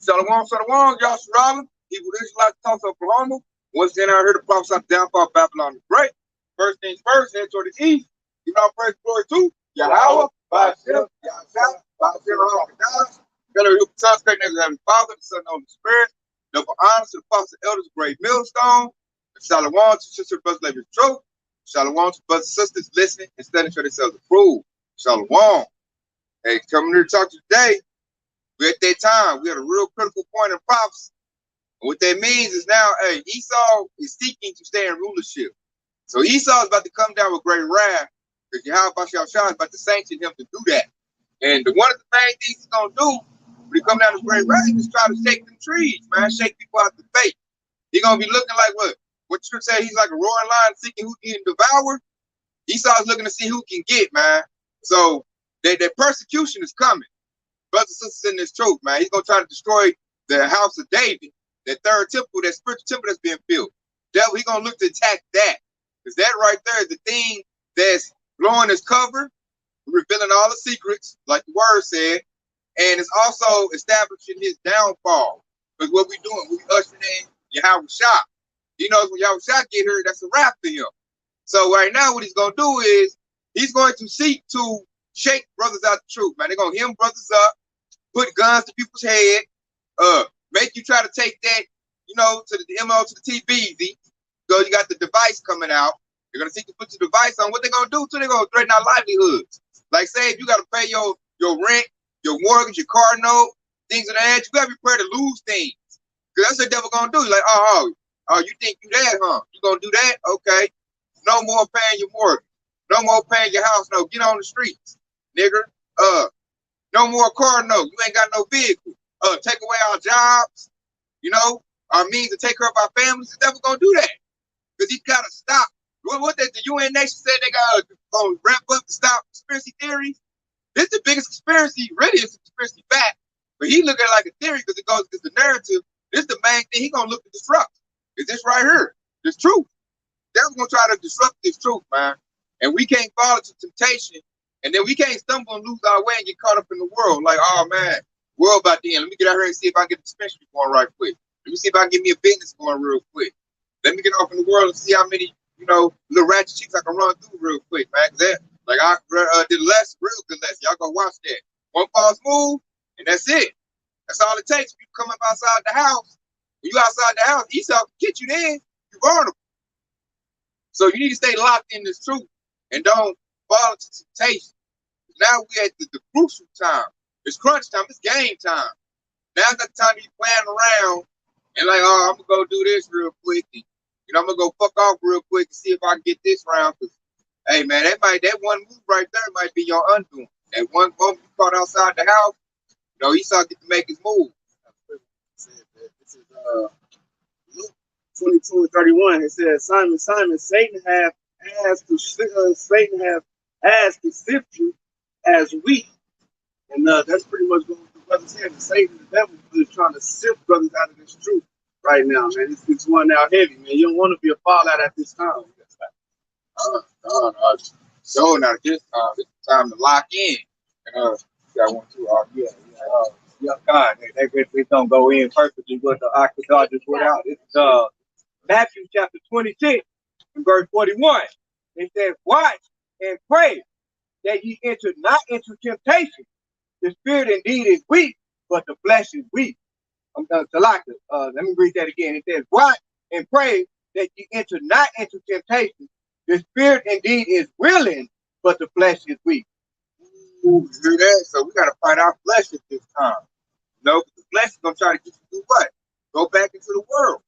Shalom, y'all surrounding. People Israelites talks Oklahoma. Once again, I heard the prophesy the downfall of Babylon the Great. First things first, head toward the east. Give our praise glory to Yahweh, by himself, Yahweh, by himself, Better you son, straight next to Heavenly Father, the Son, the Holy Spirit. Double honor to the apostles, elders, great millstone. Shalom to sister, brothers, living truth. Shalom to brothers and sisters listening and studying for themselves approved. Shalom. Hey, coming here to talk to you today. We're at that time. We're at a real critical point in prophecy. And what that means is now, hey, Esau is seeking to stay in rulership. So Esau is about to come down with great wrath because Yahweh is about to sanction him to do that. And one of the main things he's going to do when he come down with great wrath is try to shake them trees, man, shake people out the faith. He's going to be looking like what? What you say? He's like a roaring lion seeking who can devour. Esau's looking to see who can get, man. So that persecution is coming. Brothers and sisters in this truth, man. He's going to try to destroy the house of David, that third temple, that spiritual temple that's being built. Devil, he's going to look to attack that. Because that right there is the thing that's blowing his cover, revealing all the secrets, like the word said, and it's also establishing his downfall. Because what we doing, we ushering in Yahweh Shah. He knows when Yahweh Shah get here, that's a wrap for him. So right now, what he's going to do is he's going to seek to shake brothers out the truth, man. They're going to hem brothers up, put guns to people's head, make you try to take that, to the MO, to the TVZ. So you got the device coming out. They're going to seek to put your device on. What they're going to do, too, they're going to threaten our livelihoods. Like, say, if you got to pay your rent, your mortgage, your car note, things of that, you got to be prepared to lose things. Because that's what the devil going to do. Like, oh, you think you that, huh? You going to do that? Okay. No more paying your mortgage. No more paying your house note. Get on the streets, nigger. No more car note. You ain't got no vehicle. Take away our jobs, our means to take care of our families. The devil going to do that. Because he's got to stop. What the UN nation said they got to wrap up to stop conspiracy theories. This is the biggest conspiracy. Really, it's a conspiracy fact. But he look at it like a theory because it goes against the narrative. This is the main thing he going to look to disrupt. Is this right here? This truth. Devil's going to try to disrupt this truth, man. And we can't fall into temptation. And then we can't stumble and lose our way and get caught up in the world. Like, oh, man, world about the end. Let me get out here and see if I can get the dispensary going right quick. Let me see if I can get me a business going real quick. Let me get off in the world and see how many, little ratchet cheeks I can run through real quick, man. That, like I did less, real good lesson. Y'all go watch that. One false move, and that's it. That's all it takes. You come up outside the house. When you outside the house, Esau can get you then. You're vulnerable. So you need to stay locked in this truth and don't fall into temptation. Now we're at the crucial time. It's crunch time. It's game time. Now's not the time to be playing around and like, oh, I'm going to go do this real quick. And, I'm going to go fuck off real quick and see if I can get this round. Because, hey, man, that one move right there might be your undoing. That one moment you caught outside the house, Esau get to make his move. This is Luke 22:31. It says, Simon, Simon, Satan have asked to sift you as wheat. And that's pretty much what the brother said. Satan, the devil, is trying to sift brothers out of this truth right now, man. It's one out heavy, man. You don't want to be a fallout at this time. So now this time, it's time to lock in. Got one too. God, they don't go in perfectly with the Octagon just went out. It's Matthew chapter 26 and verse 41. It says, watch and pray that ye enter not into temptation. The spirit indeed is weak, but the flesh is weak. Let me read that again. It says, watch and pray that ye enter not into temptation. The spirit indeed is willing, but the flesh is weak. Ooh, you hear that? So we got to fight our flesh at this time. The flesh is going to try to get you to do what? Go back into the world.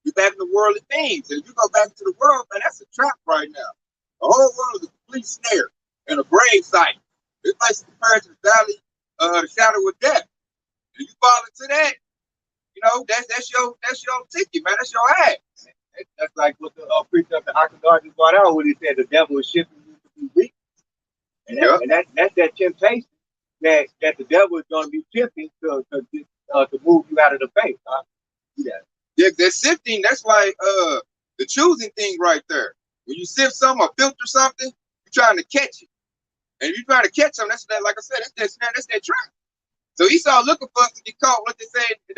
Get back in the worldly things. And if you go back into the world, man, that's a trap right now. The whole world is a complete snare and a grave site. It's like compared to the valley, the shadow of death. And you fall into that, that's your ticket, man. That's your ass. That's like what the preacher of the Octagon just brought out when he said the devil is shifting you to be weak. And that's that temptation that the devil is going to be tempting to move you out of the faith. Huh? Yeah, that sifting, that's like the choosing thing right there. When you sift something or filter something, you're trying to catch it. And if you're trying to catch something, that's that, like I said, that's that trap. So Esau looking for us to get caught. What they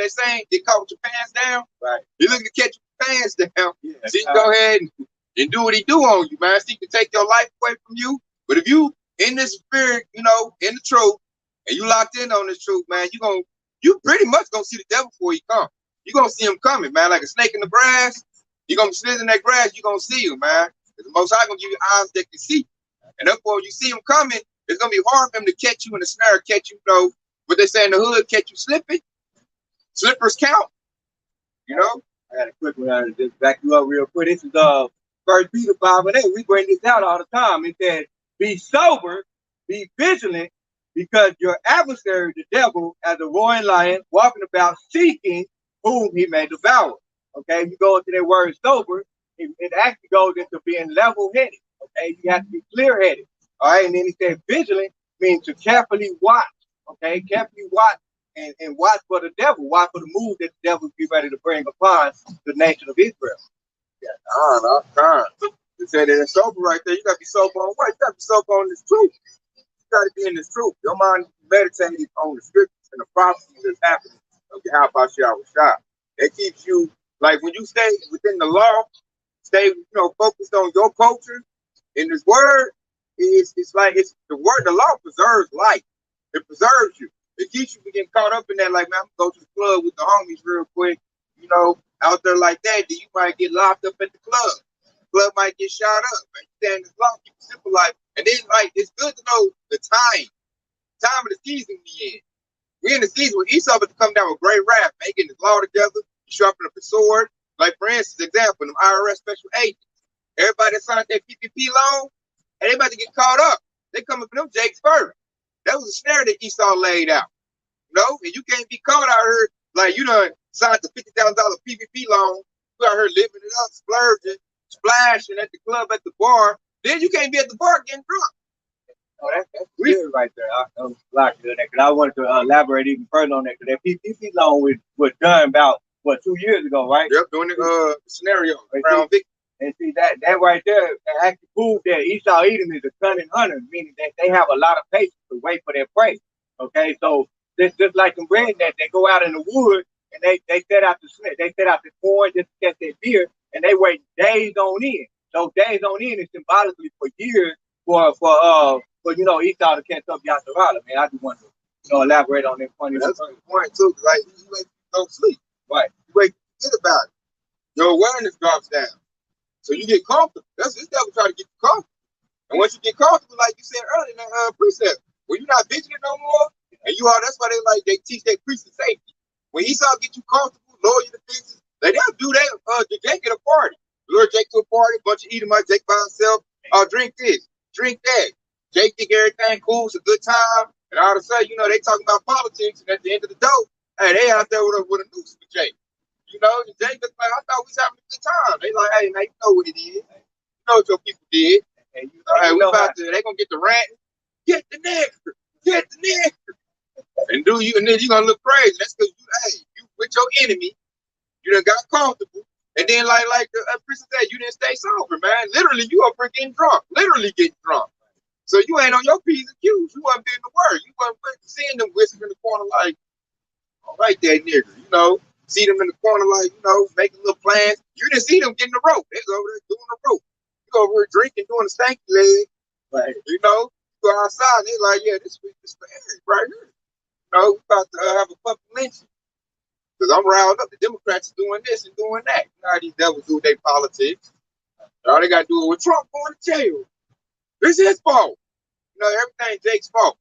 saying, get caught with your pants down. Right. He looking to catch your pants down. Yeah, So he can go ahead and do what he do on you, man. So he can take your life away from you. But if you in this spirit, in the truth, and you locked in on this truth, man, you pretty much gonna see the devil before he come. You gonna see him coming, man, like a snake in the grass. You gonna slither in that grass, you gonna see him, man. Because the Most High gonna give you eyes that can see. And therefore, when you see him coming, it's gonna be hard for him to catch you in the snare, catch you, what they say in the hood, catch you slipping. Slippers count. I got a quick one. Just back you up real quick. This is 1 Peter 5:8. We bring this out all the time. It says, "Be sober, be vigilant, because your adversary, the devil, as a roaring lion, walking about seeking whom he may devour." Okay, you go into that word sober, it actually goes into being level-headed. Okay, you have to be clear-headed. All right, and then he said vigilant means to carefully watch. Okay, carefully watch and watch for the devil, watch for the move that the devil be ready to bring upon the nation of Israel. Yeah, They said that it's sober right there. You gotta be sober on what? You gotta be sober on this truth. You gotta be in this truth. Your mind meditating on the scriptures and the prophecies that's happening. Okay, how about you? I was shot. It keeps you like when you stay within the law, stay focused on your culture. In this word, it's like it's the word. The law preserves life. It preserves you. It keeps you from getting caught up in that. Like, man, I'm gonna go to the club with the homies real quick. Out there like that, then you might get locked up at the club. The club might get shot up. Man, you stay in this law, keep a simple life. And then, like, it's good to know the time of the season we in. We in the season where Esau about to come down with great wrath, making his law together, sharpening up the sword. Like, for instance, example, them IRS special agents. Everybody that signed that PPP loan, and they about to get caught up. They coming for them Jakes first. That was a snare that Esau laid out. And you can't be caught out here like you done signed the $50,000 PPP loan. You out here living it up, splurging, splashing at the club, at the bar. Then you can't be at the bar getting drunk. Oh, that's good right there. I'm blocking that because I wanted to elaborate even further on that. Because that PPP loan was done about 2 years ago, right? Yep, doing the scenario around Vic. And see that right there actually proves that Esau Edom is a cunning hunter, meaning that they have a lot of patience to wait for their prey. Okay, so just like in redneck, they go out in the woods and they set out the corn just to catch their deer, and they wait days on end. Those days on end is symbolically for years for Esau to catch up Yasharala. Man, I just want to elaborate on that point. That's the point too. Like you don't sleep. Right. You wake, forget about it. Your awareness drops down. So you get comfortable. That's this devil trying to get you comfortable. And once you get comfortable, like you said earlier in that precept, when you're not vigilant no more, and that's why they teach their priests of safety. When Esau get you comfortable, lower you to pieces, they'll do that to Jake at a party. Lure Jake to a party, bunch of Edomites, Jake by himself, drink this, drink that. Jake think everything cool, it's a good time, and all of a sudden, they talking about politics, and at the end of the day, hey, they out there with a noose for Jake. And Jake was like, I thought we was having a good time. They like, hey, man, you know what it is. You know what your people did. And hey, we about to, they gonna get the ranting. Get the nigger. Get the nigger. And then you're gonna look crazy. That's because you with your enemy, you done got comfortable. And then like the priest said, you didn't stay sober, man. Literally, you up here getting drunk. Literally getting drunk. So you ain't on your P's and Q's. You wasn't getting the word. You wasn't seeing them whisper in the corner like, all right, that nigger, see them in the corner like, making little plans. You didn't see them getting the rope. They was over there doing the rope. You over here drinking, doing the stanky leg. Right. You go outside, and they like, yeah, this for Eric right here. We about to have a fucking lynching. Because I'm riled up. The Democrats are doing this and doing that. How these devils do their politics. All they got to do is with Trump going to jail. It's his fault. Everything's Jake's fault.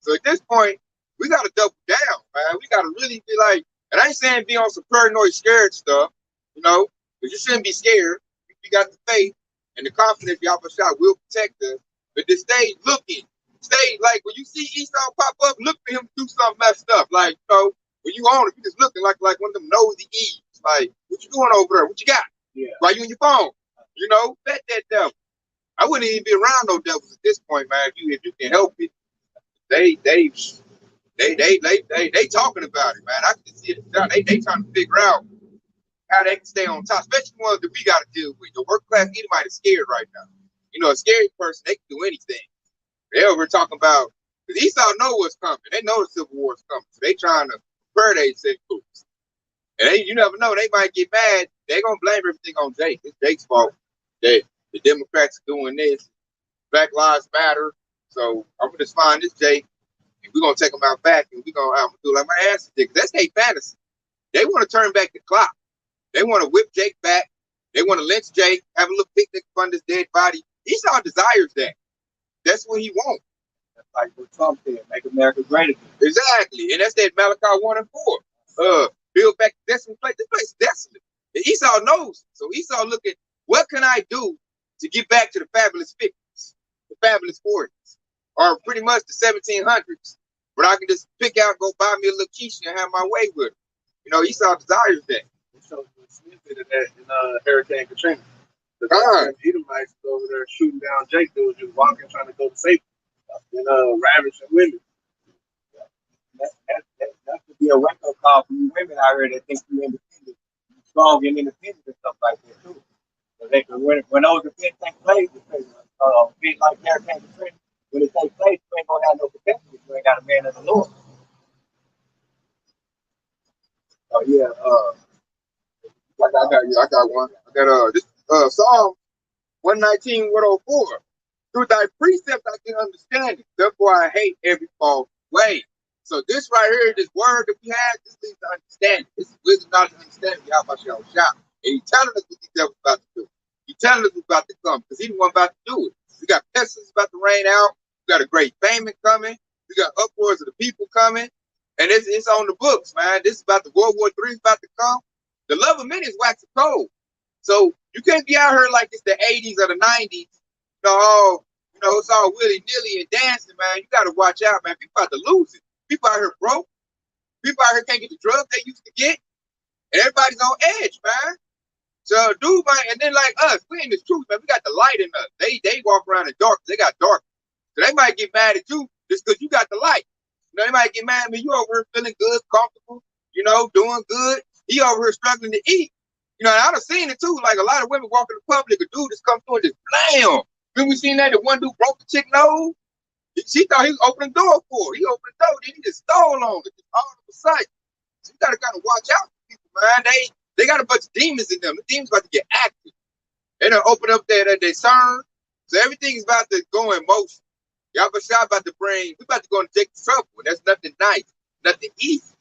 So at this point, we got to double down, man. We got to really be like, and I ain't saying be on some paranoid, scared stuff, because you shouldn't be scared. You got the faith and the confidence Yahweh Shah will protect us. But just stay looking. Stay, like, when you see Esau pop up, look for him to do something messed up. Like, when you on it, you just looking like one of them nosy Eves. Like, what you doing over there? What you got? Yeah. Why you on your phone? Bet that devil. I wouldn't even be around no devils at this point, man. If you can help it. They talking about it, man. I can see it. They trying to figure out how they can stay on top, especially the ones that we got to deal with. The work class Edomite is scared right now. A scary person, they can do anything. They over talking about Because Esau know what's coming. They know the Civil War is coming. So they trying to prepare themselves. And you never know. They might get mad. They're going to blame everything on Jake. It's Jake's fault that the Democrats are doing this. Black Lives Matter. So I'm going to just find this Jake. And we're going to take them out back. And we're going to do like my ass did. That's their fantasy. They want to turn back the clock. They want to whip Jake back. They want to lynch Jake, have a little picnic on this dead body. Esau desires that. That's what he wants. That's like what Trump said, make America great again. Exactly. And that's that Malachi 1 and 4. Build back the desolate place. This place is desolate. And Esau knows. So Esau looking, what can I do to get back to the fabulous 50s, the fabulous 40s, or pretty much the 1700s, where I can just pick out, go buy me a little quiche and have my way with it. You know, Esau desires that. So Smith did that in Hurricane Katrina. The Edomites over there shooting down Jake that was just walking, trying to go to safety, and ravaging women. That could be a wake-up call for you women out here that think you're independent, strong and independent and stuff like that too. So they can, when those events take place, events like Hurricane Katrina, when it takes place, you ain't gonna have no protection if you ain't got a man of the Lord. Oh yeah, I got one. I got this Psalm 119, 104. Through thy precepts I can understand it. Therefore I hate every false way. So this right here, this word that we have, this leads to understanding. This is wisdom, knowledge, and understanding. How about y'all shop? And he's telling us what the devil's about to do. He's telling us what's about to come because he's the one about to do it. We got pestilence about to rain out. We got a great famine coming. We got uproars of the people coming. And it's on the books, man. This is about the World War III is about to come. The love of many is waxing cold. So you can't be out here like it's the 80s or the 90s. It's all willy-nilly and dancing, man. You got to watch out, man. People about to lose it. People out here broke. People out here can't get the drugs they used to get. And everybody's on edge, man. So, dude, man, and then like us, we in this truth, man. We got the light in us. They walk around in dark. They got dark. So they might get mad at you just because you got the light. You know, they might get mad at me. You over here feeling good, comfortable, doing good. He over here struggling to eat. And I done seen it too. Like a lot of women walking in public, a dude just come through and just blam. Then we seen that the one dude broke the chick nose. She thought he was opening the door for her. He opened the door, then he just stole on it. Just all of a sudden. So you gotta kind of watch out for people, man. They got a bunch of demons in them. The demons about to get active. They done open up their CERN. So everything is about to go in motion. Y'all about to we about to go into Jake's trouble. That's nothing nice, nothing easy.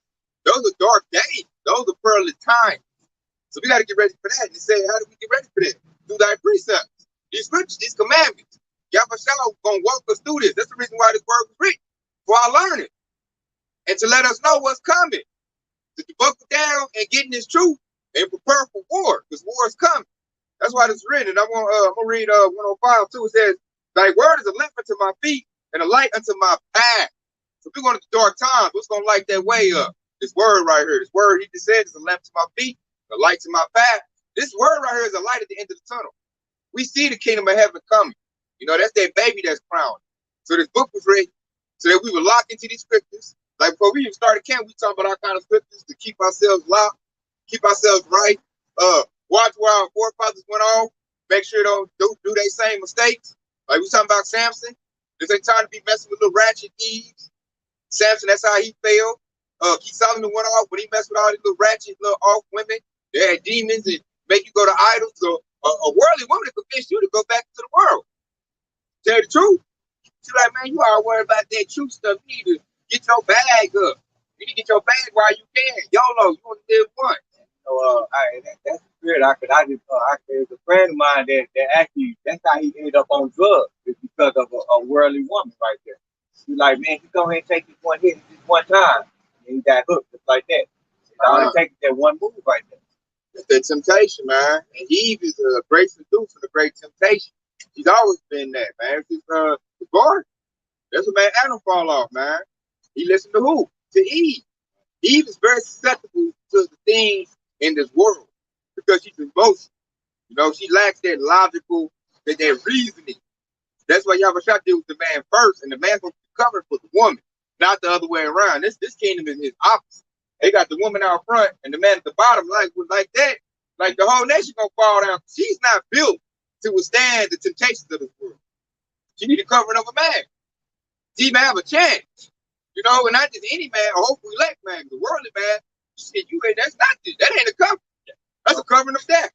Those are dark days. Those are pearly times. So we got to get ready for that. And say, how do we get ready for that? Through thy precepts, these scriptures, these commandments. Yahweh gonna walk us through this. That's the reason why this word was written, for our learning. And to let us know what's coming. To buckle down and get in this truth and prepare for war, because war is coming. That's why this is written. And I'm gonna read 105 too. It says, thy word is a lamp unto my feet and a light unto my path. So if we're going into dark times, what's gonna light that way up? This word right here. This word he just said is a lamp to my feet, a light to my path. This word right here is a light at the end of the tunnel. We see the kingdom of heaven coming. That's that baby that's crowned. So this book was written so that we would lock into these scriptures. Like before we even started camp, we talking about our kind of scriptures to keep ourselves locked, keep ourselves right. Watch where our forefathers went off. Make sure don't do their same mistakes. Like we talking about Samson. This ain't time to be messing with little ratchet thieves. Samson, that's how he failed. King Solomon went off, but he messed with all these little ratchet, little off women. They had demons and make you go to idols. So a worldly woman to convince you to go back to the world. Tell you the truth. She's like, man, you all worried about that truth stuff. You need to get your bag up. You need to get your bag while you can. YOLO, you want to live once. So that's the spirit. There's a friend of mine that actually, that's how he ended up on drugs. It's because of a worldly woman right there. He's like, man, you go ahead and take this one hit this one time. And he got hooked just like that. All it takes that one move right there. It's the temptation, man. And Eve is a great seducer, a great temptation. She's always been that, man. She's the garden. That's what made Adam fall off, man. He listened to who? To Eve. Eve is very susceptible to the things in this world because she's emotional. She lacks that logical, that reasoning. That's why Yahweh deals with the man first, and the man will be covered for the woman, not the other way around. This kingdom is opposite. They got the woman out front and the man at the bottom, like that. Like the whole nation gonna fall down. She's not built to withstand the temptations of this world. She need the covering of a man. to even have a chance. You know, and not just any man, or hopefully elect man, the worldly man. Shit, you ain't. That's not this. That ain't a cover. That's a covering of death.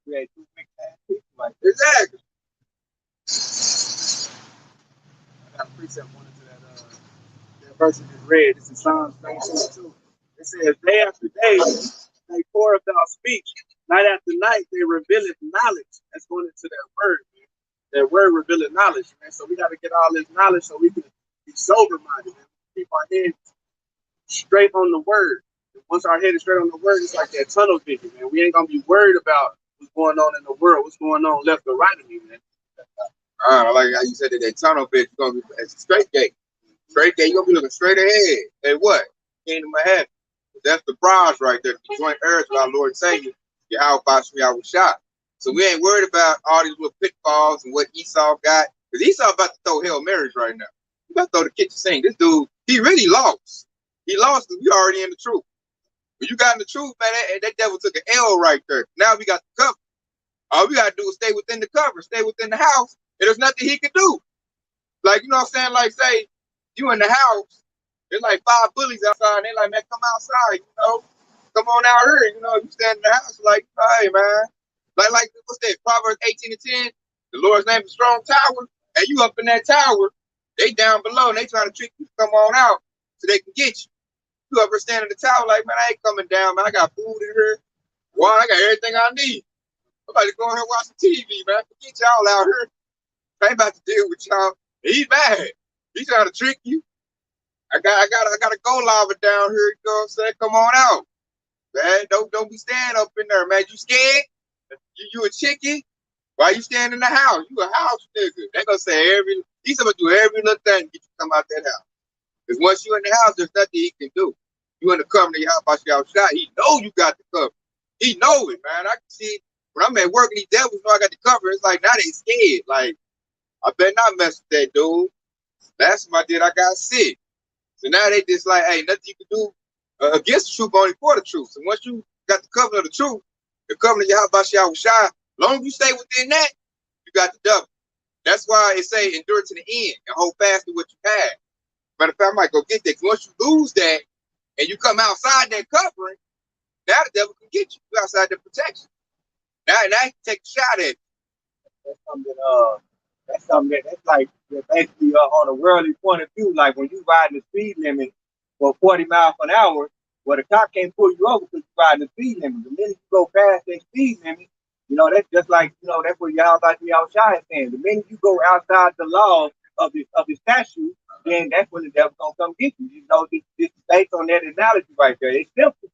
Create two big ass people like Exactly. I got a precept one into that verse you just read. This is Psalms 22. It says, day after day, they pour out speech. Night after night, they revealeth knowledge. That's going into their word, man. Their word revealeth knowledge, man. So we got to get all this knowledge so we can be sober-minded, man. Keep our head straight on the word. Once our head is straight on the word, it's like that tunnel vision, man. We ain't going to be worried about what's going on in the world, what's going on left or right of me, man. I like how you said that tunnel bit, you're going to be a straight gate. Straight gate, you're going to be looking straight ahead. Hey, what? Kingdom of heaven. That's the prize right there. The joint heirs with our Lord and Savior, Yahweh Shah. So we ain't worried about all these little pitfalls and what Esau got. Because Esau about to throw Hail Marys right now. He about to throw the kitchen sink. This dude, he really lost. He lost because we already in the truth. When you got in the truth, man, that devil took an L right there. Now we got the cover. All we got to do is stay within the cover, stay within the house, and there's nothing he can do. Like, you know what I'm saying? Like, say, you in the house, there's like 5 bullies outside, and they're like, man, come outside, you know? Come on out here, you know? You stand in the house, like, hey, man. Like, what's that? Proverbs 18:10. The Lord's name is a strong tower, and you up in that tower, they down below, and they trying to trick you to come on out so they can get you. You ever stand in the tower like, man, I ain't coming down, man. I got food in here. Water, I got everything I need. I'm about to go in here and watch some TV, man. Forget y'all out here. I ain't about to deal with y'all. He's mad. He's trying to trick you. I got a go lava down here. You know what I'm saying? Come on out, man. Don't be standing up in there, man. You scared? You a chicken? Why you standing in the house? You a house nigga. They gonna say he's gonna do every little thing to get you to come out that house. Because once you in the house, there's nothing he can do. You in the cover of your house by shot. He know you got the cover. He know it, man. I can see when I'm at work and these devils know I got the cover. It's like now they scared. Like, I better not mess with that dude. Last time I did, I got sick. So now they just like, hey, nothing you can do against the truth, only for the truth. So once you got the cover of the truth, the cover of your house by shot, as long as you stay within that, you got the double. That's why it say endure to the end and hold fast to what you have. Matter of fact, I might go get that. Once you lose that and you come outside that covering, now the devil can get you. You outside the protection. Now he can take a shot at you. That's something that's like basically on a worldly point of view, like when you riding the speed limit for 40 miles an hour, well, the cop can't pull you over because you're riding the speed limit. The minute you go past that speed limit, you know, that's just like, you know, that's what y'all about to be outside saying. The minute you go outside the law of the statute, then that's when the devil's gonna come get you. You know, this is based on that analogy right there. It's simple.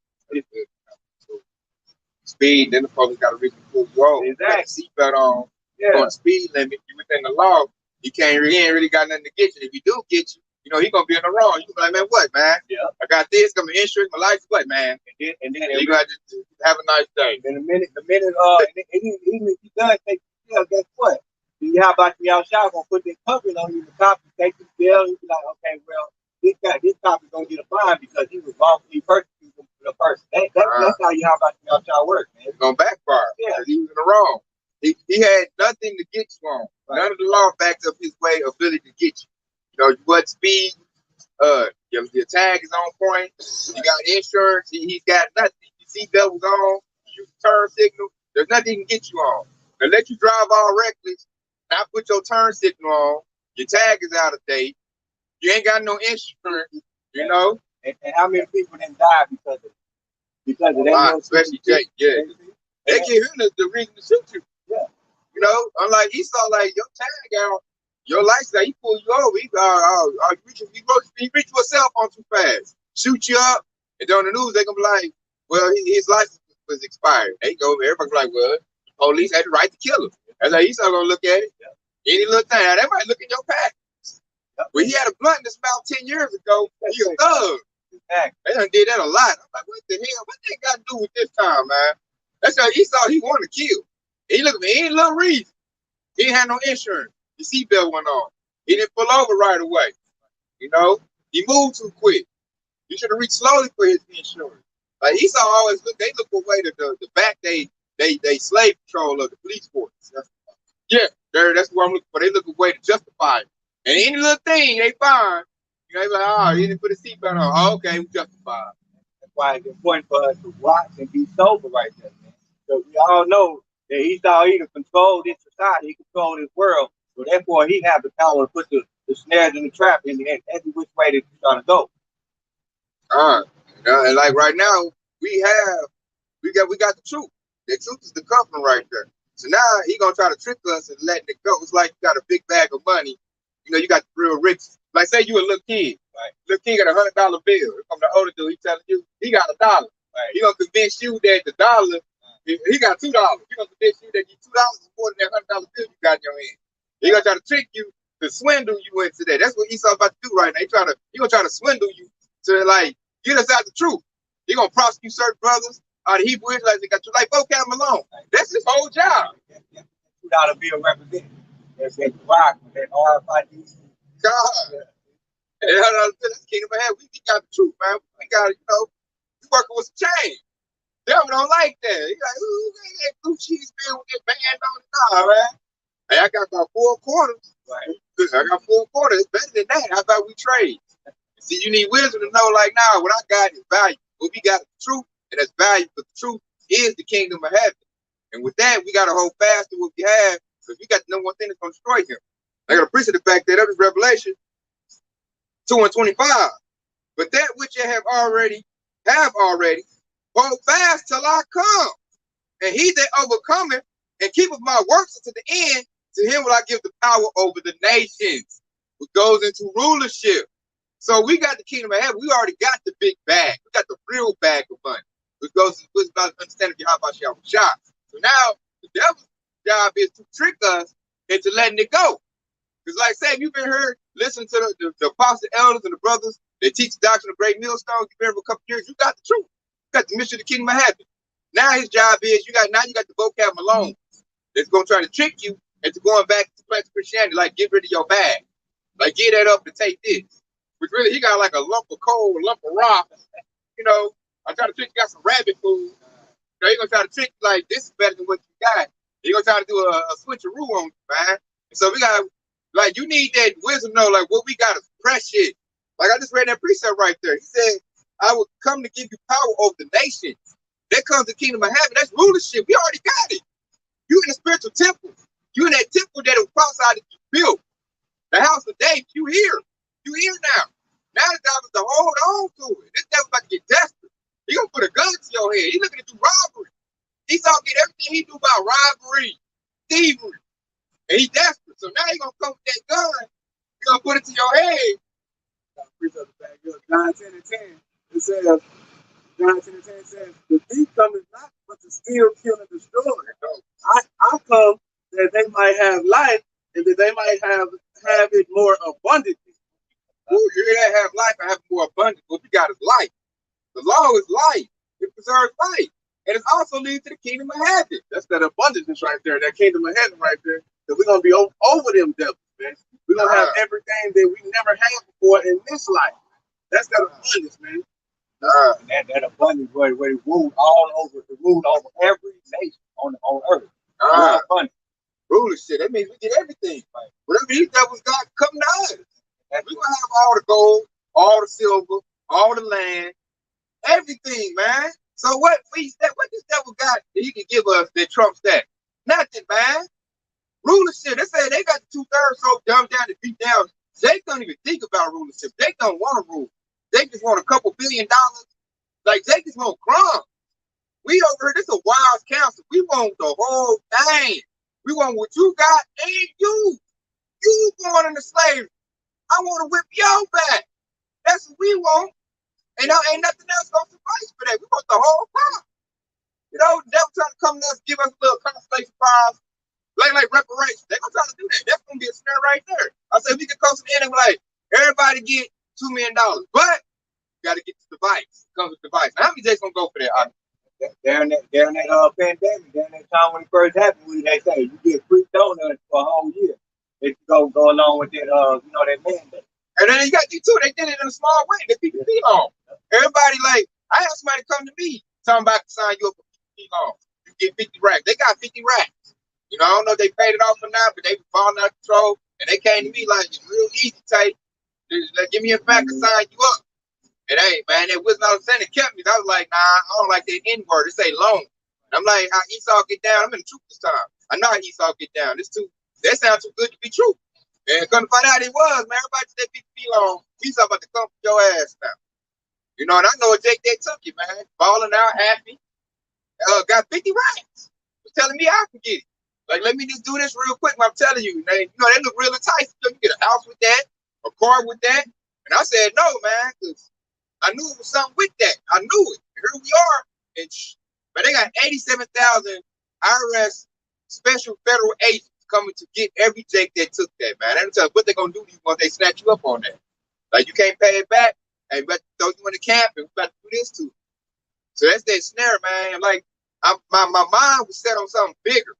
Speed, then the police got to really pull you over. Exactly. You got the seatbelt on. Yeah. On speed limit, you within the law. He ain't really got nothing to get you. If he do get you, you know he gonna be in the wrong. You be like, man, what, man? Yeah. I got this, got my insurance, my life, what, man? And then you got to have a nice day. And the minute, even if he does take you jail, guess what? You how about you outside gonna put that covering on you? The cop will take you to jail. You be like, okay, well, this cop is gonna get a fine because he was wrongfully persecuting the person. That's how you how about you outside work, man. It's gonna backfire. Yeah, he was in the wrong. He had nothing to get you on. Right. None of the law backs up his way ability to get you. You know, what speed, your tag is on point, you got insurance, he's got nothing. Your seatbelt was on, you turn signal, there's nothing he can get you on. They let you drive all reckless, not put your turn signal on, your tag is out of date, you ain't got no insurance, you know. And how many people didn't die because of that? Especially Jake, yeah. They give him the reason to shoot you. Yeah. You know, unlike Esau, like your tag out, your license, he pull you over. He reach your cell phone too fast, shoot you up, and on the news they gonna be like, well, his license was expired. They go, everybody be like, well, the police had the right to kill him. That's how Esau gonna look at it. Yeah. Any little thing, now, they might look in your pack. Yeah. When he had a blunt in his mouth 10 years ago, he a thug. Exactly. They done did that a lot. I'm like, what the hell? What they got to do with this time, man? That's how Esau, he wanted to kill. He look at me, ain't no reason. He didn't have no insurance. The seatbelt went on. He didn't pull over right away. You know, he moved too quick. You should have reached slowly for his insurance. Like Esau always look, they look away to the back they slave control of the police force. Yeah, that's what I'm looking for. They look away to justify it. And any little thing they find, you know, they be like, oh, you didn't put a seatbelt on. Oh, okay, we justified. That's why it's important for us to watch and be sober right there, man. So we all know that he can control this society, he control this world. So therefore, he has the power to put the snares in the trap in every which way that you're trying to go. You know, and like right now, we got the truth. The truth is the covering right there. So now he gonna try to trick us and letting it go. It's like you got a big bag of money. You know, you got the real rich. Like say you a little kid, right? Little kid got $100 bill. From the older dude, he telling you he got $1. Right? He gonna convince you that the dollar, he got $2. He gonna convince you that $2 is more than that $100 bill you got in your hand. He gonna try to trick you to swindle you into that. That's what Esau's about to do right now. He gonna try to swindle you to like get us out the truth. He gonna prosecute certain brothers out of Hebrew Israelites. They got you like vocab Malone. That's his whole job. $2 bill representative. That's that rock, that RFID. God. That's Kingdom of Heaven. We got the truth, man. We got, you know, we working with some change. Devil don't like that. He's like, ooh, that blue cheese bill with that band on it. Nah, man. Hey, I got about 4 quarters. Right. I got 4 quarters. It's better than that. How about we trade? See, you need wisdom to know, like, nah, what I got is value. What we got is the truth, and that's value. But the truth is the kingdom of heaven. And with that, we got to hold fast to what we have, because we got the number one thing that's going to destroy him. I got to appreciate the fact that that is Revelation 2:25. But that which you have already, hold fast till I come. And he that overcometh and keepeth my works unto the end, to him will I give the power over the nations, which goes into rulership. So we got the kingdom of heaven. We already got the big bag. We got the real bag of money, which goes to wisdom, understanding how about y'all shot. So now the devil's job is to trick us into letting it go. Because like I said, you've been heard, listen to the apostle elders and the brothers, they teach the doctrine of great millstones. You've been here for a couple years, you got the truth. You got the mission of the kingdom of heaven. Now his job is you got the vocab Malone that's gonna try to trick you into going back to classic Christianity, like get rid of your bag. Like get that up and take this. Which really he got like a lump of coal, a lump of rock. You know, I try to trick you got some rabbit food. You know, he gonna try to trick you like this is better than what you got. He gonna try to do a switcheroo on you, man. And so we got like you need that wisdom to know like what we got is precious. Like I just read that precept right there. He said, I will come to give you power over the nations. That comes the kingdom of heaven. That's rulership. We already got it. You in the spiritual temple. You in that temple that was prophesied that you built. The house of David. You here. You here now. Now the job is to hold on to it. This devil's about to get desperate. He gonna put a gun to your head. He looking to do robbery. He's gonna get everything he do about robbery, thievery. And he desperate. So now he gonna come with that gun. He gonna put it to your head. John 10 and 10. It says, John 10 and 10 says, the thief cometh not but to steal, kill, and destroy. I come that they might have life and that they might have it more abundantly. Ooh, you're gonna have life and have it more abundant. What we got is life. The law is life. It preserves life. And it also leads to the kingdom of heaven. That's that abundance right there, that kingdom of heaven right there. That we're gonna be over them devils, man. We're gonna have everything that we never had before in this life. That's that abundance, man. That abundance where it ruled all over, it ruled over every nation on earth. Abundance. Rulership. That means we get everything. Right? Whatever these devils got, come to us. And we're gonna have all the gold, all the silver, all the land, everything, man. So what this devil got that he can give us that trumps that? Nothing, man. Rulership. They say they got the 2/3 so dumbed down to beat down. They don't even think about rulership. They don't want to rule. They just want a couple $1 billion. Like they just want crumbs. We over here, this is a wild council. We want the whole thing. We want what you got and you. You born into slavery. I want to whip your back. That's what we want. And ain't nothing else gonna suffice for that. We want the whole crop. You know, the devil trying to come to us, give us a little consolation prize, like reparations. They're gonna try to do that. That's gonna be a snare right there. I said we could come to the end and be like, everybody get $2 million, but you gotta get the device. It comes with the device. Now, how many days gonna go for that? During that pandemic, during that time when it first happened, when they say you get free donuts for a whole year, they go along with that, that mandate. And then you got you too. They did it in a small way. They PPP loan. Everybody like, I had somebody come to me talking about to sign you up for PPP loan. You get 50 racks. They got 50 racks. You know, I don't know if they paid it off or not, but they were falling out of control. And they came to me like, real easy type. Just, like, give me a fact to sign you up. And hey, man, that was not saying it kept me. I was like, nah, I don't like that N word. It say loan. And I'm like, how Esau get down? I'm in the truth this time. I know how Esau get down. That sounds too good to be true. And couldn't find out it was, man. Everybody said be long. Esau about to come for your ass now. You know, and I know a Jake that took it, man. Balling out, happy. Got 50 racks. Was telling me I can get it. Like, let me just do this real quick. I'm telling you, man, you know, they look real enticing. You get a house with that, a car with that. And I said, no, man, because I knew it was something with that. I knew it. Here we are. And but they got 87,000 IRS special federal agents coming to get every Jake that took that, man. I don't tell you what they're going to do once they snatch you up on that. Like, you can't pay it back. Hey, but throw you in the camp and we about to do this too. So that's that snare, man. Like, my mind was set on something bigger.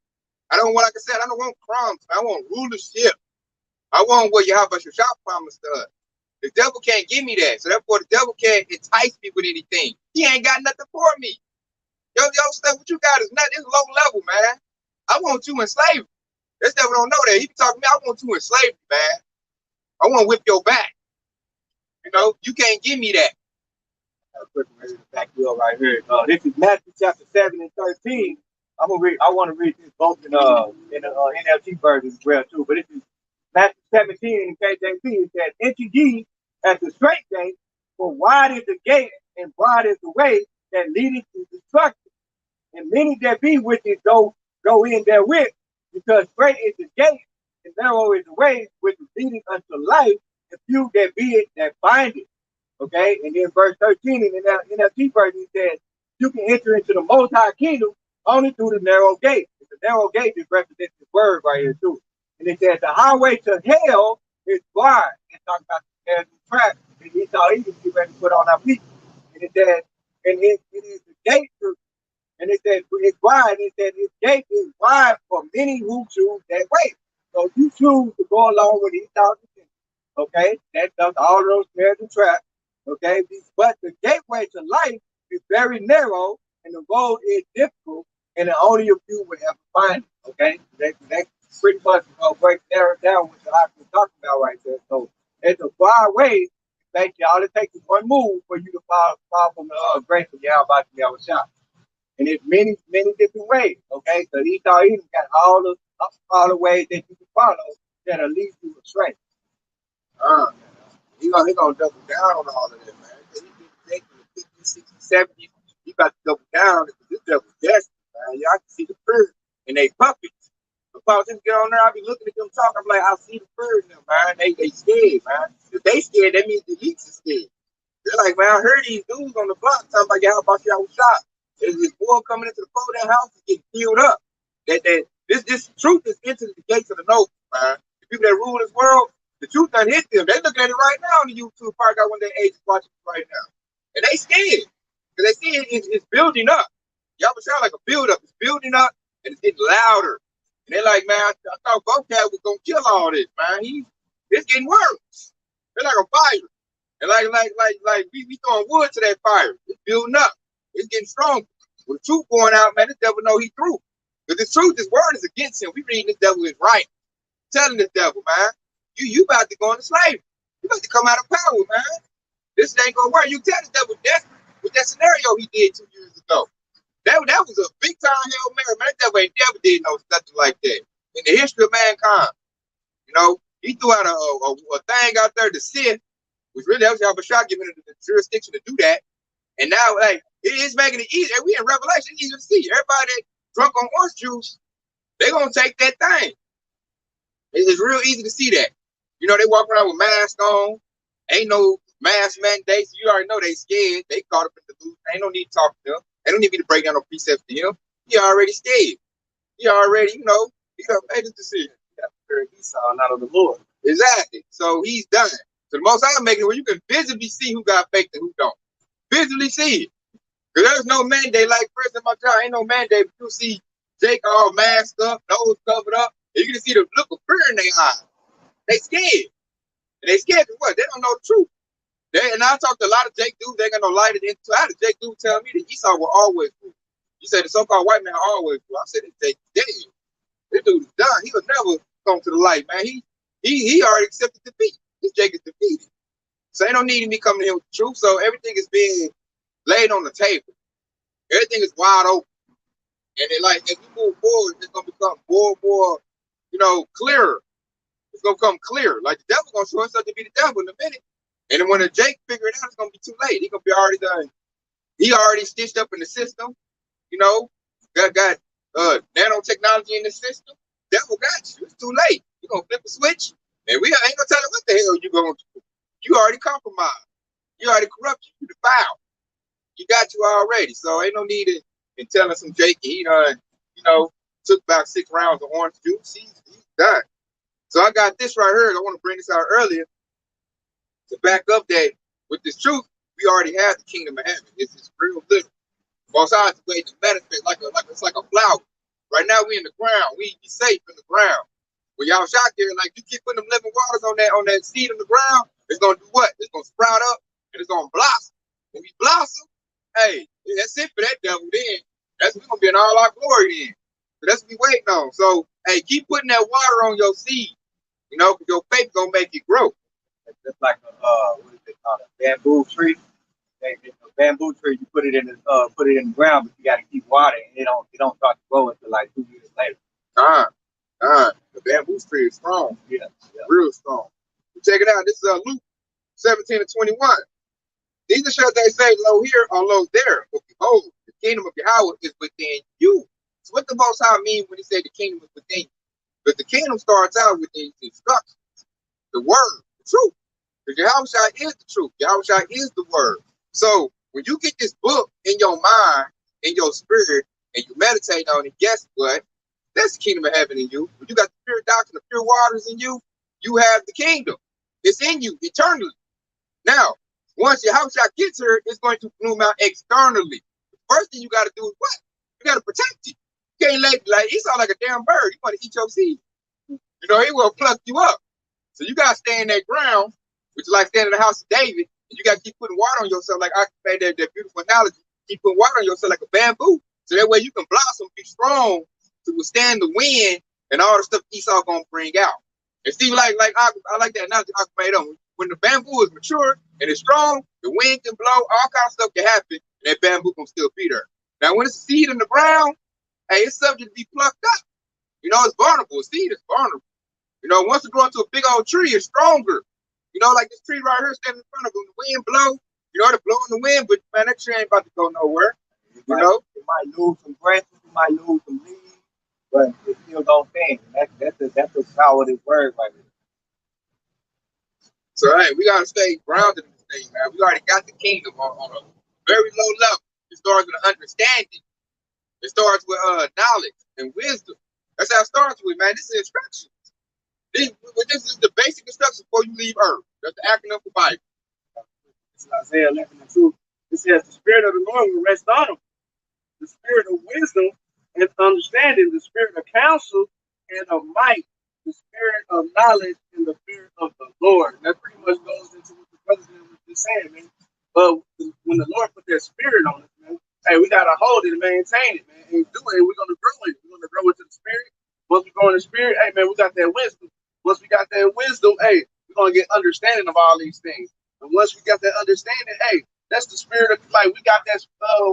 I don't want, like I said, I don't want crumbs. I want rulership. I want what Yahweh Shah promised to us. The devil can't give me that. So therefore, the devil can't entice me with anything. He ain't got nothing for me. Yo, stuff, what you got is nothing. It's low level, man. I want you in slavery. This devil don't know that. He be talking to me, I want you in slavery, man. I want to whip your back. You know, you can't give me that. Ready to back you up right here. This is Matthew chapter 7 and 13. I'm gonna read. I want to read this both in the NLT version as well too. But this is Matthew 17 in KJV. It says, "Enter ye at the straight gate, for wide is the gate and broad is the way that leadeth to destruction, and many there be which it go in therewith, because straight is the gate and narrow is the way which is leading unto life, and few there be it that find it." Okay, and then verse 13 in the NLT version says, "You can enter into the Most High Kingdom only through the narrow gate." The narrow gate just represents the word right here too. And it says the highway to hell is wide. It's talking about the track. And he thought he was getting ready to put on our feet. And it says, and it is the gate to, and it says it's wide. It says its gate is wide for many who choose that way. So you choose to go along with he thought. Okay, that does all those snares and traps. Okay, but the gateway to life is very narrow and the road is difficult, and only a few will ever find it. Okay, that's pretty much break down what I was talking about right there. So it's a far way. Thank you. All it takes is one move for you to fall from the grace of Yahweh Shah. And it's many different ways. Okay, so Esau even got all the ways that you can follow that will lead you astray. He gonna double down on all of that, man. He been taking the 50s, 60s, 70s. He about to double down because this devil's desperate, man. Y'all can see the fear and they puppets. The politicians get on there, I be looking at them talking. I'm like, I see the fear in them, man. They scared, man. If they scared, that means the elites are scared. They're like, man, I heard these dudes on the block talking about how about y'all shot. There's this boy coming into the fold house and getting filled up. This truth is into the gates of the noble, man. The people that rule this world, the truth done hit them. They looking at it right now on the YouTube. Probably got one of their agents watching it right now. And they scared. Because they see it's building up. Y'all sound like a build up. It's building up and it's getting louder. And they're like, man, I thought Vocab was gonna kill all this, man. It's getting worse. They're like a fire. And like we throwing wood to that fire. It's building up. It's getting stronger. With the truth going out, man, this devil know he through. Because the truth, this word is against him. We reading this devil is right. Telling this devil, man, you about to go into slavery. You about to come out of power, man. This ain't gonna work. You tell the devil desperate with that scenario he did 2 years ago. That was a big time Hail Mary, man. That devil ain't never did no nothing like that in the history of mankind. You know, he threw out a thing out there to sin, which really helps Yahweh Shah giving it the jurisdiction to do that. And now, like, it is making it easier. We in Revelation, it's easy to see. Everybody that drunk on orange juice, they gonna take that thing. It's real easy to see that. You know, they walk around with masks on. Ain't no mask mandates. You already know they scared. They caught up in the loop. Ain't no need to talk to them. Ain't no need me to break down no precepts to him. He already scared. He already, you know, he done made his decision. He saw not of the Lord. Exactly. So he's done. So the most I'm making it where you can visibly see who got faith and who don't. Visibly see it. Because there's no mandate like first in my job. Ain't no mandate. But you see Jake all masked up, nose covered up. And you can see the look of fear in their eyes. They scared. And they scared of what? They don't know the truth. And I talked to a lot of Jake dudes. They ain't got no light into. I had a Jake dude tell me that Esau will always rule. He said the so-called white man always rule. I said, this Jake dead. This dude is done. He'll never come to the light, man. He He already accepted defeat. This Jake is defeated. So ain't no need in me coming to him with the truth. So everything is being laid on the table. Everything is wide open. And it, like, as we move forward, it's gonna become more and more, clearer. It's gonna come clear. Like the devil gonna show himself to be the devil in a minute. And then when the Jake figure it out, it's gonna be too late. He gonna be already done. He already stitched up in the system. Got nanotechnology in the system. Devil got you. It's too late. You gonna flip a switch, and we ain't gonna tell him what the hell you gonna do. You already compromised. You already corrupted. You defiled. You got you already. So ain't no need in telling some Jake. He took about 6 rounds of orange juice. He's done. So I got this right here. I want to bring this out earlier to back up that with this truth, we already have the kingdom of heaven. It's just real little. Most High's way to manifest it's like a flower. Right now we in the ground. We be safe in the ground. When y'all shot there, like you keep putting them living waters on that seed in the ground, it's gonna do what? It's gonna sprout up and it's gonna blossom. When we blossom, hey, that's it for that devil then. We're gonna be in all our glory then. So that's what we waiting on. So hey, keep putting that water on your seed, because your faith gonna make it grow. It's like what is it called? A bamboo tree. A bamboo tree, you put it in the ground, but you got to keep watering. It don't start to grow until like 2 years later. The bamboo tree is strong. Yeah. Real strong. Check it out. This is Luke 17:21. These are shall they say, lo here or lo there, but behold, the kingdom of Yahweh is within you. So what the Most High mean when he said the kingdom is within you? Because the kingdom starts out with these instructions, the word, the truth. Because Yahweh is the truth. Yahweh is the word. So when you get this book in your mind, in your spirit, and you meditate on it, guess what? That's the kingdom of heaven in you. When you got the pure doctrine, the pure waters in you, you have the kingdom. It's in you eternally. Now, once your house shot gets here, it's going to bloom out externally. The first thing you got to do is what? You got to protect it. You can't like Esau like a damn bird. You want to eat your seed. He will pluck you up. So you got to stay in that ground, which is like standing in the house of David. And you got to keep putting water on yourself, like I made that beautiful analogy. Keep putting water on yourself like a bamboo. So that way you can blossom, be strong to withstand the wind and all the stuff Esau going to bring out. And see, like I like that analogy I made on. When the bamboo is mature and it's strong, the wind can blow, all kinds of stuff can happen, and that bamboo can still be there. Now, when it's a seed in the ground, hey, it's subject to be plucked up. It's vulnerable. A seed is vulnerable. Once it grows into a big old tree, it's stronger. Like this tree right here standing in front of them, the wind blow, they're blowing the wind, but man, that tree ain't about to go nowhere. It might lose some branches, it might lose some leaves, but it still don't stand. That's the power of this word right there. So hey, we gotta stay grounded in this thing, man. We already got the kingdom on a very low level. It starts with understanding. It starts with knowledge and wisdom. That's how it starts with, man. This is instructions. This is the basic instructions before you leave Earth. That's the acronym for Bible. It's Isaiah 11:2. It says, the Spirit of the Lord will rest on him. The Spirit of wisdom and understanding, the Spirit of counsel and of might, the Spirit of knowledge and the fear of the Lord. That pretty much goes into what the brothers were just saying, man. But when the Lord put that Spirit on us, man, hey, we got to hold it and maintain it, man. And do it. We're going to grow it. We're going to grow into the Spirit. Once we grow in the Spirit, hey, man, we got that wisdom. Once we got that wisdom, hey, we're going to get understanding of all these things. And once we got that understanding, hey, that's the spirit of, like, we got that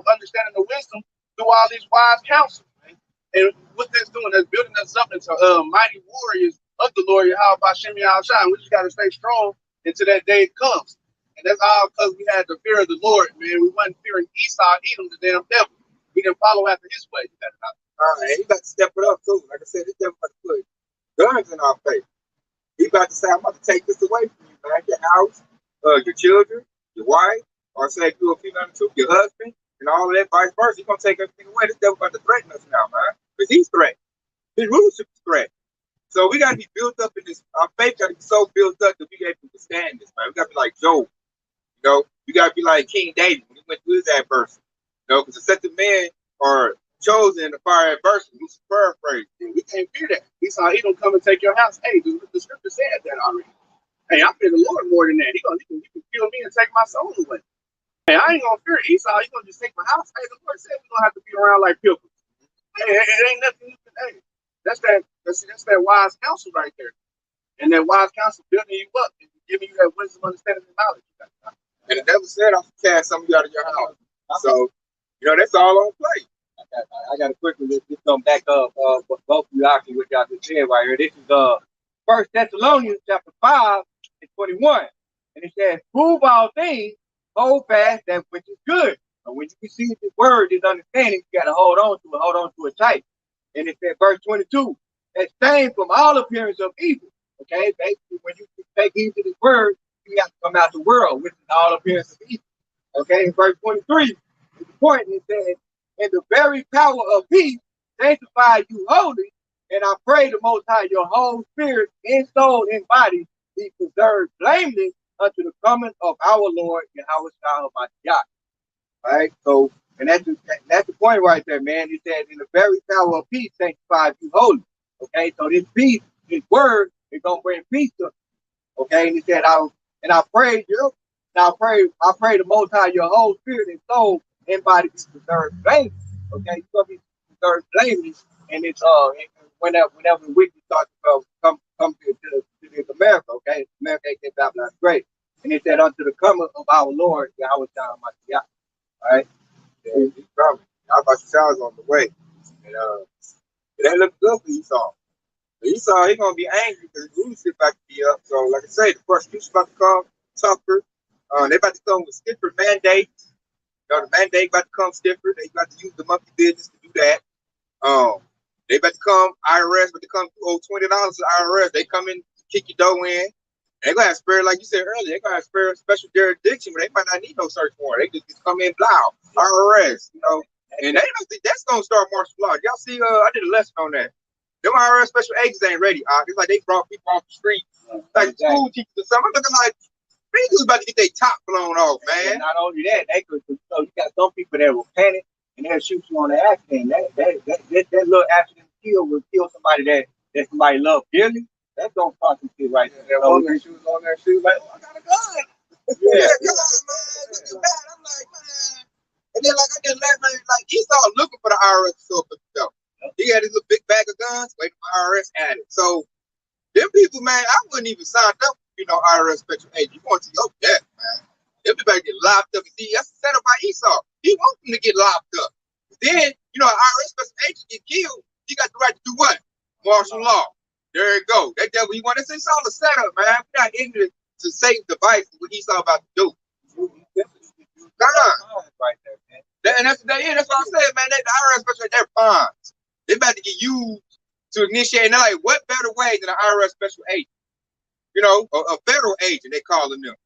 understanding of wisdom through all these wise counsels, man. And what that's doing, that's building us up into mighty warriors of the Lord, Yahweh Bashem Yahushua. We just got to stay strong until that day comes. And that's all because we had the fear of the Lord, man. We wasn't fearing Esau, Edom, the damn devil. We didn't follow after his way. And he got to step it up, too. Like I said, this devil about to put guns in our face. He about to say, I'm about to take this away from you, man. Your house, your children, your wife, or say, you a female too, your husband, and all of that, vice versa. He's going to take everything away. This devil about to threaten us now, man. Because he's threatened. His rulership is threatened. So we got to be built up in this. Our faith got to be so built up that we able to withstand this, man. We got to be like Job. We got to be like King David when he went through his adversity. Because the set of men are chosen in the fire adversity. We should paraphrase. We can't fear that. Esau, he don't come and take your house. Hey, the scripture said that already. Hey, I fear the Lord more than that. He can kill me and take my soul away. Hey, I ain't gonna fear Esau. He's gonna just take my house. Hey, the Lord said we're gonna have to be around like pilgrims. Hey, it ain't nothing you can. Hey, that's that wise counsel right there. And that wise counsel building you up and giving you that wisdom, understanding, and knowledge. And the devil said, "I'm gonna cast some of you out of your house." So, that's all on play. I got to quickly just come back up both of you actually what y'all just said right here. This is First Thessalonians chapter 5 and 21. And it says, prove all things, hold fast that which is good. And when you receive this word, this understanding, you got to hold on to it tight. And it says, verse 22, abstain from all appearance of evil. Okay, basically, when you take heed to this word, you have to come out the world, which is all appearance of evil. Okay, in verse 23, is the point, it says, and the very power of peace sanctify you wholly, and I pray the Most High, your whole spirit and soul and body be preserved blameless unto the coming of our Lord and our Son of Mashiach. All right, so, and that's the point right there, man. It says, in the very power of peace sanctify you wholly. Okay, so this peace, this word, is gonna bring peace to you. Okay, and he said, I pray you, and I pray the Most High, your whole spirit and soul and body be preserved blameless. Okay, it's gonna be preserved blameless, and it's whenever the wicked start to come to this America. Okay, America ain't Babylon great, and it said unto the coming of our Lord, Yahweh Shah Mashiach. All right, Yeah, he's coming. Y'all about to on the way, and it ain't look good for Esau. Esau, he gonna be angry because his rulership about to be up. So, like I say, the persecution about to come tougher. They about to come with stiffer mandates. The mandate about to come stiffer. They about to use the monkey business to do that. They about to come IRS, but they come owe $20 to IRS. They come in, kick your dough in. They gonna have spare, like you said earlier, they gonna have spare special jurisdiction, but they might not need no search warrant. They just come in blow IRS, and they don't think that's gonna start martial law. Y'all see, I did a lesson on that. Them IRS special agents ain't ready. It's like they brought people off the street, like school teachers or something. I'm looking like people about to get their top blown off, man. And not only that, they could. So you got some people that will panic and they'll shoot you on the accident. That little accident will kill somebody that somebody loved dearly. That's gonna cause some shit right there. That woman, she was on there, she was like, "Oh, I got a gun." Yeah, come on, man. Look at that. I'm like, man. And then, like, I just let man, like, he started looking for the IRS to show up himself. He had his little big bag of guns, waiting for IRS at it. So, them people, man, I wouldn't even sign up, IRS special agent. You want to your death, man. Everybody get locked up. See, that's set up by Esau. He wants them to get locked up. Then, an IRS special agent get killed. He got the right to do what? Martial law. There you go. That devil he wanted. It's all a setup, man. We're not ignorant to Satan's device what Esau about to do. Right there, man. And that's what I'm saying, man. The IRS special agent, they're pawns. They about to get used to initiate. And they're like, what better way than an IRS special agent? A federal agent, they calling them.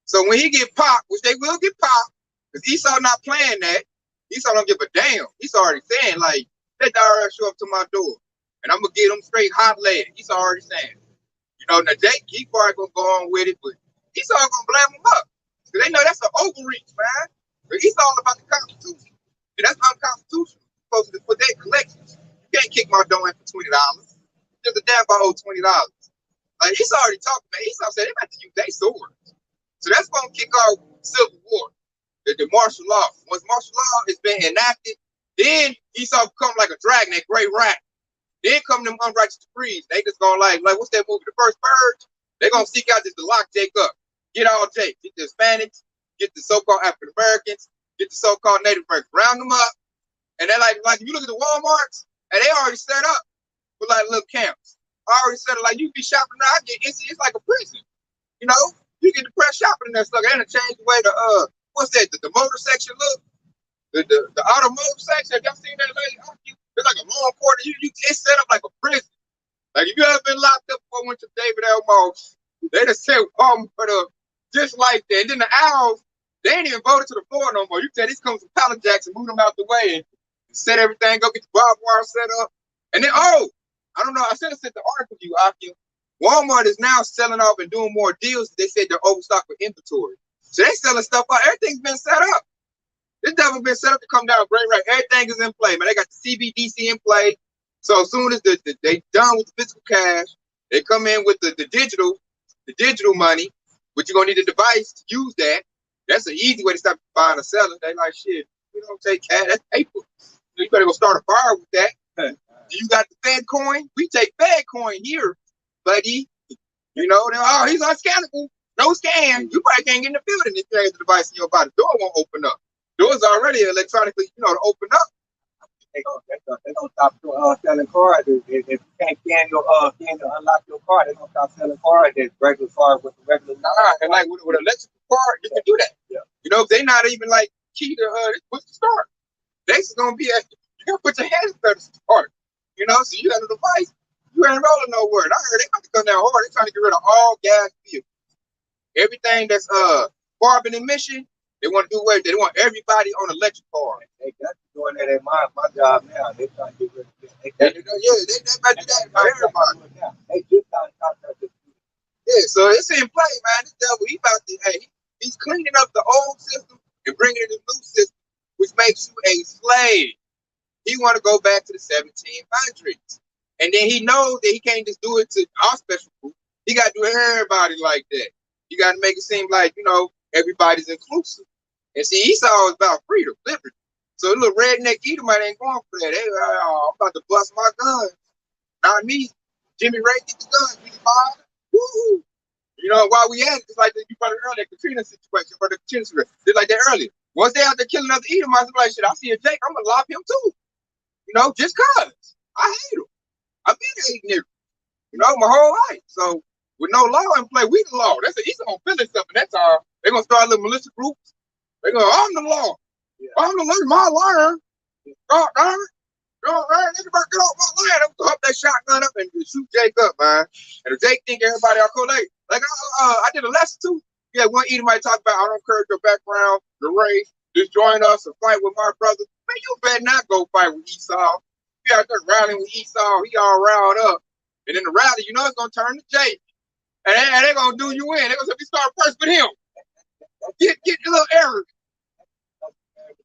So when he get popped, which they will get popped, because Esau not playing that, Esau don't give a damn. He's already saying, like, let the IRS show up to my door, and I'm going to get them straight hot lead. He's already saying. Now Jake, he probably going to go on with it, but Esau going to blame him up. Because they know that's an overreach, man. But Esau all about the Constitution. And that's unconstitutional. You're supposed to put that collections. You can't kick my door in for $20. Just a damn if I owe $20. Like, Esau already talked, man. Esau said they about to use their swords. So that's going to kick off civil war, the martial law. Once martial law has been enacted, then Esau become like a dragon, that great rat. Then come them unrighteous decrees. They just going like what's that movie, The First Purge? They're going to seek out just to lock Jake up. Get all Jake. Get the Hispanics, get the so-called African Americans, get the so-called Native Americans. Round them up. And they're like if you look at the Walmarts, and they already set up with like little camps. I already said it, like, you be shopping now, it's like a prison. You get depressed shopping in that stuff. They done change the way what's that, the motor section look? The automotive section. Have y'all seen that lady? It's like a long quarter. It's set up like a prison. Like, if you ever been locked up before, went to David L. Moss, they just set Walmart up just like that. And then the owls, they ain't even voted to the floor no more. You tell these comes from pallet jacks and move them out the way and set everything, go get the barbed wire set up. And then, I don't know. I should have sent the article to you, Aki. Walmart is now selling off and doing more deals. They said they're overstocked with inventory. So they're selling stuff out. Everything's been set up. This devil been set up to come down great right. Everything is in play, man. They got the CBDC in play. So as soon as they done with the physical cash, they come in with the digital money, but you're gonna need a device to use that. That's an easy way to stop buying or selling. They like, shit, we don't take cash, that's paper. So you better go start a fire with that. You got the Fed coin? We take Fed coin here, buddy. You know, oh, he's unscannable. No scan. You probably can't get in the building if you have the device in your body. The door won't open up. Doors already electronically, to open up. They gonna stop selling cards. If you can't scan to unlock your card, they gonna stop selling cards. That's regular card with the regular. And like with an electrical card, you can do that. Yeah. If they not even like key to push the start. They just gonna be at you gotta put your hands there to start. So you got a device, you ain't rolling nowhere. And I heard they about to come down hard. They trying to get rid of all gas vehicles. Everything that's carbon emission, they want to do away. They want everybody on electric cars. They got doing that at my job now. They trying to get rid of it. They about to do that for everybody. They just got contracted. Yeah, so it's in play, man. This devil, he's cleaning up the old system and bringing in a new system, which makes you a slave. He want to go back to the 1700s. And then he knows that he can't just do it to our special group. He got to do everybody like that. You got to make it seem like, everybody's inclusive. And see, Esau is about freedom, liberty. So the little redneck Edomite ain't going for that. I'm about to bust my guns. Not me. Jimmy Ray, get the guns. Woo-hoo. While we at it, just like you brought it earlier, Katrina situation, or the Katrina situation, just like that earlier. Once they out there killing other Edomites, I'm like, shit, I see a Jake, I'm going to lop him too. Just cause. I hate him. I've been hating him, my whole life. So, with no law in play, we the law. That's He's going to feel himself, and that's all. They're going to start little militia groups. They're going, I'm the law. Yeah. I'm the law, my lawyer. God damn it. Nigga, get off my land. I'm going to that shotgun up and shoot Jake up, man. And if Jake think everybody are cool, like I did a lesson too. Yeah, one Edomite talk about, I don't care your background, your race, just join us and fight with my brother. Man, you better not go fight with Esau. You out there rallying with Esau, he all riled up. And in the rally, it's going to turn to Jake. And they're going to do you in. They're going to say, we start first with him. Get your little error.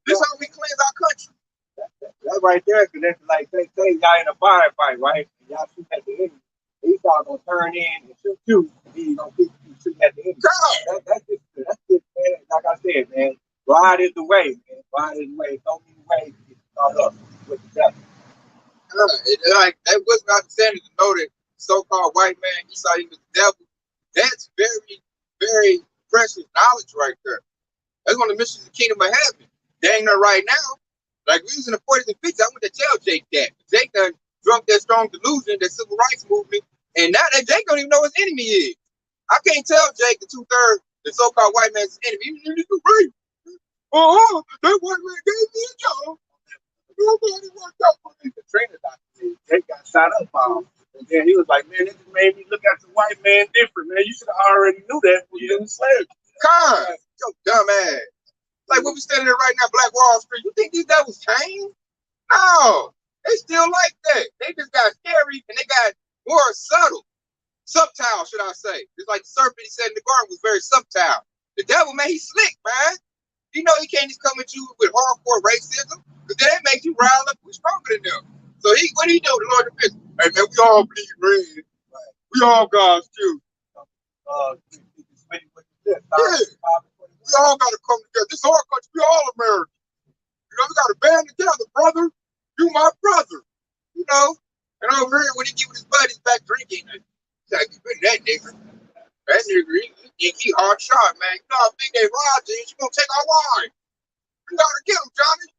This is how we cleanse our country. That's right there, because that's like, say y'all in a firefight, right? And y'all shoot at the enemy. Esau going to turn in and shoot you, and he's going to keep shooting at the enemy. That's just, man. Like I said, man, God is the way, man. God is the way. So many ways to get caught up with the devil. That was not understanding to know that so-called white man, Esau, he was the devil. That's very, very precious knowledge right there. That's one of the missions of the kingdom of heaven. Dang there right now. Like we was in the 40s and 50s, I went to tell Jake that. Jake done drunk that strong delusion, that civil rights movement, and now that Jake don't even know what his enemy is. I can't tell Jake the 2/3, the so-called white man's enemy. He's right. That white man gave me a job. Nobody worked out for me. The trainer doctor, Jake got shot up by him. And then he was like, man, it just made me look at the white man different, man. You should have already knew that when you in slavery. Con, yo dumb ass. Like what we standing there right now, Black Wall Street. You think these devils changed? No, they still like that. They just got scary and they got more subtle, should I say? It's like the serpent he said in the garden was very subtle. The devil, man, he's slick, man. He can't just come at you with hardcore racism, because then that makes you rile up. We're stronger than them. So what he do? The Lord of Business. Hey man, we all bleed red. Right. We all God's children. We all gotta come together. This is our country. We all Americans. We gotta band together, brother. You my brother. And over here when he get with his buddies back drinking, like that nigga. That nigga, he hard shot, man. You know how big they robbed you. You gonna take our wives. You gotta get him, Johnny.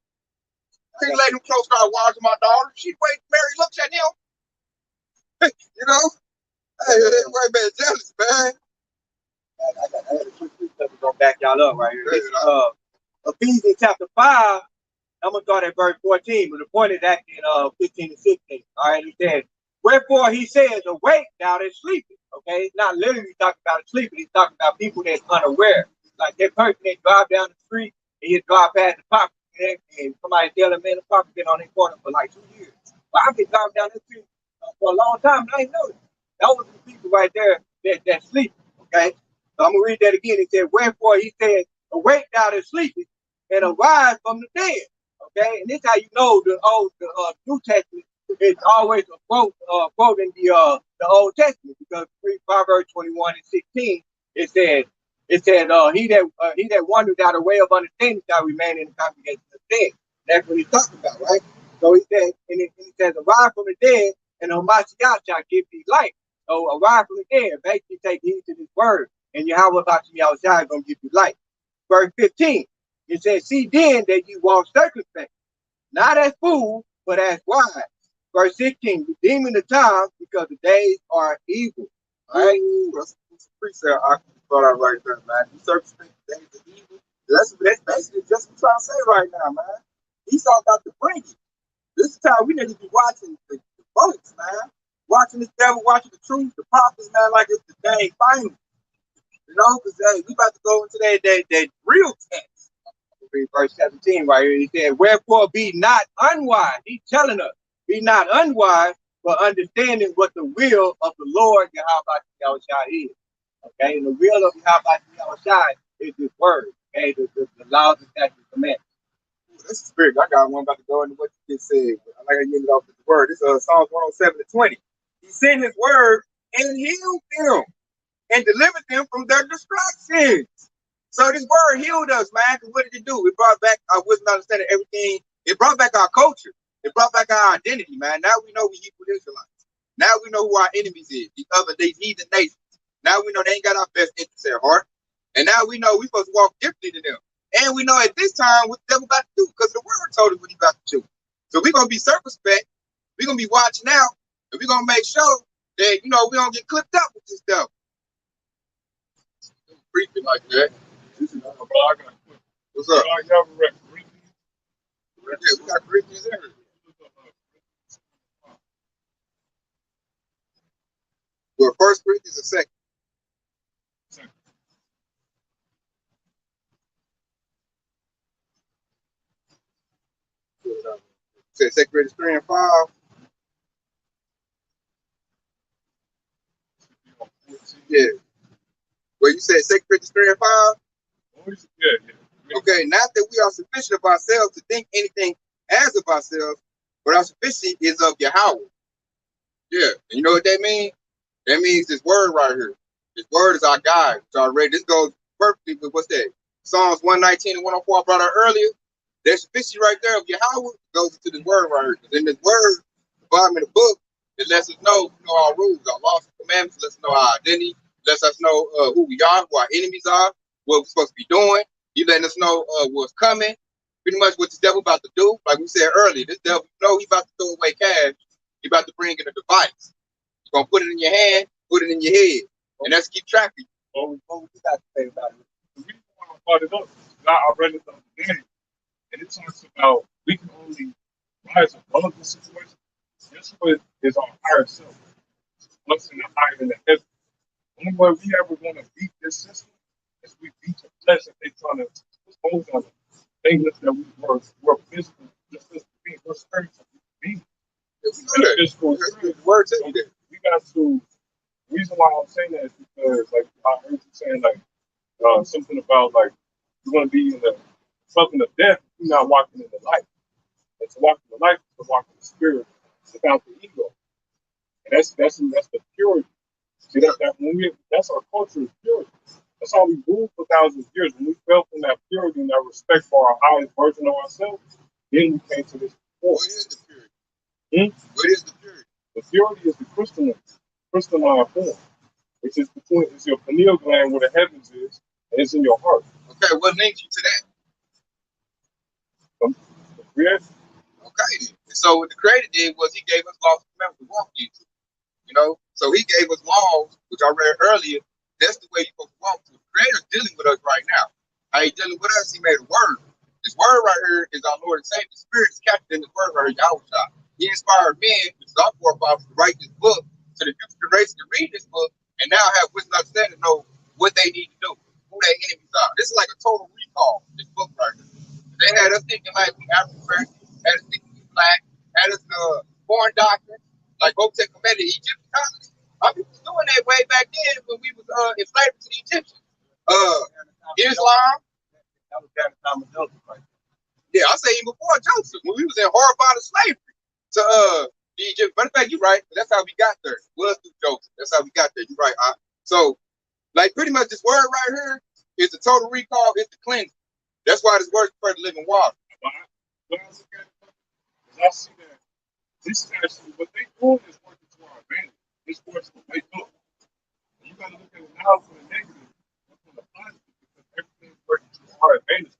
Can't let him close our wives to my daughter. She'd wait. Mary looks at him. Hey, white man jealous, man. I got a quick stuff to go back y'all up right here. Ephesians chapter 5, I'm going to start at verse 14, but the point is actually in 15 and 16. All right, he says, wherefore he says, awake thou that sleeping. Okay, it's not literally talking about sleeping, he's talking about people that's unaware. Like that person that drive down the street and you drive past the property and somebody tell them, man, the property been on their corner for like 2 years. But I've been driving down the street for a long time and I ain't noticed. Those are the people right there that sleep. Okay. So I'm gonna read that again. It said, wherefore he said, awake thou that sleeping and arise from the dead. Okay, and this is how you know the New Testament is always a quote quoting the Old Testament, because Proverbs 21 and 16 it said he that wandered out a way of understanding shall remain in the congregation of the dead. That's what he's talking about, right? So he said, and he says, arise from the dead, and Mashiach shall give thee light. So arise from the dead, basically take heed to this word, and Yahweh Bashim is going to give you light. Verse 15, it says, see then that you walk circumspect, not as fools, but as wise. Verse 16, redeeming the time because the days are evil. All right? That's a precept I brought out right there, man. You circumspect the days of evil. That's basically just what I'm trying to say right now, man. Esau got to bring it. This is how we need to be watching the bullets, man. Watching this devil, watching the truth, the prophets, man, like it's the day final. You know, because hey, we about to go into that real test. Read verse 17 right here. He said, wherefore be not unwise. He's telling us, be not unwise, but understanding what the will of the Lord Yahweh is. Okay, and the will of Yahweh is his word. Okay, the laws and statutes and commandments. This is big. I got one about to go into what you just said. I like to get it off with the word. This is Psalms 107-20. He sent his word and healed them and delivered them from their destructions. So this word healed us, man. Because what did it do? It brought back, I wasn't understanding everything. It brought back our culture. It brought back our identity, man. Now we know we Hebrew Israelites. Now we know who our enemies is. These heathen nations. Now we know they ain't got our best interests at heart. And now we know we supposed to walk differently to them. And we know at this time what the devil about to do because the word told us what he about to do. So we're going to be circumspect. We're going to be watching out. And we're going to make sure that, you know, we don't get clipped up with this devil. Creepy like that. This is what's up? Yeah, we got Corinthians in here. Well, first Corinthians or second? Say 2 Corinthians 3 and 5. Yeah. Well, you said 2 Corinthians 3 and 5? Yeah. Okay, not that we are sufficient of ourselves to think anything as of ourselves, but our sufficiency is of Yahweh. Yeah. And you know what that means? That means this word right here. This word is our guide. It's already. This goes perfectly with what's that? Psalms 119 and 104 I brought out earlier. That sufficiency right there of Yahweh goes into this word right here. Because in this word, the bottom of the book, it lets us know, our rules, our laws and commandments, lets us know our identity, lets us know who we are, who our enemies are, what we're supposed to be doing. He letting us know what's coming, pretty much what this devil about to do. Like we said earlier, this devil, he about to throw away cash. He about to bring in a device. He's going to put it in your hand, put it in your head, and that's keep track of you. What would you got to say about it? The reason why I brought it up is I read it the other day, and it talks about we can only rise above the situation. Yeshua is our higher self, us in the higher than the heaven. The only way we ever going to beat this system is we beat the flesh that they trying to impose on us. They look that we're physical, just as being, we're spiritual beings. Word to you there. We got to. The reason why I'm saying that is because, like, I heard you saying, like, something about, like, you're going to be in the something of death if you're not walking in the light. And to walk in the light is to walk in the spirit without the ego. And that's the purity. See, that's our culture is purity. That's how we ruled for thousands of years. When we fell from that purity and that respect for our highest version of ourselves, then we came to this point. What is the purity? What is the purity? The purity is the crystalline form, which is it's your pineal gland where the heavens is, and it's in your heart. Okay, what links you to that? The creation. Okay, so what the Creator did was He gave us laws and commandments to walk into. You know, so He gave us laws, which I read earlier. That's the way you're supposed to walk to. The Creator's dealing with us right now. How He dealing with us? He made a word. This word right here is our Lord and Savior. The Spirit is captured in this word right here, Yahweh. He inspired men, which is our forefathers, to write this book so the future generation can read this book and now have wisdom and understanding to know what they need to do, who their enemies are. This is like a total recall, this book right here. They had us thinking like we African American, had us thinking we black, had us foreign doctrine, like Hotep committed Egyptian colonies. Our people was doing that way back then when we was enslaved to the Egyptians. Islam. That was that time of Joseph, right? Yeah, I say even before Joseph, when we was in horrified slavery to the Egypt. Matter of fact, you're right. That's how we got there. Was through Joseph. That's how we got there. You're right. So, like, pretty much this word right here is the total recall. It's the cleansing. That's why this word is preferred to living water. When I look at it, I see that this is actually what they doing is working to our advantage. This force will wake up. You got to look at it now for the negative, not for the positive, because everything's working to our advantage.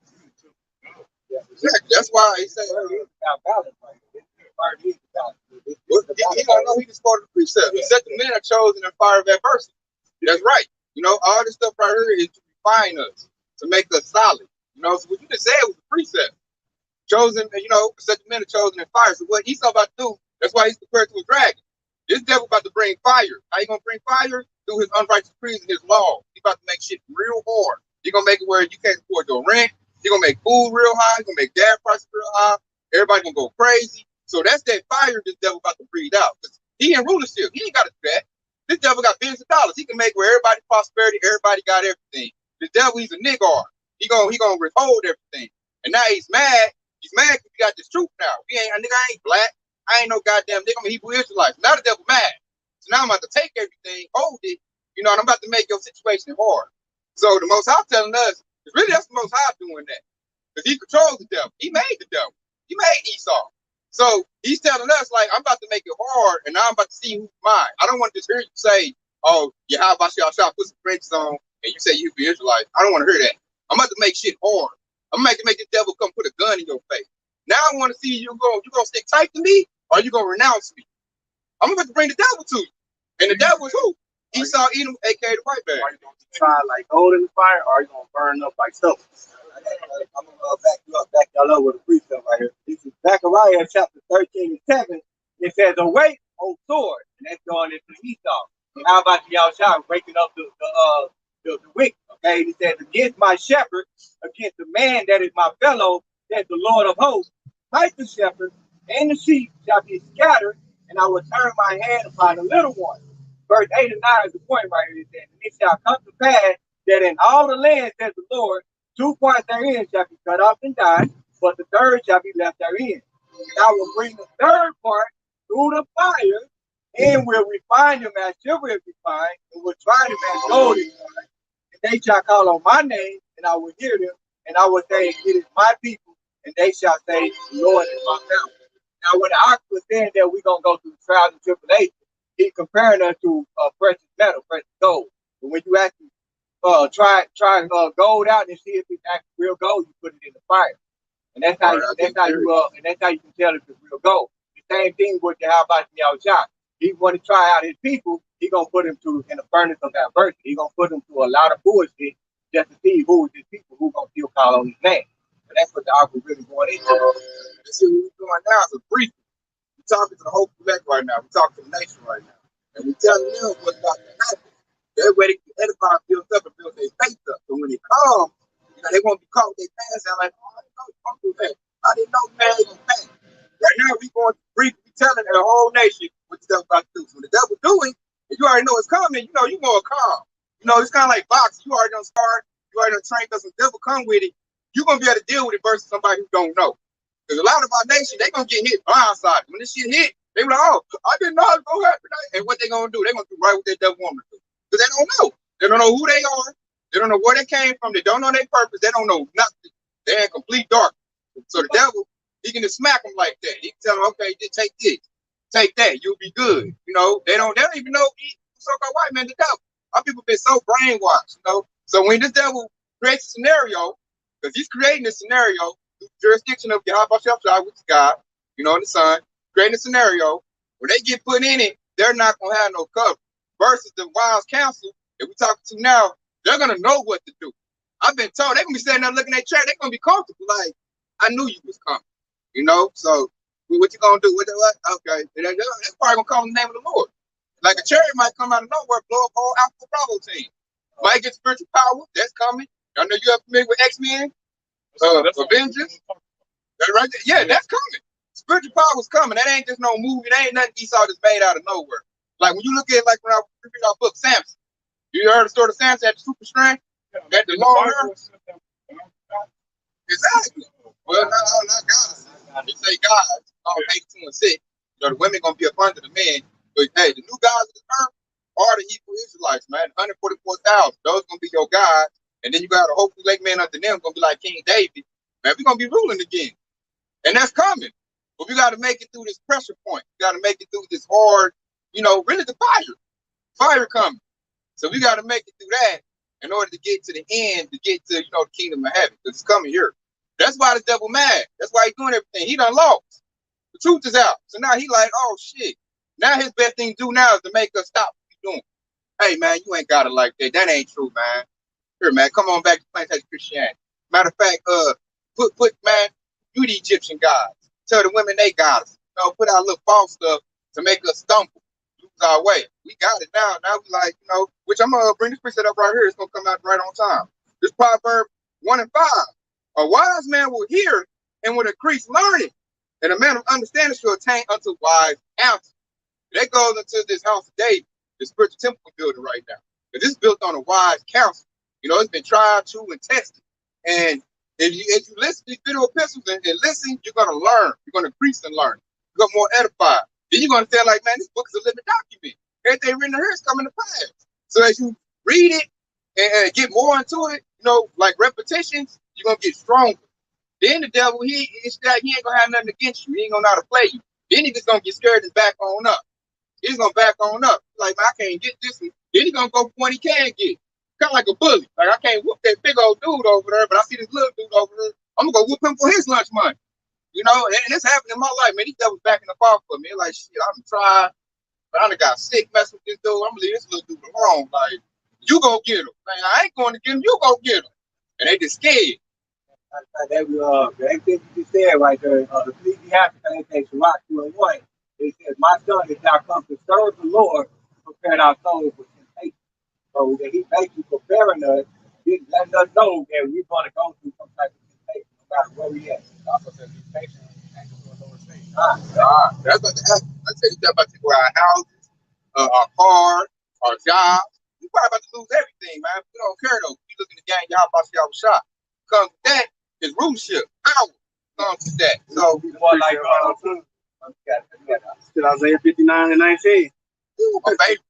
Yeah, exactly. That's why he said about balance, right? It's about balance. he don't know he just quoted the precept. He said the men are chosen in fire of adversity. That's right. You know, all this stuff right here is to refine us, to make us solid. You know, so what you just said was a precept. Chosen, you know, such men are chosen in fire. So what Esau about to do, that's why he's compared to a dragon. This devil about to bring fire. How you gonna bring fire? Through his unrighteous decrees and his law. He's about to make shit real hard. He's gonna make it where you can't afford your rent. He's gonna make food real high. He's gonna make gas prices real high. Everybody gonna go crazy. So that's that fire this devil about to breathe out. He in rulership. He ain't gotta do that. This devil got billions of dollars. He can make where everybody prosperity, everybody got everything. The devil, he's a niggard. He gonna withhold everything. And now he's mad. He's mad because he got this truth now. A nigga, I ain't black. I ain't no goddamn nigga. I'm a Hebrew Israelite. Now the devil mad. So now I'm about to take everything, hold it, you know, and I'm about to make your situation hard. So the Most High telling us, it's really that's the Most High doing that. Because he controls the devil. He made the devil. He made Esau. So he's telling us, like, I'm about to make it hard, and now I'm about to see who's mine. I don't want to just hear you say, oh, yeah, how about y'all put some French on, and you say you be Israelite. I don't want to hear that. I'm about to make shit hard. I'm going to make the devil come put a gun in your face. Now I want to see you going to stick tight to me, or you going to renounce me. I'm about to bring the devil to you. And the devil is who? Esau, Edom, a.k.a. the white man. Are you going to try like gold in the fire, or are you going to burn up like stuff? I'm going to back y'all up with a precept right here. This is Zechariah chapter 13 and 7. It says, awake, O sword. And that's going into Esau. And how about y'all shout, breaking up the wicked? Okay, he says, against my shepherd, against the man that is my fellow, that the Lord of hosts, like the shepherd, and the sheep shall be scattered, and I will turn my hand upon the little one. Verse 8 and 9 is the point right here. It says, and it shall come to pass that in all the land, says the Lord, 2 parts therein shall be cut off and die, but the third shall be left therein. And I will bring the third part through the fire, and will refine them as silver is refined, and will try them as gold is tried. And they shall call on my name, and I will hear them, and I will say, it is my people, and they shall say, the Lord is my family. Now, when the ox was saying that we're going to go through trials and tribulations, he's comparing us to precious metal, precious gold. But when you actually try gold out and see if it's actually real gold, you put it in the fire. And that's how you can tell if it's real gold. The same thing with the how about y'all shot. He want to try out his people, he gonna put him in a furnace of adversity. He gonna put him through a lot of bullshit just to see who is his people, who gonna still call on his name. And that's what the ark was really going into. This is what we're doing now is a briefing. We're talking to the whole collect right now. We're talking to the nation right now. And we're telling them what's about to happen. That way they can edify, build up, and build their faith up. So when it comes, you know, they won't be caught with their pants out like, oh, I didn't know you gonna do that. I didn't know man they gonna pay. Right now we going to brief, we telling the whole nation what the devil about to do. So when the devil do it, and you already know it's coming, you know you more calm. You know, it's kind of like boxing. You already done start, you already done trained because the devil come with it. You're gonna be able to deal with it versus somebody who don't know. Because a lot of our nation, they gonna get hit blindsided. When this shit hit, they be like, oh, I didn't know it was gonna happen. And what they gonna do? They gonna do right what that devil want to do. Because they don't know. They don't know who they are. They don't know where they came from. They don't know their purpose. They don't know nothing. They're in complete darkness. So the devil, he can just smack them like that. He can tell them, okay, just take this, take that, you'll be good. You know, they don't even know so-called white man the devil. Our people been so brainwashed, you know. So when this devil creates a scenario, because he's creating a scenario, the jurisdiction of Yahweh Shah, which is God, you know, and the Son, creating a scenario, when they get put in it, they're not gonna have no cover. Versus the wise counsel that we're talking to now, they're gonna know what to do. I've been told they're gonna be standing there looking at chair, they're gonna be comfortable, like, I knew you was coming. You know, so what you gonna do? What? Okay, that's probably gonna call in the name of the Lord. Like a chariot might come out of nowhere, blow up whole Alpha Bravo team. Might get spiritual power. That's coming. I know you are familiar with X-Men, Avengers. That right there. Yeah, that's coming. Spiritual power is coming. That ain't just no movie. That ain't nothing Esau just made out of nowhere. Like when you look at like when I read our book, Samson. You heard the story of Samson had the super strength, had the long hair. Exactly. Well, no, not God. They say God, 8, 2, and 6. You know, the women gonna be up under the men. But hey, the new gods of the earth are the Hebrew Israelites, man. 144,000. Those gonna be your gods. And then you got a hopefully like man under them gonna be like King David. Man, we're gonna be ruling again. And that's coming. But we gotta make it through this pressure point. We gotta make it through this hard, really the fire coming. So we got to make it through that in order to get to the end, to get to, the kingdom of heaven. Because it's coming here. That's why the devil mad. That's why he's doing everything. He done lost. The truth is out. So now he like, oh shit. Now his best thing to do now is to make us stop what he's doing. Hey man, you ain't got it like that. That ain't true, man. Here, man, come on back to plantation Christianity. Matter of fact, put man, you the Egyptian gods. Tell the women they got us. Put our little false stuff to make us stumble, lose our way. We got it now. Now we like, which I'm gonna bring this precept up right here. It's gonna come out right on time. This Proverb 1 and 5. A wise man will hear and will increase learning, and a man of understanding shall attain unto wise counsel. That goes into this house of David, the spiritual temple building right now. But this is built on a wise counsel. It's been tried, true, and tested. And if you listen to these video epistles and listen, you're going to learn. You're going to increase and learn. You're going to be more edified. Then you're going to feel like, man, this book is a living document. Everything written here is coming to pass. So as you read it and get more into it, like repetitions, you're going to get stronger. Then the devil, it's like he ain't going to have nothing against you. He ain't going to know how to play you. Then he just going to get scared and back on up. He's going to back on up. Like, I can't get this one. Then he's going to go for what he can get. Kind of like a bully. Like, I can't whoop that big old dude over there, but I see this little dude over there. I'm going to go whoop him for his lunch money. And it's happening in my life, man. These devils backing up off for me. Like, shit, I'm trying, but I done got sick messing with this dude. I'm going to leave this little dude alone. Like, you go get him. Man, I ain't going to get him. You go get him. And they just scared. Everything you said right there, the Ecclesiastes, I think Rock 2 and 1, it says, my son is now come to serve the Lord, prepare our souls for temptation. So that he basically preparing us, he's letting us know that we're going to go through some type of temptation, no matter where we at. Also, the temptation ain't going to lower state. That's what happen. I tell you, about to go our houses, our cars, our jobs. We probably about to lose everything, man. We don't care though. We looking to gain y'all about y'all shot. Comes with that is rulership, power. Comes with that. So we more like Isaiah 59 and 19. My favorite.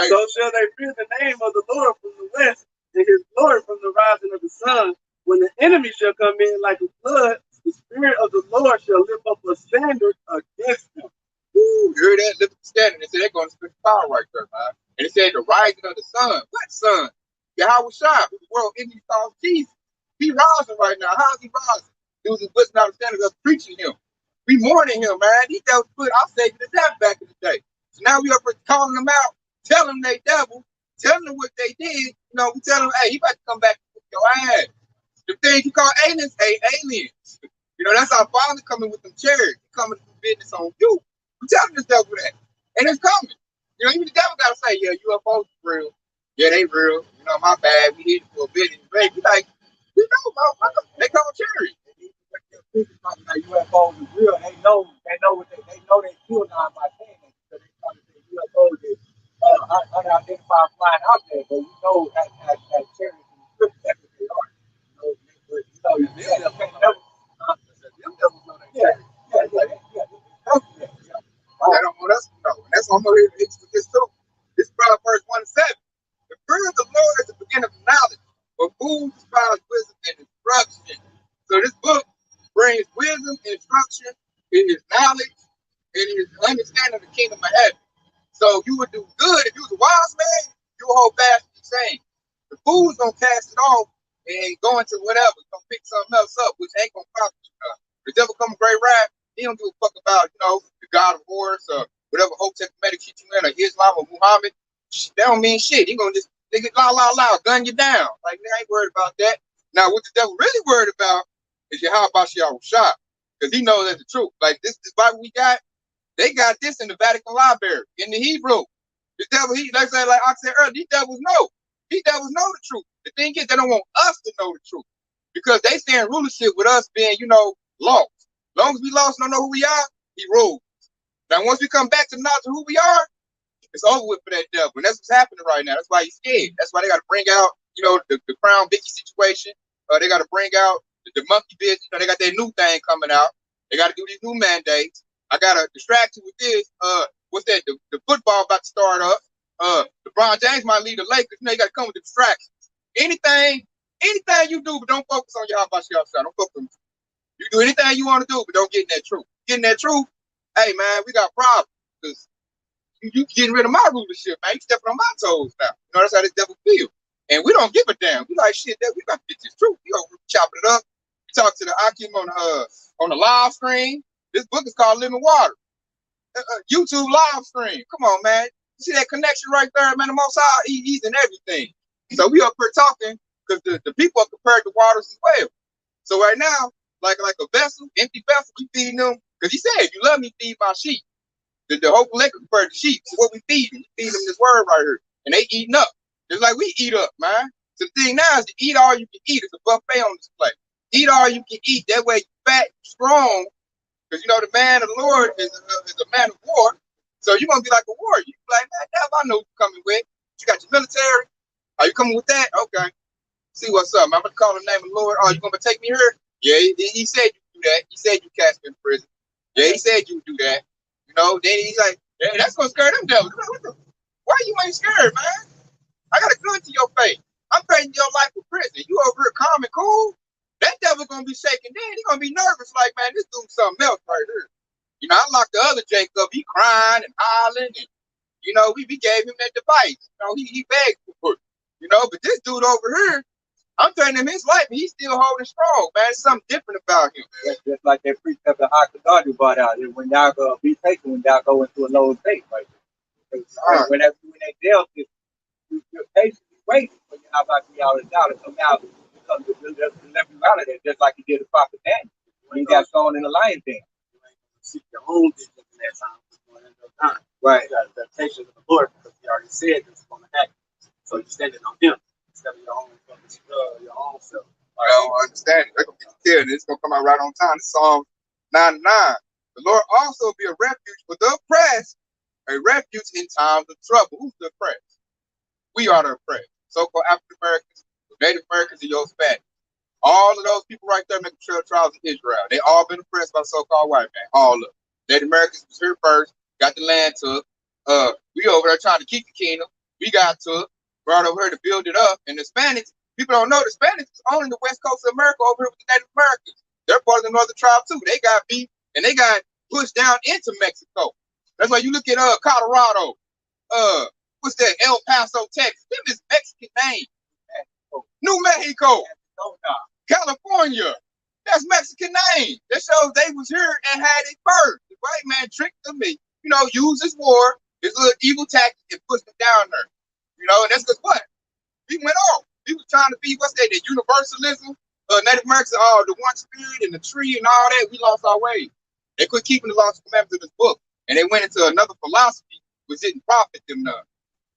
So shall they fear the name of the Lord from the west, and his glory from the rising of the sun. When the enemy shall come in like a flood, the spirit of the Lord shall lift up a standard against them. You hear that? Lift up a standard. They said they're going to spend power right there, man. And it said the rising of the sun. What sun? Yahweh Shah, who the world enemy calls Jesus. He rising right now. How is he rising? It was a not a standard of preaching him. We mourning him, man. He devils put our Savior to death back in the day. So now we up for calling them out, telling them they devil, telling them what they did. We tell them, hey, you about to come back and whoop your ass. The things you call aliens, aliens. That's our Father coming with them chariots, coming to do business on you. We telling this devil that. And it's coming. Even the devil got to say, yeah, UFOs real. Yeah, they real. My bad. We hit it for a bit. And be like, we know, motherfucker. They call chariots. UFOs is real. They know what they know they kill now by saying that. So they try to say UFOs is unidentified flying out there, but as chariots in the script, that's what they are. They don't want us to know. And that's what I'm going to hit with this too. This is Proverbs 1 and 7. The fear of the Lord is the beginning of knowledge, but fools despise wisdom and instruction. So this book brings wisdom and instruction, it is knowledge, it is understanding of the kingdom of heaven. So you would do good. If you was a wise man, you would hold fast to the same. The fool's gonna cast it off and go into whatever, gonna pick something else up, which ain't gonna profit you. The devil come a great rap, he don't give a fuck about, the God of Wars or whatever hope medic shit you in, or Islam or Muhammad. That don't mean shit. He gonna just nigga la, gun you down. Like, they ain't worried about that. Now, what the devil really worried about is how about y'all shot? Because he knows that's the truth. Like, this Bible we got, they got this in the Vatican Library, in the Hebrew. The devil, like I said earlier, these devils know. These devils know the truth. The thing is, they don't want us to know the truth. Because they stay in rulership with us being, lost. As long as we lost and don't know who we are, he rules. Now, once we come back to the knowledge of who we are, it's over with for that devil. And that's what's happening right now. That's why he's scared. That's why they got to bring out, the Crown Vicky situation. They got to bring out the monkey business. They got their new thing coming out. They got to do these new mandates. I got to distract you with this. What's that? The football about to start up. LeBron James might lead the Lakers. You got to come with the distractions. Anything you do, but don't focus on your about yourself. Don't focus on you do anything you want to do, but don't get in that truth. Get in that truth. Hey man, we got problems because You getting rid of my rulership, man. You stepping on my toes now. You know, that's how this devil feel. And we don't give a damn. We like shit that we got to get this truth. We over chopping it up. We talk to the Akim on the live stream. This book is called Living Water. YouTube live stream. Come on, man. You see that connection right there, man? The Most High, he's in everything. So we up here talking because the people are compared to waters as well. So right now, like a vessel, empty vessel, we feeding them. Because he said, if you love me, feed my sheep. The whole collective compared to sheep. So what we feed them? We feed them this word right here. And they eating up. Just like we eat up, man. So the thing now is to eat all you can eat. It's a buffet on display. Eat all you can eat. That way you're fat, strong. Because you know the man of the Lord is a man of war. So you're going to be like a warrior. You be like, man, damn, I know what you're coming with. You got your military. Are you coming with that? Okay. See what's up. I'm going to call the name of the Lord. Oh, you going to take me here? Yeah, he said you do that. He said you cast me in prison. Yeah, he said you do that. You know, then he's like, hey, that's going to scare them devils. Why you ain't scared, man? I got a gun to your face. I'm paying your life for prison. You over here calm and cool? That devil going to be shaking then. He going to be nervous like, man, this dude's something else right here. You know, I locked the other Jake up. He crying and hollering. And, you know, we gave him that device. You know, he begged for it. You know, but this dude over here, I'm telling him his life, and he's still holding strong, man. There's something different about him. Just like that precept of Hakadar you brought out. When y'all go be patient, when y'all go into a low state, right? Whenever you in that jail system, you're patiently waiting for you how about 3 hours out to come out because to let you out of there, just like you did the prophet Daniel when he got thrown in the lion's den. You ain't gonna seek your own vision in that time. It's going to end up dying. Right. You got the temptation of the Lord because he already said this is going to happen. So you're standing on him instead of your own self. I don't understand it. They're going to get killed. It's going to come out right on time. This Psalm 99. The Lord also be a refuge for the oppressed, a refuge in times of trouble. Who's the oppressed? We are the oppressed. So-called African Americans, Native Americans, and your Hispanics. All of those people right there making trials in Israel. They all been oppressed by so-called white man. All of them. Native Americans was here first, got the land took. We over there trying to keep the kingdom. We got took, brought over here to build it up. And the Hispanics, people don't know the Hispanics is only the west coast of America over here with the Native Americans. They're part of the northern tribe too. They got beat and they got pushed down into Mexico. That's why you look at Colorado, what's that? El Paso, Texas. Them is Mexican names. New Mexico, California. That's Mexican name. That shows they was here and had it first. The white man tricked them, you know, used his war, his little evil tactic, and pushed them down there. You know, and that's because what? We went off. We was trying to be, what's that, the universalism? Native Americans, the one spirit and the tree and all that. We lost our way. They quit keeping the laws and commandments of this book. And they went into another philosophy which didn't profit them none.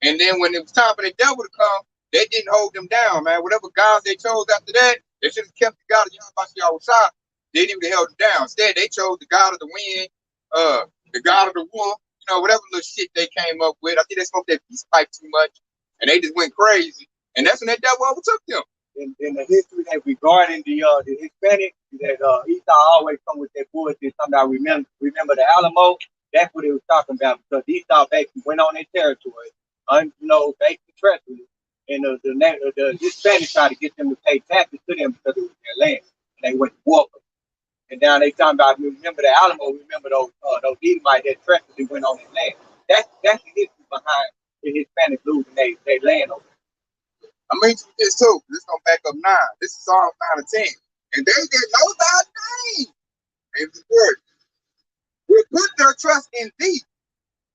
And then when it was time for the devil to come, they didn't hold them down, man. Whatever gods they chose after that, they should have kept the God of Yahweh. They didn't even held them down. Instead, they chose the God of the wind, the God of the wolf, you know, whatever little shit they came up with. I think they smoked that peace pipe too much, and they just went crazy. And that's when that devil overtook them. In the history that regarding the Hispanic, that Esau always come with that bullshit. Somebody remember the Alamo. That's what it was talking about because Esau basically went on their territory, basically treachery, and the Hispanics tried to get them to pay taxes to them because it was their land, and they went to war with them. And now they talking about remember the Alamo, remember those Edomites that treacherously went on their land. That's the history behind the Hispanics losing their land over. I'm going to this too. This is going to back up 9. This is Psalm 9 and 10. And they didn't know thy name. And the word. We put their trust in thee,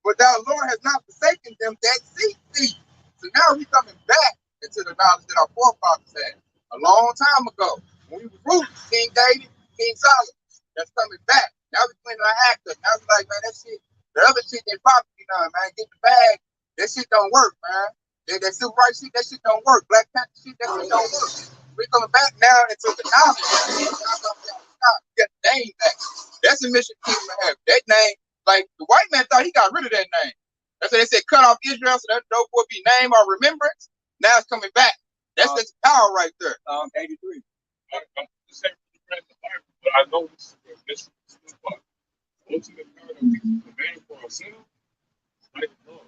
but thou, Lord, has not forsaken them that seek thee. So now we're coming back into the knowledge that our forefathers had a long time ago. When we were ruled, King David, King Solomon. That's coming back. Now we're playing our actor. Now we're like, man, that shit, the other shit they probably done, man. Get the bag. That shit don't work, man. That civil rights shit, that shit don't work. Black Panther shit, that shit don't work. We're coming back now into the knowledge. You got the name back. That's a mission people have. That name, like the white man thought he got rid of that name. That's why they said cut off Israel so that no more be name or remembrance. Now it's coming back. That's the power right there. 83. I'm just saying the Bible, but I know this is the part. Ultimate power that we command for ourselves, like the Lord.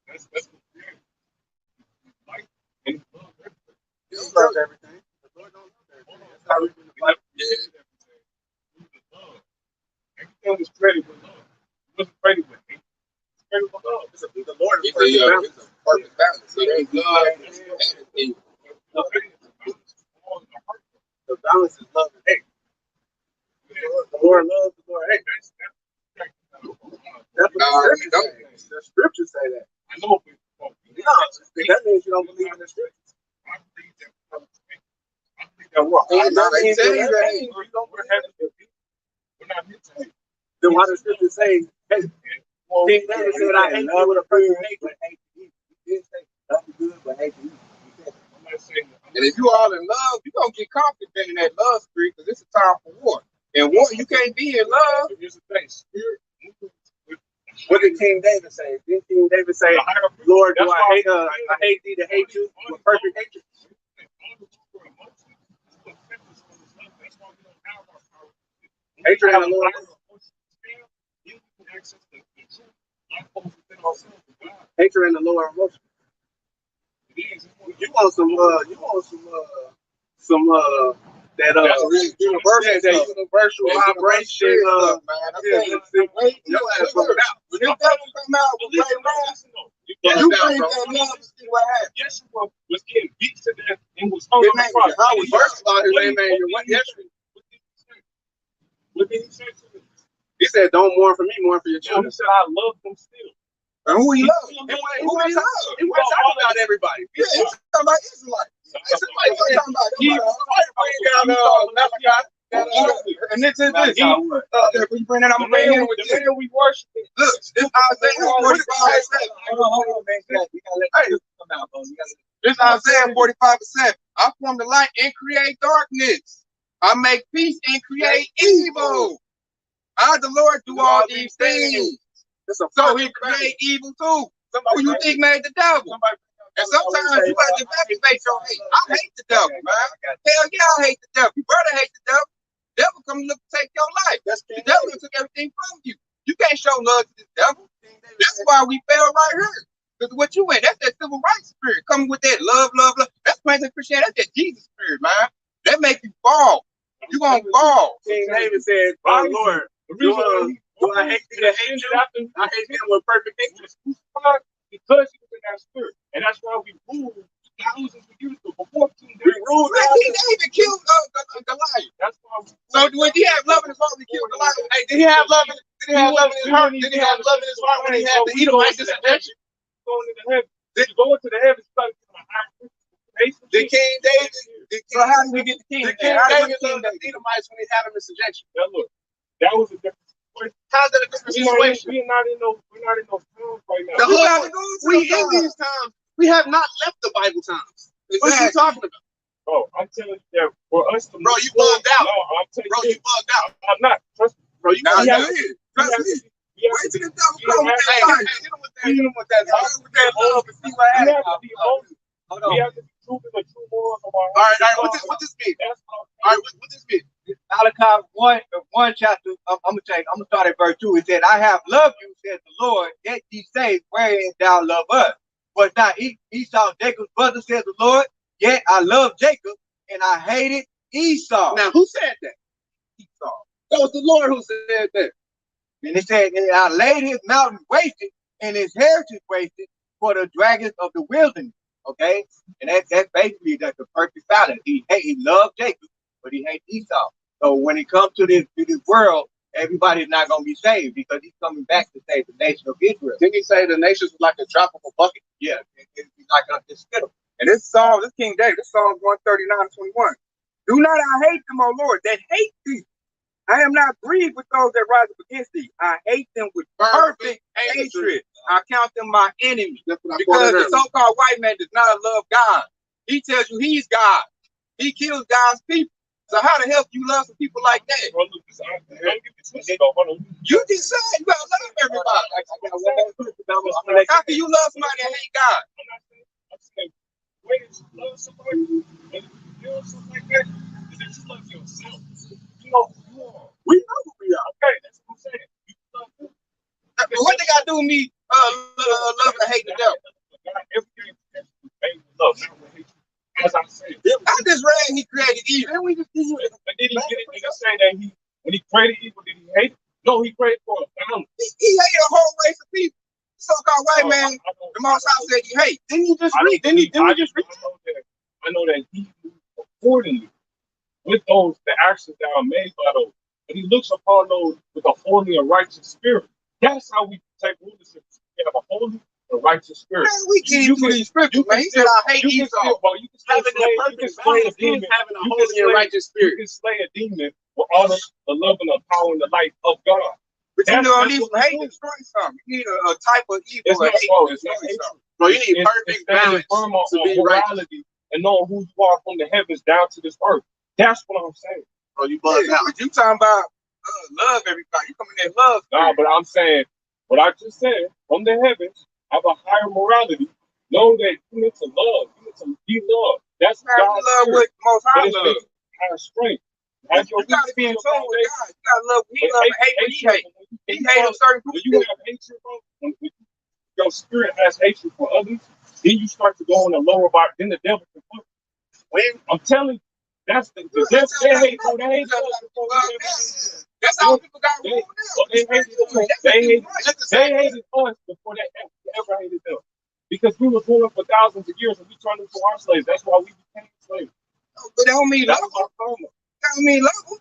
That's the creator. Like and love everything. He loves everything. The Lord don't love everything. That's how we do the Bible. Everything. The love. Everything is created with love. balance is love and hate. The Lord loves, the Lord hates. That's what the scriptures say that. I know. No, that means you don't believe in the scriptures. I believe that what? And that means say that that. you don't believe in the scriptures. We're not here to hate. Then why the scriptures say, hey, King David said, I hate you with a perfect nature. He did say, love is good, but hate you. I'm not saying that. And if you all in love, you're going to get confident in that love spirit because it's a time for war. And war, you can't be in love. Here's the thing. Spirit moves with. What did King David say? Didn't King David say, Lord, do I hate thee to hate you with perfect hatred? Hatred and the Lord. Hatred and the lower emotion. You want some that universal vibration. Your ass broke out. When your devil come out with right wrong, you bring that love to see what happens. Yeshua was getting beat to death and was hung on the cross. First of all, his name ain't Yeshua. What did he say to me? He said, don't mourn for me, mourn for your He children. said, I love them still. And who he loves? He wasn't talking about everybody. Yeah, he's talking about Israelites. Somebody was talking about and this is this. If we bring it up, The man we worship. look, this Isaiah 45. Hold on, man. We gotta let you come out, bro. This Isaiah 45%. I form the light and create darkness. I make peace and create evil. I, the Lord, do all these things. So he create evil too. Who you think made the devil? And sometimes you got to evaluate your hate. I hate the devil, man. Hell yeah, I hate the devil. Your brother hates the devil. The devil come look to take your life. The devil took everything from you. You can't show love to the devil. That's why we fell right here. Because what you in, that's that civil rights spirit coming with that love. That's plain Christianity. That's that Jesus spirit, man. That make you fall. You gonna fall. King David said, oh Lord, do I hate thee to hate you? I hate them with perfect hatred. Because he was in that spirit. And that's why we ruled thousands of years ago. Before King David. We ruled. King David killed Goliath. That's why we. So when he had love in his heart, he killed Goliath. Hey, did he have love in his heart? Did he have love in his heart when he had the Edomites in subjection? Going into heaven. Did you go into the heavens? Did King David? So how did we get the king? Did King David love the Edomites when he had them in subjection? Now look, that was a different situation. How's that a different situation? We're not in those times right now. We in these times. We have not left the Bible times. What are you talking about? Bro, I'm telling you that for us to Bro, you bugged out. No, I'm telling Bro, you bugged out. I'm not. Trust me. Bro, you Now bugged you out. is. Trust me. Wait till the devil Yeah, come with that fire. Hit him with that love and see what We happens. have to be honest. Hold We on. have to be true to the true morals of our All right, what this mean? That's All right, what this mean? Malachi 1 chapter. I'm gonna start at verse 2. It said, I have loved you, says the Lord, yet ye say, wherein thou love us. Was not Esau Jacob's brother, says the Lord, yet I love Jacob, and I hated Esau. Now, who said that? Esau. That was the Lord who said that. And it said, and I laid his mountain wasted, and his heritage wasted for the dragons of the wilderness. Okay? And that's basically the perfect balance. He loved Jacob, but he hates Esau. So when it comes to this world, everybody's not going to be saved because he's coming back to save the nation of Israel. Didn't he say the nations was like a drop of a bucket? Yeah, it's like a spittle. And this King David, this Psalm 139:21. Do not I hate them, O Lord, that hate thee. I am not grieved with those that rise up against thee. I hate them with perfect hatred. I count them my enemy. Because the so-called white man does not love God. He tells you he's God. He kills God's people. So how the hell do you love some people like that? Bro, look, You just said you gotta love everybody. How can you love somebody that hate God? I'm saying, when you love somebody, and you love something like that, is that you love yourself. You know who you are. We know who we are. Okay, that's what I'm saying. You love them. What they got to do with me loving and hating the devil? Everything is made with love, not with hatred. As I said. I just read he created evil. But did he get it? Did he say that when he created evil, did he hate it? No, he created for a balance. He hated a whole race of people. The so-called white man, the Most High said he hate. Didn't you just read? Didn't we just read? I know that he moved accordingly with those, the actions that are made by those. But he looks upon those with a holy and righteous spirit. That's how we take rulership. We have a holy and righteous spirit. Man, we can't do these scriptures, man. He said, I hate you can Esau. still, well, you can still Having slay, that you can perfect slay a balance demon. is having a You can holy and slay, righteous you spirit. can slay a demon with all the love and the power and the light of God. But you That's don't need what some we hate do. to destroy something. You need a type of evil It's or not, hate bro, to it's not destroy hatred. something. Bro, you need It's perfect standing balance firm on to be right. morality and knowing who you are from the heavens down to this earth. That's what I'm saying. Bro, you buzz out. But you talking about love everybody. You coming in love. Nah, but I'm saying what I just said from the heavens, have a higher morality. Know that you need to love. You need to be loved. That's Man, God's love spirit. what most But high it's love. higher strength. Have your You gotta be in weakness, tune with God. You gotta love what he but love and hate what he hate. He hate a certain when group. you have hatred, bro, when your spirit has hatred for others, then you start to go on a lower bar. Then the devil can put. When I'm telling you, that's the devil. They hate, bro. They hate us. That's how people got They, ruled they out. hated us before they ever hated them. Because we were ruling for thousands of years and we turned into our slaves. That's why we became slaves. But that don't mean love. That's our karma. That don't mean love.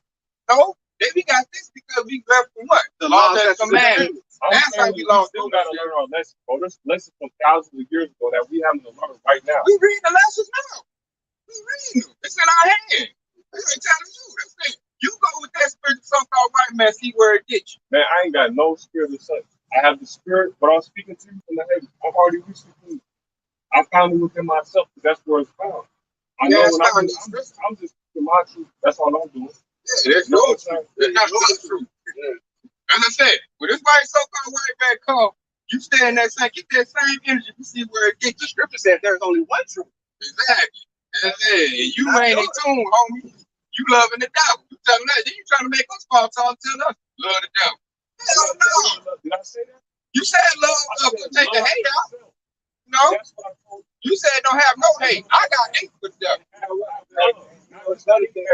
No, then we got this because we left from what? The law that commandments. That's how we lost. Still gotta learn our lesson, bro. There's lessons from thousands of years ago that we having to learn right now. We read the lessons now. We reading them. It's in our hand. That's what I'm telling you. That's it. You go with that spirit, so-called white man, see where it gets you. Man, I ain't got no spirit of such. I have the spirit, but I'm speaking to you from the heavens. I've already reached you. I found it within myself because that's where it's found. I know when I'm just speaking my truth. That's all I'm doing. Yeah, that's your truth. That's not your truth. As I said, when this white so-called white man come, you stay in that same, get that same energy. You see where it gets. The scripture said there's only one truth. Exactly. And you ain't in tune, homie. You loving the devil. You telling that. Then you trying to make us fall tall and tell us love the devil. Hell no. Did I say that? You said love take the hate out. No. That's what I told you. You said don't have no hate. I got hate for the devil. It's not even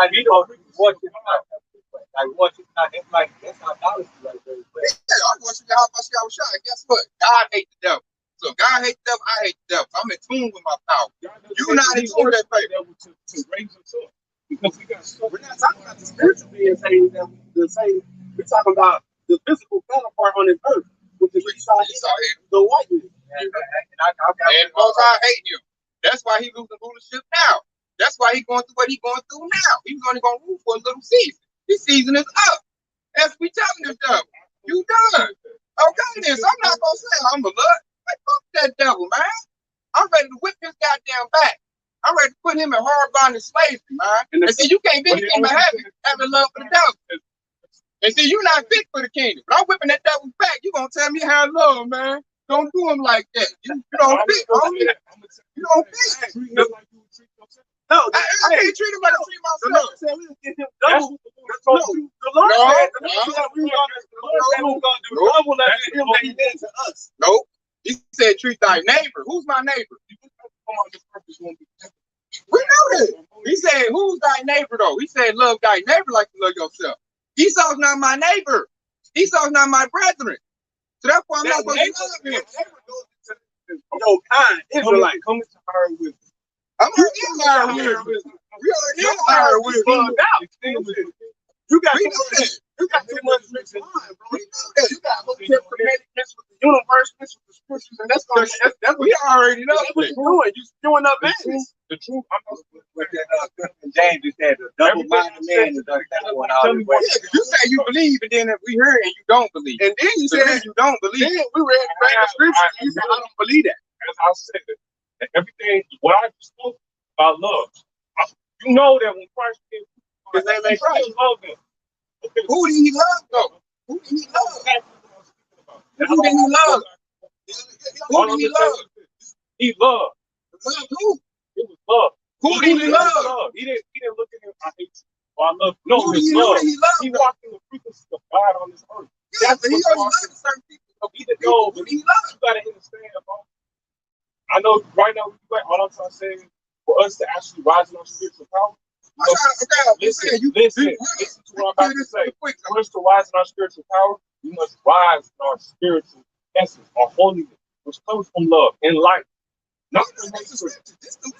like you don't watch it. Like watch it. It's like that's idolatry right there. Yeah, I want you to help us out shot. Guess what? God hates the devil. So God hates the devil, I hate the devil. So I'm in tune with my power. You're not in tune with that favor. To raise us up. Because we got stuff. We're not talking about the spiritual beings saying that the same. We're talking about the physical counterpart on this earth, which is the white man. And most I hate him. That's why he losing rulership now. That's why he going through what he going through now. He's only going to rule for a little season. His season is up. That's what we telling this devil. You done. Okay, then. So I'm not going to say I'm a lot. Like, fuck that devil, man. I'm ready to whip his goddamn back. I'm ready to put him in hard bondage slavery, man. And see, you can't be anything but having love for the devil. And see, you're not fit for the kingdom. But I'm whipping that devil's back. You gonna tell me how to love him, man. Don't do him like that. You don't fit, homie. You don't fit. No, I can't treat him like I treat myself. The Lord said we would get him double. The Lord said we were going to do double that him that he did to us. Nope. He said treat thy neighbor. Who's my neighbor? We know that. He said, who's thy neighbor though? He said, love thy neighbor like you love yourself. Esau's not my neighbor. Esau's not my brethren. So that's why I'm not supposed to love him. Yo, kind Israelite. Coming to her with. I'm already in our wisdom. We already in our wisdom. You got too much mixed mind, bro. We know that. You got hope mixed with the universe, mixed with the scriptures, and that's we already know. That's what you're doing. You're doing up business. The truth. I'm not With that James just said the double-minded man is that one out of the way. Yeah, you say you believe, and then if we hear and you don't believe, and then you said you don't believe. Then we read the scriptures, and you said I don't believe that. As I said, and everything what I just spoke about love. You know that when Christ came, His name ain't Christ. Love him. Okay. Who did he love though? Who did he love? Who did he love? Who did he love? He loved. Love who? It was love. Who did he love? He didn't look at him. I hate you. Or I love you. No, who his did love. He loved. He walked in the frequency of God on this earth. Yeah, but he only loved certain people. He didn't know, but he loved. You gotta understand, bro. I know right now all I'm trying to say is for us to actually rise in our spiritual power. Listen to what I'm about to say. For us to rise in our spiritual power, we must rise in our spiritual essence, our holiness, which comes from love and light. Not the scriptures.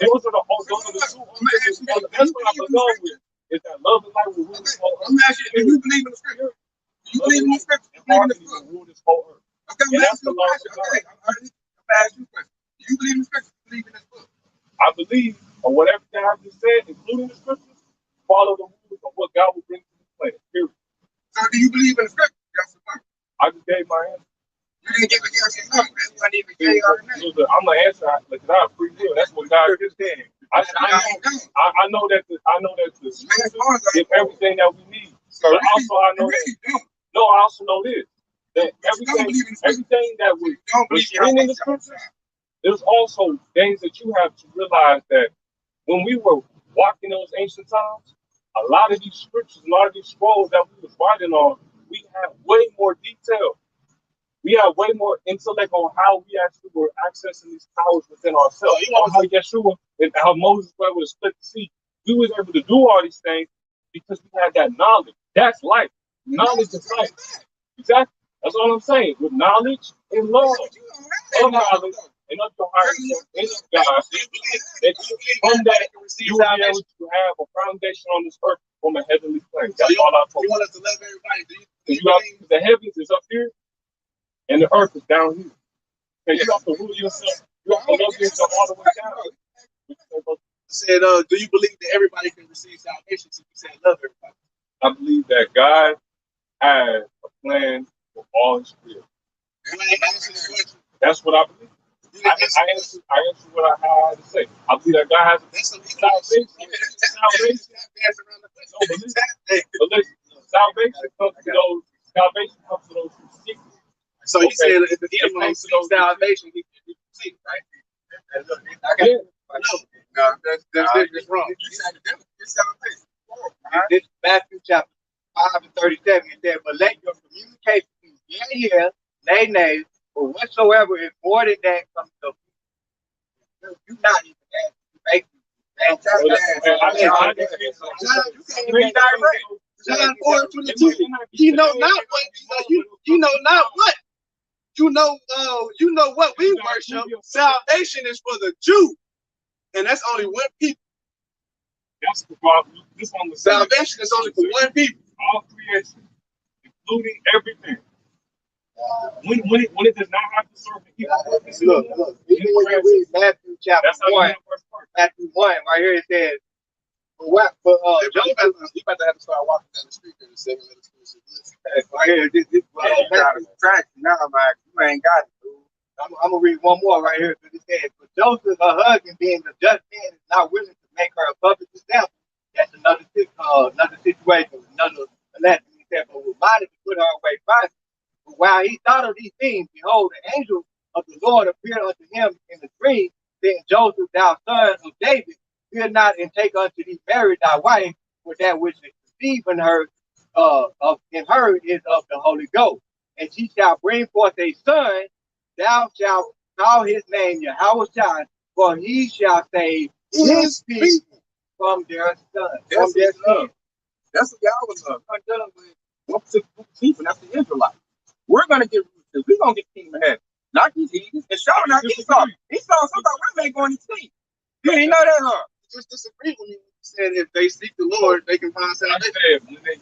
Those are the two. That's what I'm going with. Is that love and light will rule this whole earth? I'm asking you, do you believe in the scripture? Do you believe in the scripture? Do you believe in the book? Rule this whole earth. Okay, I'm asking you a question. Okay, I'm asking you a question. Do you believe in the scripture? Do you believe in this book? I believe, or whatever God just said, including the scriptures, follow the rules of what God will bring to the planet. Period. So do you believe in the scripture? Yes or no? I just gave my answer. You didn't give a yes or no. That's why I need to tell you all that. I'm gonna answer because I have free will. That's what God just said. I know that the scriptures give everything that we need. So but also I know really that. No, I also know this. That everything that was written in the scriptures, there's also things that you have to realize that when we were walking those ancient times, a lot of these scriptures, a lot of these scrolls that we was writing on, we had way more detail. We have way more intellect on how we actually were accessing these powers within ourselves. You know how Yeshua and how Moses was able to split the sea. We was able to do all these things because we had that knowledge. That's life. Knowledge is life. Exactly. That's all I'm saying. With knowledge and love. Of knowledge and of the heart and of God. That from that you will be able to have a foundation on this earth from a heavenly place. That's all I told you. You want us to love everybody? The heavens is up here. And the earth is down here. And you have to rule yourself. You have to love yourself all the way down. Said, do you believe that everybody can receive salvation? So you said love everybody. I believe that God has a plan for all his creation. That's what I believe. I answer what I had to say. I believe that God has a salvation. Salvation comes to those who seek it. So he said if the enemy seeks salvation, he can receive it, right? No, that's wrong. You said the devil gets salvation. This is Matthew chapter 5 and 37. It said, but let your communication be yeah, nay, nay, or whatsoever is more than that comes to you not even ask to make John 4:22. You know not what you know not what. You know what we worship. Salvation is for the Jew, and that's only one people. That's the problem. Salvation is only for one people. All creation, including everything. When it does not have to serve the people. Look. Even when you read Matthew chapter 1, Matthew 1, right here it says, you about to have to start walking down the street in the 7 minutes. Right here, this now, Mike, you ain't got it, dude. I'm gonna read one more right here. It says, but Joseph, her husband, being the just man, is not willing to make her a public example. That's another situation, another lesson. He said, but was minded to put her away first. But while he thought of these things, behold, the angel of the Lord appeared unto him in the dream, saying, Joseph, thou son of David, fear not and take unto thee Mary thy wife, for that which is conceived in her is of the Holy Ghost. And she shall bring forth a son, thou shalt call his name Yahweh, for he shall save his people from their sins. From their sins. That's what y'all was done with. One particular people, that's the Israelites. We're gonna get we're gonna get the kingdom of heaven. Not these heathens. And sure enough, Esau sometimes we ain't going to see. You didn't know that, huh? Just disagree with me. You said if they seek the Lord, they can find salvation. When they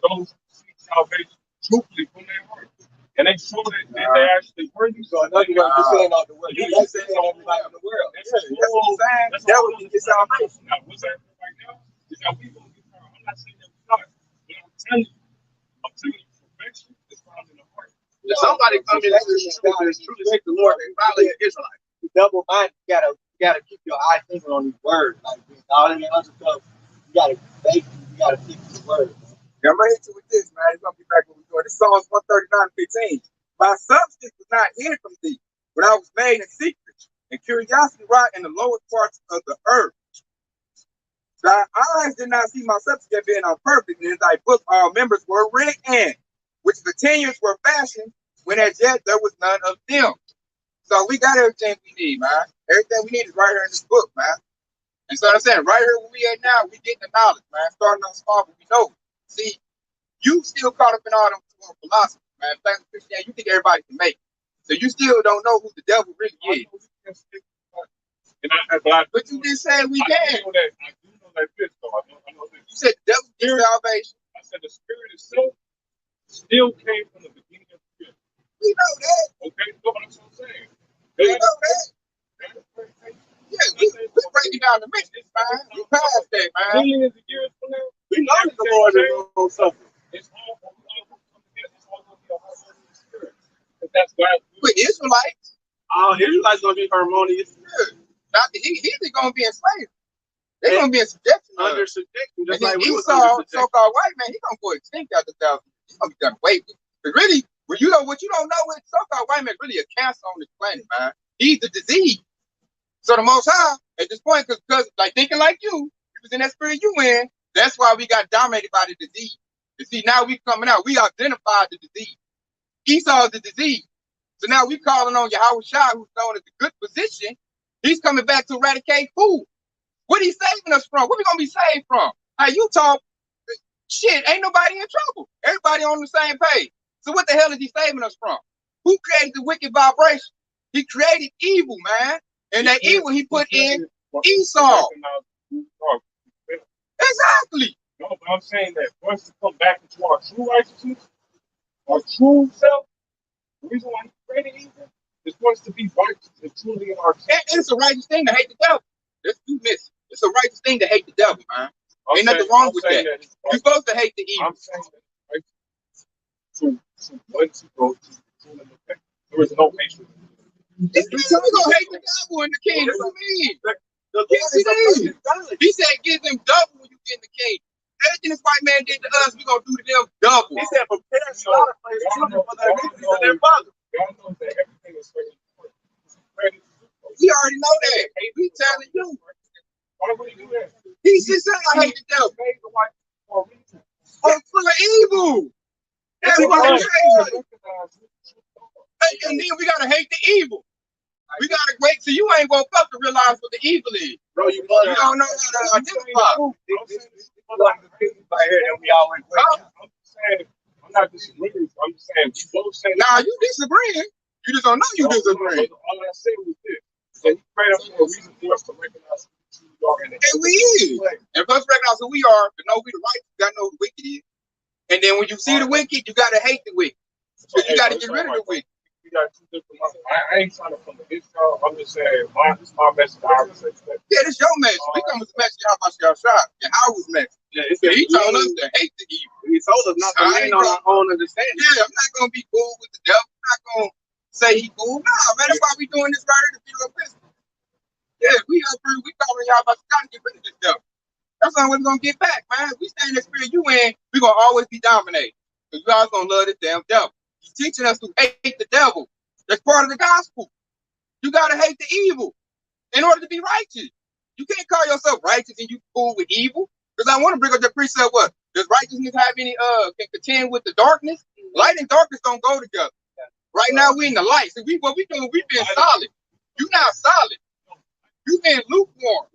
those seek salvation truthfully from their heart. And they show that they actually worthy. So another way you're saying all the world. You're saying everybody in the world. That's what I'm saying. That was to get salvation. Now, what's that right now? Is that we gonna get her. I'm not saying that we're not. But I'm telling you, perfection is found in the heart. If somebody come in and truly seek the Lord, they violate the Israelites. You double minded, you gotta keep your eyes thinking on these words. Like all of the other stuff, you gotta stick to the words. I'm gonna hit you with this, man. It's gonna be back when we're doing this. Psalms 139:15. My substance was not hid from thee, but I was made in secret, and curiosity wrought in the lower parts of the earth. Thy eyes did not see my substance yet being unperfect, and in thy book all members were written, which the 10 years were fashioned, when as yet there was none of them. So we got everything we need, man. Everything we need is right here in this book, man. And so I'm saying, right here where we at now, we getting the knowledge, man. Starting off small, but we know. See, you still caught up in all them philosophy, man. Thanks to Christianity, you think everybody can make it. So you still don't know who the devil really is. But you just said we can. I do know that this, though. I know this. You said the devil gives salvation. I said the spirit itself still came from the beginning of the spirit. We know that. Okay, so that's what I'm saying. We know that. Yeah, we breaking down the message, man. We passed that, man. Millions of years from now, We know that the Lord is going to suffer. it's all going to be a harmonious spirit. That's God. With Israelites. Israelites going to be harmonious. Yeah. Not the he's going to be enslaved. They're going to be in subjection. Under subjection. Just and like we Esau, so-called white man, he's going to go extinct after 1,000. He's going to be done away with. But really, what you don't know is so-called white man is really a cancer on this planet, man. He's the disease. So the Most High, at this point, because like thinking like you was in that spirit you in, that's why we got dominated by the disease. You see, now we coming out. We identified the disease. Esau is the disease. So now we calling on Yahweh Shai, who's known as the good physician. He's coming back to eradicate food. What he saving us from? What we gonna be saved from? How you talk? Shit, ain't nobody in trouble. Everybody on the same page. So what the hell is he saving us from? Who created the wicked vibration? He created evil, man. And that evil he put in Esau. Exactly. No, but I'm saying that for us to come back into our true righteousness, our true self, the reason why he created evil is for us to be righteous and truly in our self. And it's a righteous thing to hate the devil. That's you miss. It's a righteous thing to hate the devil, man. Ain't nothing wrong with that. You're supposed to hate the evil. I'm saying that to once you go to truly repent, there is no hatred. It's we gonna hate the devil in the kingdom. What do you mean? Yes, it is. He said, "Give them double when you get in the kingdom." Everything this white man did to us, we gonna do to them double. He said, "Prepare slaughter for his children for their iniquities and their fathers." God knows that everything is ready. We already know that. We telling you. Why would he do that? He just said, "I hate the devil." Made the white for a reason. Oh, full of evil. That's why we hate it. And then we gotta hate the evil. We gotta wait till you ain't woke up to realize what the evil is. Bro, you don't know how to identify. Like the things right here that we always wait. I'm saying, I'm not disagreeing. I'm just saying, we both saying. Nah, you disagreeing. You just don't know you disagreeing. All I said was this. So he prayed up for a reason for us to recognize who we are. And we is. And first recognize who we are, to know we the right, you gotta know who the wicked is. And then when you see the wicked, you gotta hate the wicked. So you gotta get rid of the wicked. We got two different minds. I ain't trying to come against y'all. I'm just saying, this is my message. Yeah, this your message. We come with the message. How about y'all shot? And how was message? Yeah, he told us to hate the evil. He told us not to lean on our own understanding. Yeah, I'm not gonna be cool with the devil. I'm not gonna say he cool. Nah, man, that's why we doing this right here to be a business. Yeah, we calling y'all about to get rid of this devil. That's not what we're gonna get back, man. We stay in the spirit you in, we're gonna always be dominated. Because you always gonna love this damn devil. He's teaching us to hate the devil. That's part of the gospel. You gotta hate the evil in order to be righteous. You can't call yourself righteous and you cool with evil. Because I want to bring up the precept. What does righteousness have any can contend with the darkness? Light and darkness don't go together. Right now we in the light. So what we doing? We being solid. You not solid. You being lukewarm.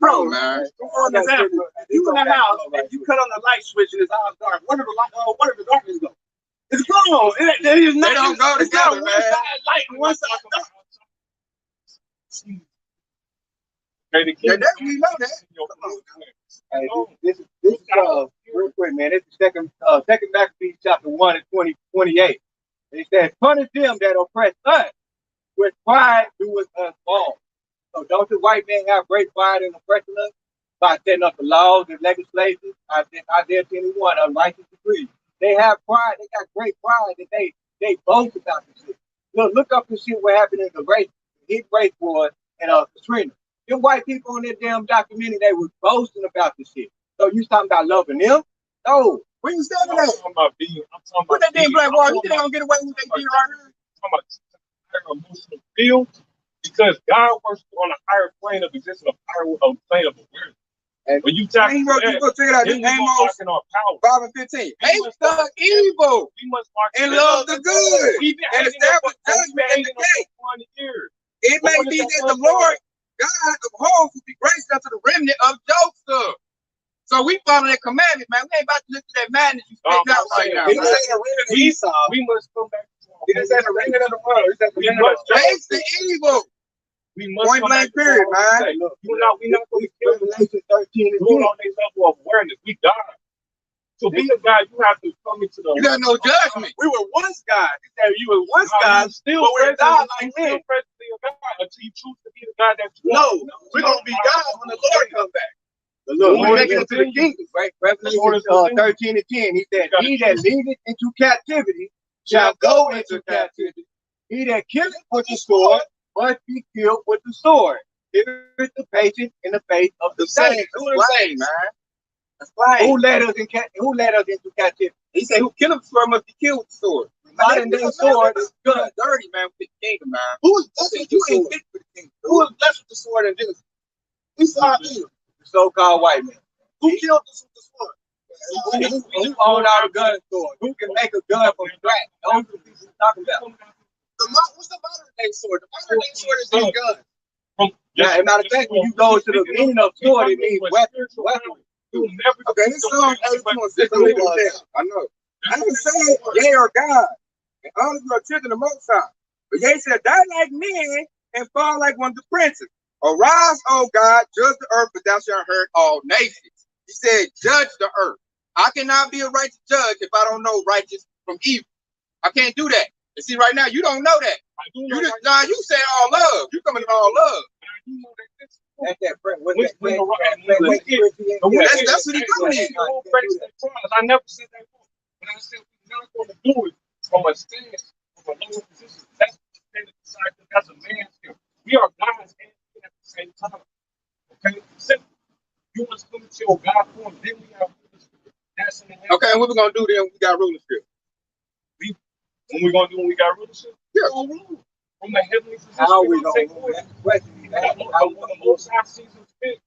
Bro, man. Example, if you in the house and you cut on the light switch and it's all dark, where did the darkness go? It's gone. It is not. They don't go together, man. One side light and one side dark. Yeah, we know that. Hey, this is real quick, man. This is second Maccabees chapter 1 and 28. It says, "Punish them that oppress us, with pride doeth us fall." So don't the white man have great pride in oppressing us by setting up the laws and legislation? Isaiah 21, unrighteous decree. They have pride. They got great pride that they boast about this shit. Look up and see what happened in the hit race war and Katrina. Them white people on that damn documentary, they was boasting about this shit. So you talking about loving them? No. Where you standing at? I'm talking about Put that damn black wall. You think they gonna get away with that shit right here? I'm talking about emotional field, because God works on a higher plane of existence, a higher plane of awareness. And when you talk check it out. This Amos 5 and 15. Hate the evil and love the good, and establish judgment in the gate. It may be that the Lord God of hosts will be gracious unto the remnant of Joseph. So we follow that commandment, man. We ain't about to listen to that madness you spitting out right now. We must come back to It is at the remnant of the world. It's at the remnant of the world. Face the evil. We must Point blank period, man. We're not going to kill Revelation 13 and on their level of awareness. We die. To be a God, you have to come into the. You got no judgment. We were once God. He said you were once God, still but we're God like still men. presently a God until you choose to be the God that you No, are. we're going to be God when the Lord comes back. The Lord, When we make it into the kingdom, right? Revelation 13 and 10. He said, he that leadeth into captivity shall go into captivity. He that killeth with the sword must be killed with the sword. Here is the patience in the face of the saints. Who the saints, man? Who led us into captivity? He said, who killed the sword must be killed with the sword. Modern day sword is good. good. Dirty, man, with the kingdom, man. Who was blessed with the sword? Who was blessed with the sword in Genesis? We saw him. The so-called white man. Who killed us with the sword? Who owned our gun sword? Who can make a gun from scratch? Those are the things we're talking about. What's the modern day sword? The modern day sword is these guns. Now, as a matter of fact, when you go to the meaning of sword, it means weapon. Okay, this song 82 I know. I didn't say yea or God. And honor your children the most high. But yea said, die like men and fall like one of the princes. Arise, O God, judge the earth, but thou shalt hurt all nations. He said, judge the earth. I cannot be a righteous judge if I don't know righteous from evil. I can't do that. And see, right now, you don't know that. You say all love. You coming in all love. That's that friend. That's what he coming in. I never said that before. But I said we're not going to do it from a stance of a lower position. That's what you decide as a man here. We are God's and at the same time. Okay? Simple. You must come to your God form, then we have rulership. Okay, and what we're gonna do then? We got rulership. When we're gonna do when we got rulership? Yeah. Rule. From the heavenly position. How are we going to rule? That's the question. I want the most high seasons fit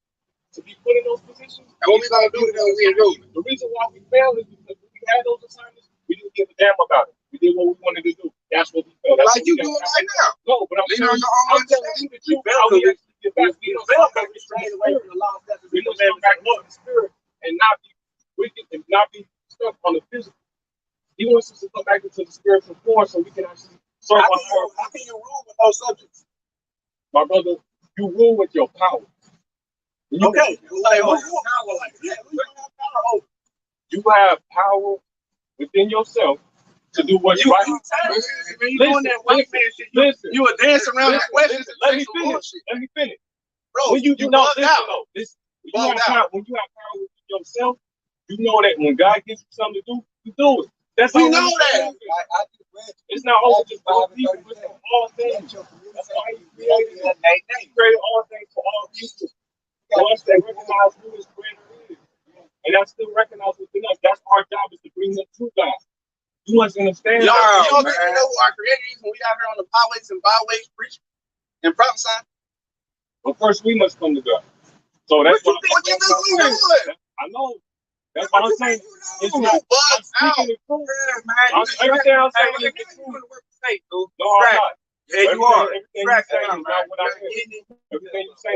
to be put in those positions. And what we gonna do then when we enroll? The reason why we failed is because we had those assignments, we didn't give a damn about it. We did what we wanted to do. That's what we felt. Like you doing right now. No, but I'm telling you, I'm telling you that you how we actually get back. We don't fail back straight away from the law. We don't come back up the spirit and not be wicked and not be stuck on the physical. He wants us to come back into the spiritual form so we can actually serve our Lord. How can you rule with no subjects? My brother, you rule with your power. Okay. Like, what's power like? Yeah, we don't have power over. You have power within yourself to do what's right. You doing that white man shit. You were dancing around the questions. Let me finish. Bro, when you bugged out. When you have power within yourself, you know that when God gives you something to do, you do it. That's we know that. It's not only just one people, it's for all things. That's why he created all things for all people. Once they recognize who his creator is, and that's still recognized within us, that's our job is to bring them to God. You must understand. Y'all know who our creator is when we out here on the highways and byways preaching and prophesying? But first, we must come to God. So that's what you think we doing? I know. That's what I'm saying. It's not. I'm speaking the truth. Everything I'm saying is the truth. No, I'm not. Yeah, you are. Everything you're saying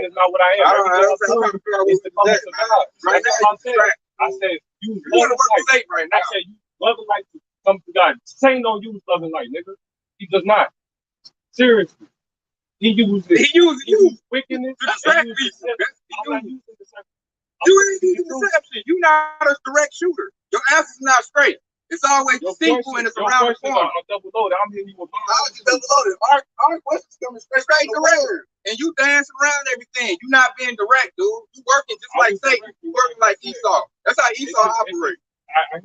is not what I am. Everything I'm saying is the promise of God. That's what I'm saying. I said, you love light. Right I said, you love light to come to God. Satan don't use loving light, nigga. He does not. Seriously. He uses wickedness. To distract people. I'm not using deception. You ain't using deception. You're not a direct shooter. Your answer's not straight. It's always deceitful and it's around the corner. I'm double loaded. I'm hitting you with double loaded. Our questions coming straight direct. And you dancing around everything. You're not being direct, dude. You working just like Satan. You working like Esau. That's how Esau operates.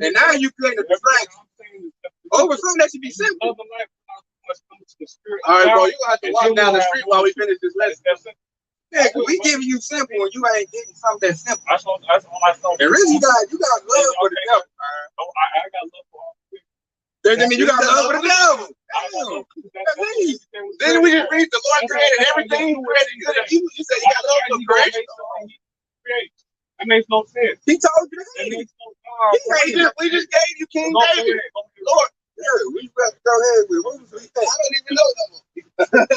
And now you create a distraction. Over something that should be simple. All right, bro. You gonna have to walk down the street while we finish this lesson. Yeah, because we giving you simple and you ain't getting something that's simple. That's all I saw. And really, you got love for the devil, man. I got love for all people. Doesn't mean you got love for the devil. Damn. Then we just read the Lord created everything. Created good and evil. You said you got love for creation. That makes no sense. He told you that. We just gave you King David. Lord. Yeah, we better go ahead with what was we think? I don't even know that one.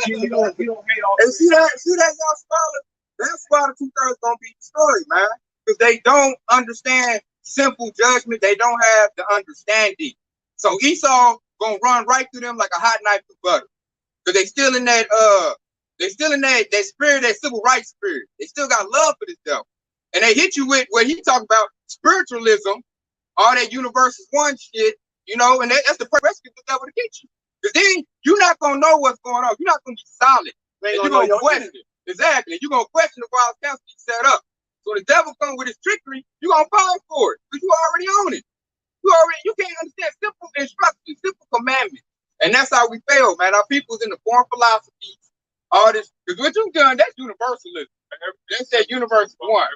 You don't hate all. And see that y'all scholar? That's why the 2/3 gonna be destroyed, man. Because they don't understand simple judgment. They don't have the understanding. So Esau gonna run right through them like a hot knife through butter. Because they still in that that spirit, that civil rights spirit. They still got love for this devil. And they hit you with what he talk about, spiritualism, all that universe is one shit, you know, and that's the recipe for the devil to get you. Because then you're not gonna know what's going on. You're not gonna be solid. You're gonna question it. Exactly. You're gonna question the wild counsel you set up. So the devil comes with his trickery, you're gonna fall for it. Because you already own it. You can't understand simple instructions, simple commandments. And that's how we fail, man. Our people's in the foreign philosophies, all this. Because what you've done, that's universalism. They said universe one.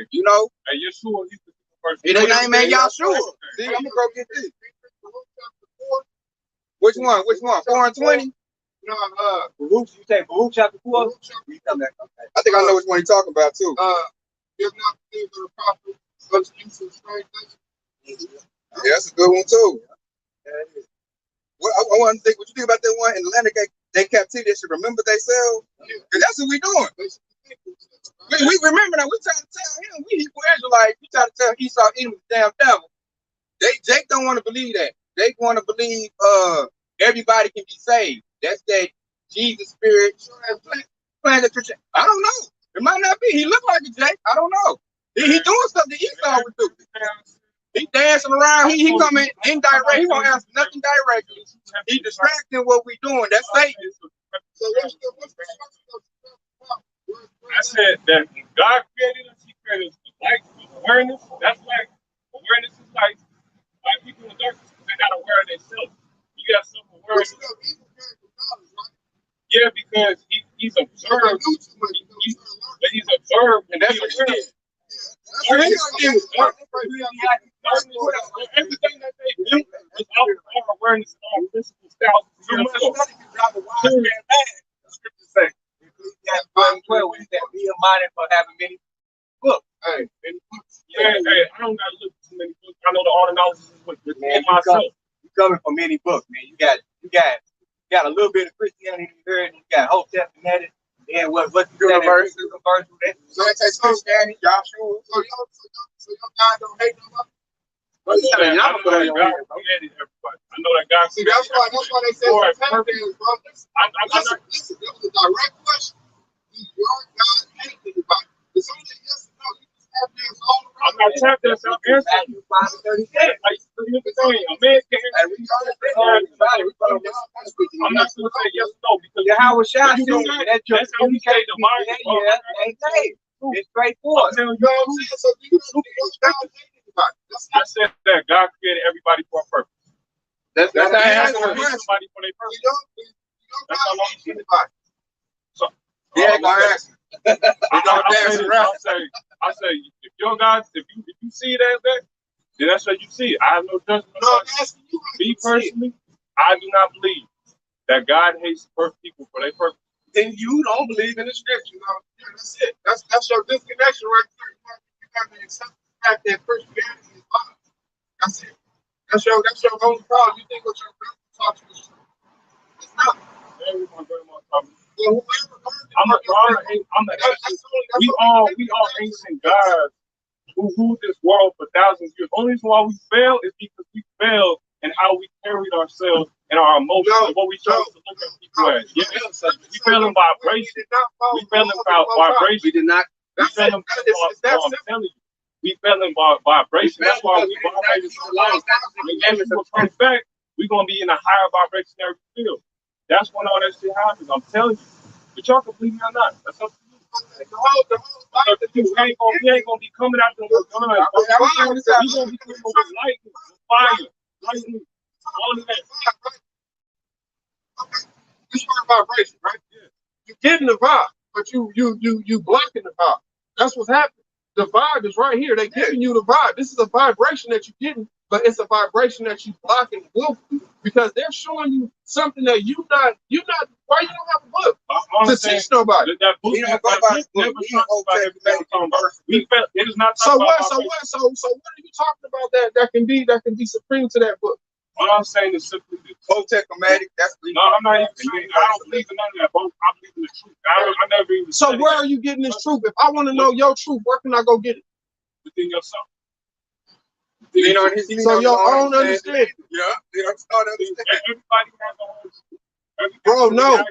You know? And Yeshua, he's the universe. His name ain't Yahshua. See, I'm gonna go get this. Which one? 4 and 20? No, Baruch, you say Baruch chapter 4? I think I know which one he's talking about too. Give not things to the prophet, such use of strange nature. Yeah, that's a good one too. What I want to think. What you think about that one in the land they captivity? They should remember themselves. Because that's what we doing. We remember that. We trying to tell him we Hebrew Israelites. We try to tell Esau he was the damn devil. Jake don't want to believe that. They want to believe everybody can be saved. That's that Jesus spirit. I don't know. It might not be. He look like a Jake. I don't know. He doing something Esau would do. He dancing around. He coming indirect. He won't answer nothing directly. He distracting what we doing. That's Satan. So I said that when God created us, he created us with light, with awareness. That's like awareness is like white people in the darkness because they're not aware of themselves. You got some awareness. Yeah, because he's observed. He's observed, and that's what he did. Everything that they do is out of our awareness and our principles thousands of years ago. Say, Ecclesiastes 12, when he said, be a minded for having many books. Hey, I don't gotta look at too many books. I know the art analysis is within myself. You coming from many books, man. You got a little bit of Christianity here, and you got Hope Testament, and what's the universe? So it takes Christianity, Joshua. So your God don't hate nobody. I know that God created everybody. I know that God. See, that's why they say listen, that was a direct question. Do your God hate anybody? It's only a yes or no. You just have to answer all around. I'm not trying to answer. Here's the thing. A man can't answer. I'm not going to say yes or no because Howard Shah that's how you say the Bible. It's straightforward. You know what I'm saying? So do you know your God hate anybody? I said that God created everybody for a purpose. That's how I answer somebody for their purpose. That's how long you anybody. So yeah, go ahead. I say, if your God, if you see it as that, then that's what you see. I have no judgment. Me personally, I do not believe that God hates perfect people for their purpose. Then you don't believe in the scripture. Yeah, that's it. That's your disconnection right there. You got to accept the fact that Christianity is fine. That's it. That's your only problem. You think what your grandma taught you is true. It's not. My grandma taught me. We all ancient gods who ruled this world for thousands of years. Only reason why we fail is because we failed in how we carried ourselves and our emotions and what we chose to look at people as. We fell in vibration. We fell in vibration. We did not. We fell in vibration. We fell in vibration. That's why we vibrated so long. And if it comes back, we're gonna be in a higher vibrationary field. That's when all that shit happens. I'm telling you. But y'all can believe me or not. That's up to you. We ain't gonna be coming out there with guns. We're gonna be coming with lightning, fire, lightning, all of that. Okay. This is vibration, right? Yeah. You're getting the vibe, but you blocking the vibe. That's what's happening. The vibe is right here. They're giving you the vibe. This is a vibration that you're getting, but it's a vibration that you're blocking willfully because they're showing you something that you're not. Why you don't have a book to teach nobody? That book never talks about everything. It is not. So what? So what are you talking about that can be supreme to that book? All I'm saying is simply this. Potechomatic, that's no, I'm not even saying I don't believe in none of that, bro. I believe in the truth. I never even So where are you getting this truth? If I want to know your truth, where can I go get it? Within yourself. Lean on his So your own understanding. Yeah, they don't start understanding. Everybody has their own. Bro, no.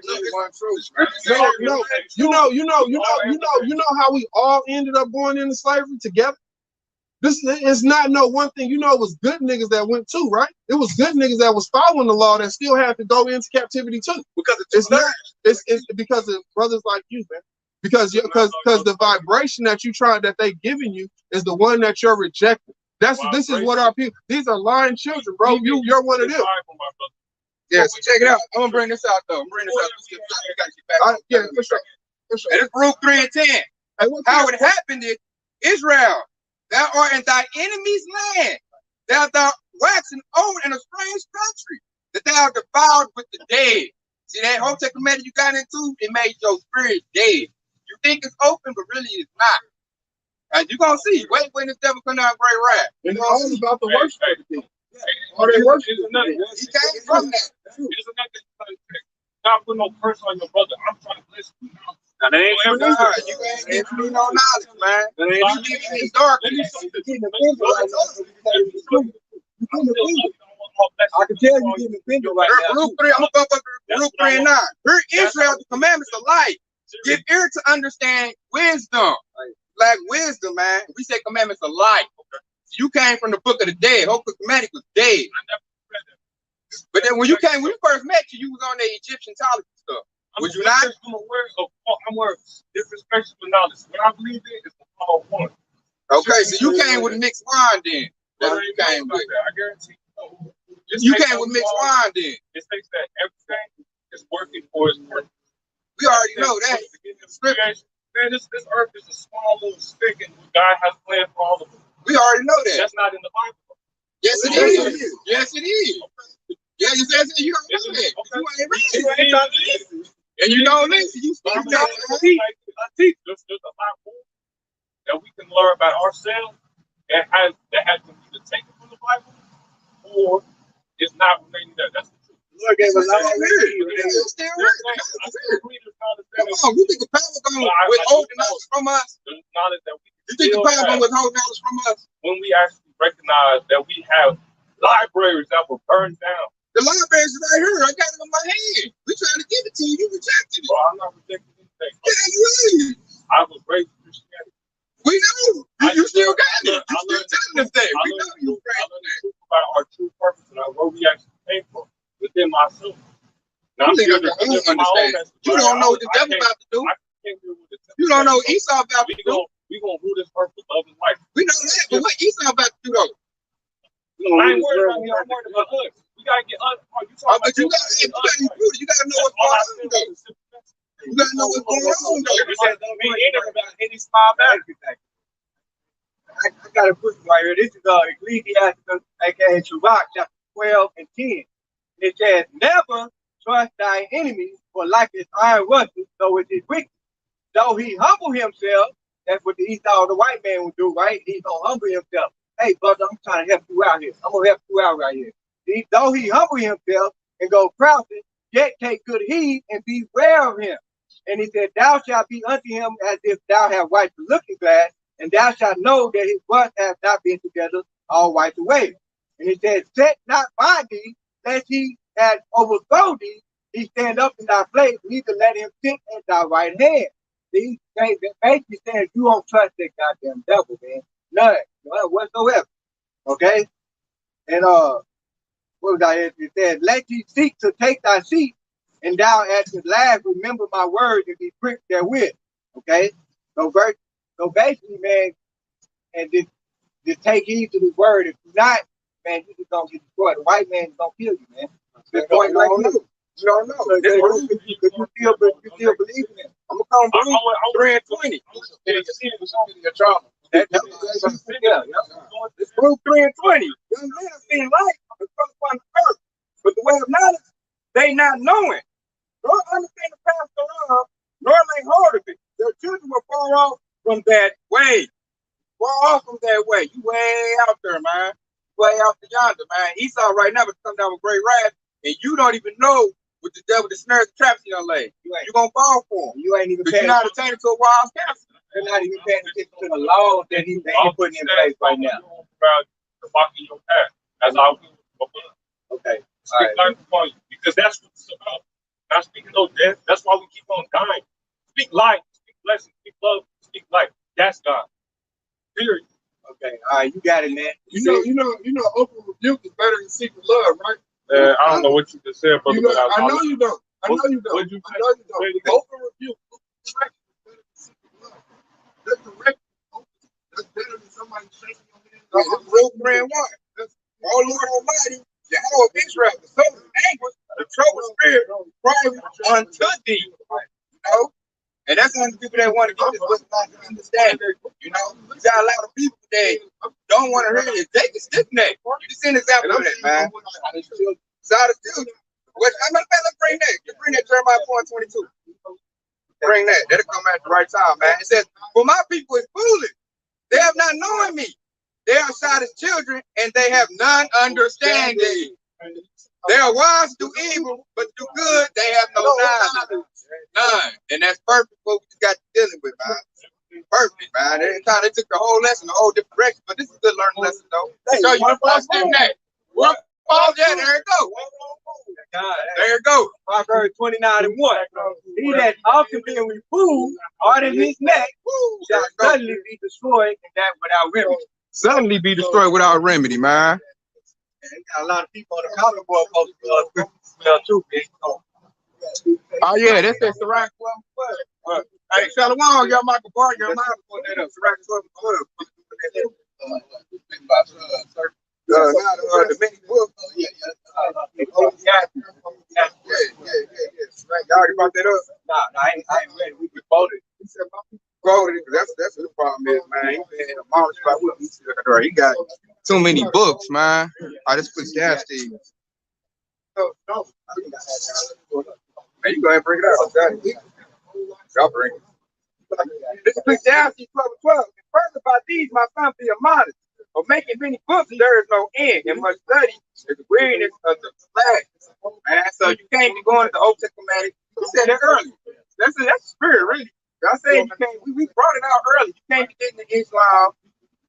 No. You know how we all ended up going into slavery together? This is not no one thing. You know, it was good niggas that went too, right? It was good niggas that was following the law that still had to go into captivity too. Because it's not. It's because of brothers like you, man. Because the vibration that they giving you is the one that you're rejecting. This is what our people. These are lying children, bro. You're one of them. Yeah, so check it out. I'm gonna bring this out though. We gotta get back. Yeah, for sure. And it's Rule 3 and 10. How it happened is Israel, thou art in thy enemy's land, thou waxing old in a strange country, that thou art defiled with the dead. See that whole command you got into, it made your spirit dead. You think it's open, but really it's not. And you're gonna see. Wait when this devil come down great wrath. And it's all about the worship. All they worship He came from that. Not put no curse on your brother. I'm trying to bless you now. You ain't no knowledge, man. You live in dark. I can tell you getting offended right now. Rule 3, I'm gonna go up to Rule 3 and 9. Hear Israel, the commandments of life. Give ear to understand wisdom. Like wisdom, man. We say commandments of life. You came from the book of the dead. Whole commandment was dead. But then when you first met you was on the Egyptian theology stuff. Was you not? I'm aware of different spectrums of knowledge. What I believe in is the power of one. Okay, so you came with mixed wine then. That's what you came with. I guarantee you. You came with mixed wine then. It states that everything is working for its purpose. We already know that. Man, this earth is a small little stick, and God has planned for all of it. We already know that. That's not in the Bible. Yes, it is. Yes, it is. Yeah, you said you don't know that. You ain't ready. And you don't listen. You speak there's a lot more that we can learn about ourselves that has been either taken from the Bible or it's not related there. That's the truth. Lord gave a lot of Come on, you think the power gonna withhold knowledge from us? There's knowledge that we You think the power gonna withhold knowledge from us? When we actually recognize that we have libraries that were burned down. The libraries is right here. I got it in my hand. We trying to give it to you. You rejected it. Well, I'm not rejecting anything. Yeah, you is. I was raised in Christianity. We know. You still got it. You still telling us that. We know you raised that. About our true purpose and where we actually came from within myself. Now, you think I don't understand. You don't know what the devil about to do. You don't know what Esau about to do. We gonna rule this earth with love and life. We know that, but what Esau about to do though? I ain't worried about him. I'm worried about us. We gotta get but you gotta include it. You gotta know what's going on though. You gotta know what's going on though. Any small matter. I got a quick right here. This is Ecclesiastes, aka Sirach, chapter 12 and 10. It says, never trust thy enemies, for like his iron rusted, so it is wicked. Though he humble himself, that's what the Esau, the white man would do, right? He's gonna humble himself. Hey, brother, I'm trying to help you out here. I'm gonna help you out right here. Though he humble himself and go crouching, yet take good heed and beware of him. And he said, thou shalt be unto him as if thou have wiped the looking glass, and thou shalt know that his rust hath not been together all wiped away. And he said, set not by thee, lest he had overthrown thee, he stand up in thy place, neither let him sit at thy right hand. These things that basically saying you don't trust that goddamn devil, man. None whatsoever. Okay? And what was I here? It said, let ye seek to take thy seat, and thou at the last remember my words and be pricked therewith. Okay? So basically, man, and just take heed to this word. If not, man, you just gonna get destroyed. The white man is gonna kill you, man. You don't know. You don't know. You still believe in it. I'm gonna come from 3 and 20. It's Rule 3 and 20. Young men have seen light upon the earth, but the way of knowledge, they not knowing. Nor understand the path thereof, nor lay hold of it. Their children were far off from that way. Far off from that way. You way out there, man. Way out to yonder, man. Esau right now would come down with great wrath, and you don't even know what the devil, the snares, the traps he done laid. You're gonna fall for him. You ain't even paying attention. You're not attaining to a wild counsel. They're not even paying attention to the laws that he's putting in place right now. walking your path as I will above. Okay. Speak life upon you, because that's what it's about. Not speaking no death. That's why we keep on dying. Speak life, speak blessing, speak love, speak life. That's God. Period. Okay. All right. You got it, man. You know, open rebuke is better than secret love, right? I don't know what you just said, brother. I know you don't. I know you don't. Open rebuke. That's direct. That's better than somebody shaking your hand. That's real friend one. Oh Lord Almighty, Yahweh of Israel, the soul of anguish, the troubled spirit, crying unto thee. You know? And that's one of the people that want to get this book not to understand it. You know, you got a lot of people that don't want to hear it. They can stiff neck. You just see an example of that, man. Side of children. Let's bring that. Let's bring that Jeremiah 4:22. Bring that. That'll come at the right time, man. It says, for my people is foolish. They have not known me. They are side as children, and they have none understanding. They are wise to do evil, but to do good, they have no knowledge. None. And that's perfect what we just got dealing with, man. Perfect, man. They took the whole lesson a whole different direction, but this is a good learning lesson, though. Show you positive that. One false, yeah, there it go. There it go. Proverbs 29:1. He that often being reproved, art in his neck, shall suddenly be destroyed, and that without remedy. Suddenly be destroyed without remedy, man. And got a lot of people on the counter board post too. Oh yeah, that's that Sirach 12. Hey, Shalom, y'all Michael Barr, y'all Michael put that up. Sirach 12. The many books. Yeah. Y'all already brought that up? Nah, I ain't ready. We voted. He said, quoted it. That's what the problem is, man. He got too many books, man. I just put gas stations. Man, you go ahead and bring it out. Y'all bring it. This is Ecclesiastes 12:12. Further by these, my son, be modest. For making many books, there is no end, and much study is the weariness of the flesh. Man, so you can't be going to the Old Testament. We said that earlier. That's the spirit, really. I said you can't. We brought it out early. You can't be getting the Islam,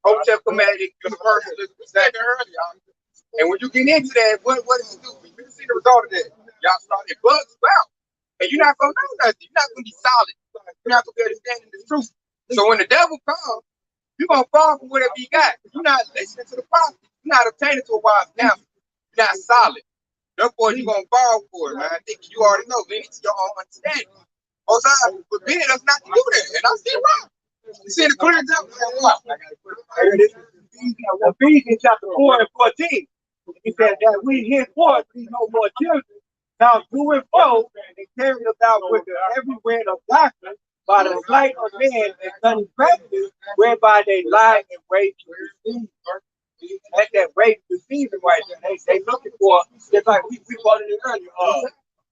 Old Testament, universalism. We said that earlier. And when you get into that, what does it do? You can see the result of that. Y'all started bugs out, and you're not gonna know nothing. You're not gonna be solid. You're not gonna be understanding the truth. So when the devil comes, you're gonna fall for whatever you got. You're not listening to the prophet. You're not obtaining to a wise counsel. You're not solid. Therefore, you're gonna fall for it, man. I think you already know, leaning to your own understanding. Most I forbid us not to do that, and I see wrong. You see the clear example. Ephesians chapter 4:14. He said that we henceforth be no more children, now doing both and carried about with every wind of doctrine by the sleight of men and cunning practice, whereby they lie and wait to deceive. That's that rape deceiving right there. They looking for, just like we quoted it earlier.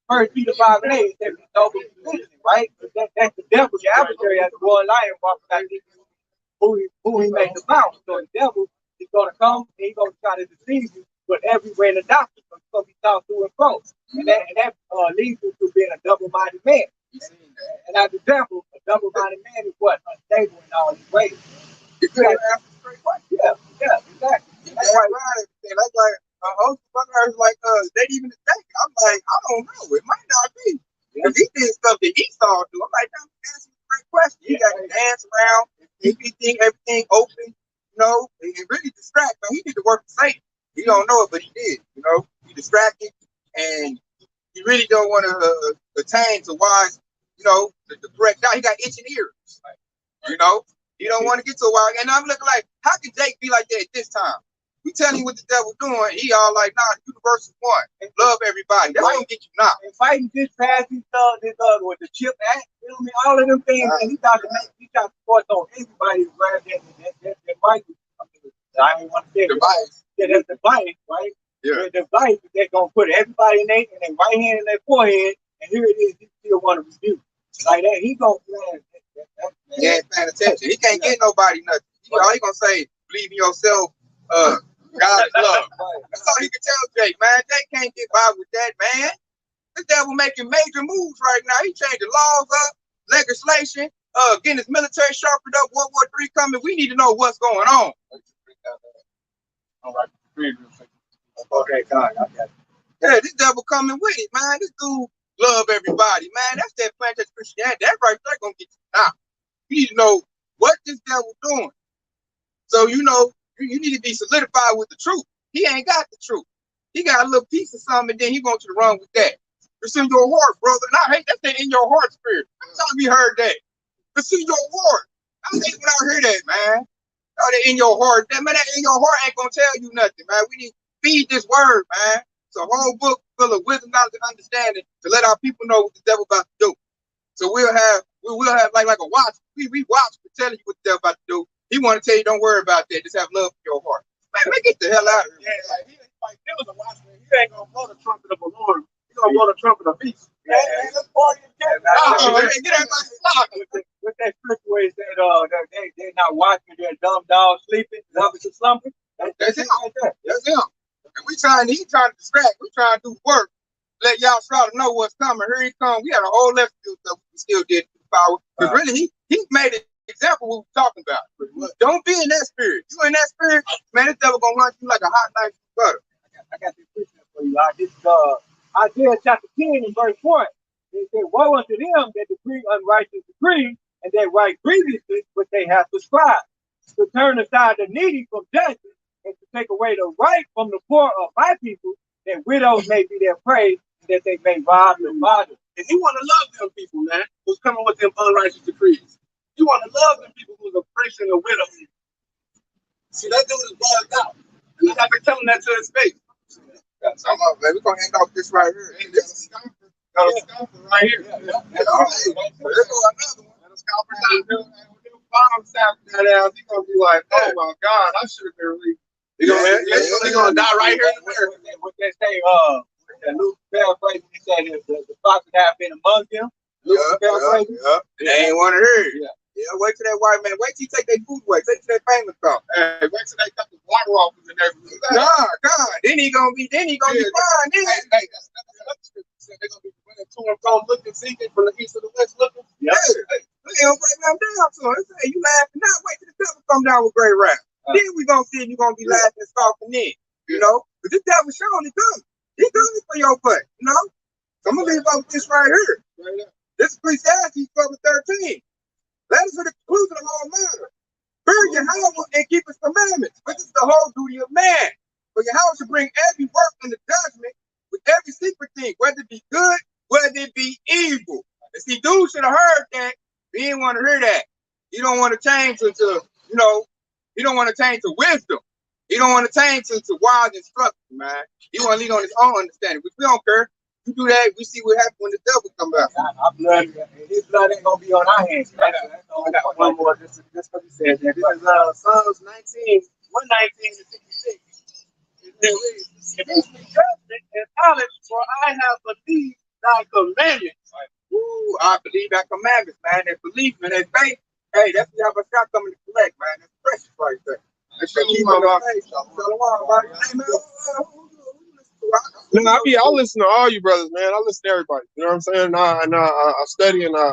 1 Peter 5:8 says it's double position, right? That's the devil, the adversary, as the royal lion walking out who he makes the bounce. So the devil is going to come and he's going to try to deceive you, but everywhere in the doctrine, so it's going to be taught through and from. And that leads you to being a double-minded man. And as an example, a double-minded man is what? Unstable in all his ways. You couldn't ask a straight question. Yeah, exactly. That's right. That's like brothers like they even think. I'm like, I don't know. It might not be. Because he did stuff that Esau do. I'm like, I'm asking a great question. He got to dance around, everything open, you know, and really distract. Man, he did the work of Satan. He don't know it, but he did. You know, he distracted, and he really don't want to attain to wise, you know, the correct. Now he got itching ears. You know, he don't want to get to a wise. And I'm looking like, how can Jake be like that at this time? We telling you what the devil doing, he all like, nah, the universe is one. Love everybody. That's gonna get you knocked. And fighting this past this other with the chip act, you know what I mean? All of them things, and he got to force on everybody to grab that device. I don't want to say device. Yeah, that's the device, right? Yeah. The device they're gonna put everybody in their right hand in their forehead, and here it is, he still want to review. Like that, he gonna he ain't paying attention. He can't get nobody nothing. All he gonna say, believe in yourself. God is love. That's all he can tell Jake, man. Jake can't get by with that, man. This devil making major moves right now. He changing laws up, legislation, getting his military sharpened up, World War III coming. We need to know what's going on. unrighteous decree. Okay, God, I got it. Yeah, this devil coming with it, man. This dude love everybody, man. That's that planted Christianity. That right there gonna get you down. You need to know what this devil doing. So you know you need to be solidified with the truth. He ain't got the truth. He got a little piece of something, and then he wants you to run with that. It's in your heart, brother. And I hate that in your heart spirit. Every time we heard that, it's in your heart. I hate when I hear that, man. Oh, that in your heart. That man, that in your heart ain't gonna tell you nothing, man. We need to feed this word, man. It's a whole book full of wisdom, knowledge, and understanding to let our people know what the devil about to do. So we'll have like a watch. We watch for telling you what the devil about to do. He want to tell you, don't worry about that. Just have love for your heart. Man, get the hell out of here. Yeah, like there was a watchman. He ain't gonna blow the trumpet of the Lord. He's gonna blow the trumpet of peace. Yeah, let's party again. Get everybody with that scripture where it said, they're not watching, they're dumb dogs sleeping, lovers of slumber. That's him. That's him. And he trying to distract. We trying to do work. Let y'all try to know what's coming. Here he come. We had a whole left field stuff we still did power. Because really he made an example of what we're talking about. Don't be in that spirit. You in that spirit, man, this devil gonna run you like a hot knife through butter. I got this scripture for you. Isaiah chapter 10 and verse 1. It said, woe unto them that decree unrighteous decree, and that write grievously what they have prescribed, to turn aside the needy from justice, and to take away the right from the poor of my people, that widows may be their prey, and that they may rob their fathers. And he want to love them people, man, who's coming with them unrighteous decrees. You want to love them people who's oppressing the widow. See, that dude is bugged out. And I've been telling that to his face. Come on, man. We're going to end off this right here. This is got a scalper right here. Let's go another one. And a scalper down there. Bomb snapping that ass. He's going to be like, oh my God, I should have been reading. He's going to die right here in America. What they say, that Luke paraphrase, he said the fox that have been among them. Yeah. They ain't want to hear it. Yeah, wait till that white man. Wait till you take their food away. Wait till that famous come. Hey, wait till they cut the water off in the neighborhood. God. Then he gonna be fine. Then. Hey, that's they're gonna be running to and from, looking, seeking from the east to the west, looking. Yeah. They don't break them down to him. Hey, you laughing now? Wait till the devil come down with great wrath. Then we gonna see if you gonna be laughing and scoffing in. You know, but this devil surely coming. He coming for your butt. You know. So I'm gonna leave up this right here. This is Ecclesiastes 12:13. That is for the conclusion of all matter. Fear Yahweh and keep his commandments, which is the whole duty of man. For Yahweh should bring every work into judgment with every secret thing, whether it be good, whether it be evil. And see, dude should have heard that. He didn't want to hear that. He don't want to change to he don't want to change to wisdom. He don't want to change to wise instruction, man. He want to lead on his own understanding, which we don't care. You do that, we see what happens when the devil comes out. His blood ain't gonna be on our hands. I got one more. This is what he said. This is Psalms 19, 119 to 66. It is judgment and knowledge, for I have believed thy commandments. Ooh, I believe that commandments, man. That belief and that faith. Hey, that's what y'all got coming to collect, man. That's precious right there. That should keep on our face. No, I listen to all you brothers, man. I listen to everybody. You know what I'm saying? I study and I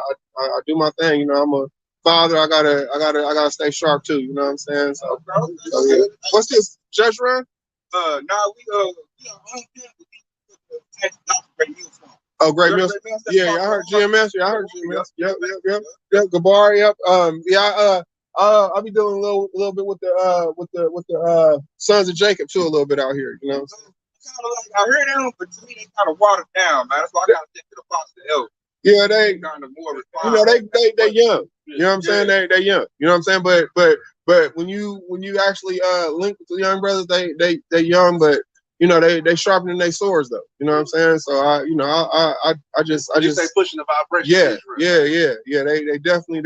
do my thing. You know, I'm a father. I gotta stay sharp too. You know what I'm saying? So yeah. What's this, Judge Run? We are on Oh, Great Mills. Yeah, I heard GMS. Yeah, I heard GMS. Yep. Gabar. Yep. I'll be doing a little bit with the Sons of Jacob too, a little bit out here. You know. I heard them, but to me they kind of watered down, man. That's why I gotta stick to the Apostle Elder. Yeah, they kind of more refined. You know, they young. You know what I'm saying? They young. You know what I'm saying? But when you actually link with the young brothers, they young, but you know they sharpening their swords though. You know what I'm saying? So I just they pushing the vibration. Yeah. They definitely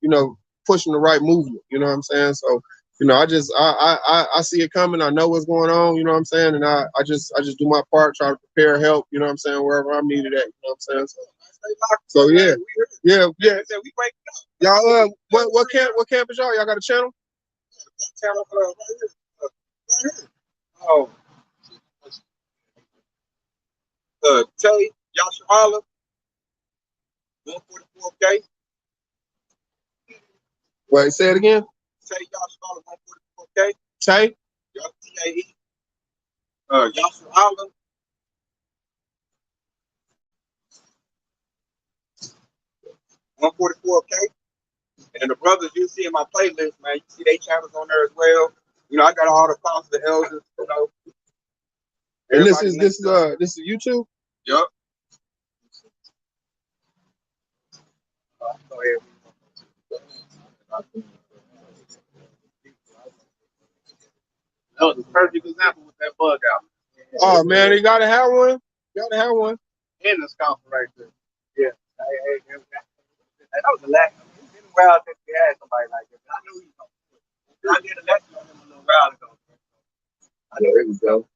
you know pushing the right movement. You know what I'm saying? So. You know, I see it coming. I know what's going on. You know what I'm saying, and I just do my part, try to prepare, help. You know what I'm saying, wherever I'm needed at. You know what I'm saying. So yeah. We breaking up. Y'all, what camp is y'all? Y'all got a channel? Channel right here. Oh, Tay Yashala, 144K. Wait, say it again. Tay Yashala, 144K. Tay. Yup, T-A-E. Yasser Allah. 144K. And the brothers you see in my playlist, man, you see they channels on there as well. You know, I got all the thoughts of the elders, you know. And this is YouTube? Yup. That was a perfect example with that bug out. Oh man, you gotta have one. You gotta have one. And the scalper right there. Yeah. That was the last time. It's been a while since we had somebody like that. I knew he was going to do it. I did a lesson on him a little while ago. There we go.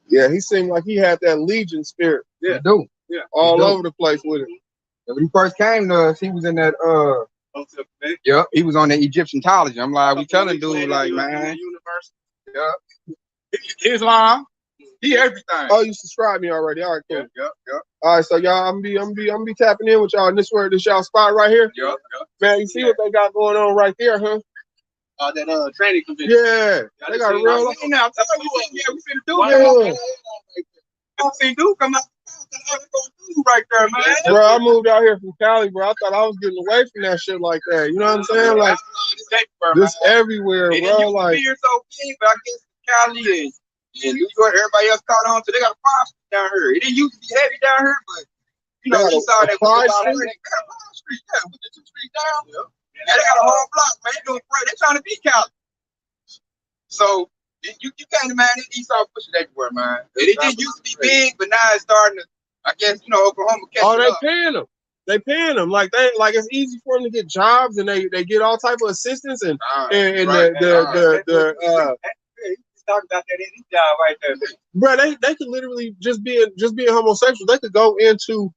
Yeah, he seemed like he had that Legion spirit. Yeah, do. Yeah, all over the place with it. And when he first came to us, he was in that Yep, he was on the Egyptology. I'm like, we telling dude like, man, yep. Islam, he everything. Oh, you subscribed me already. All right, cool. Yep. All right, so y'all, I'm gonna be tapping in with y'all. And this y'all spot right here. Yep. Man, you see what they got going on right there, huh? That training convention. Yeah, they got a real. Now, tell you what, we finna do. Yeah. I see dude come out. Right there, man. Bro, I moved out here from Cali, bro. I thought I was getting away from that shit like that. You know what I'm saying? Like, this everywhere, It bro. didn't used Like, to be here so big, but I guess Cali and New York, everybody else caught on. So they got a prime street down here. It didn't used to be heavy down here, but you know, we saw that Prime Prime Street? Street, yeah, with the 2 streets down. Yeah, they got a whole block, man. They doing great. They trying to be Cali. So you can't imagine it. Esau pushing everywhere, man. It didn't used to be big, but now it's starting to. I guess you know Oklahoma catching oh, they up. paying them. They paying them. Like it's easy for them to get jobs, and they get all type of assistance and He's talking about that in his job right there. bro, they could literally just being homosexual. They could go into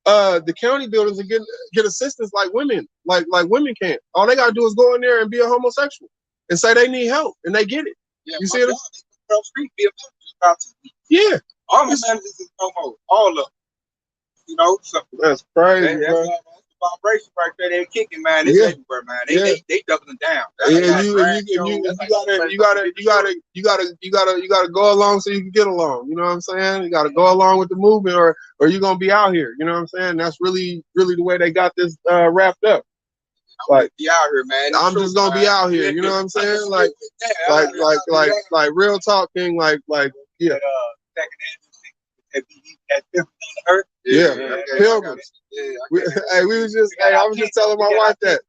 the county buildings and get assistance like women women can. All they gotta do is go in there and be a homosexual and say they need help, and they get it. Yeah, you see it? Street be about 2 weeks. Yeah. All the managers is homo, all of them. You know, so that's crazy, that's bro. the vibration right there. They're kicking, man. It's everywhere, man. They doubling down. You gotta go along so you can get along. You know what I'm saying? You gotta go along with the movement, or you're gonna be out here. You know what I'm saying? That's really the way they got this wrapped up. Like, be out here, man. I'm just gonna be out here. You know what I'm saying? Like real talk, King. Like, yeah. Yeah, pilgrims. Hey, we was just. Hey, I was just telling my wife that.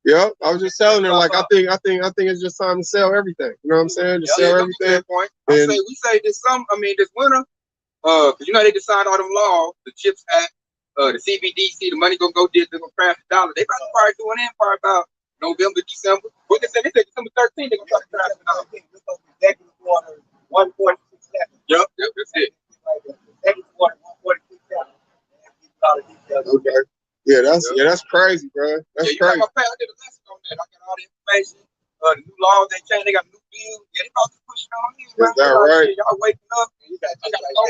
Yep, I was just telling her like I think it's just time to sell everything. You know what I'm saying? Just sell everything. We say this this winter, cause you know they just signed all them laws, the CHIPS Act, the CBDC, the money gonna go digital, gonna crash the dollar. They probably doing that part about November, December. What they said December 13th, they gonna try to crash the dollar. 146. Yep, that's it. Okay. Yeah, that's crazy, bro. That's crazy. I did a lesson on that. I got all the information. The new laws they changed. They got new bills. Yeah, they about to push it on in. Is that right? Y'all waking up. All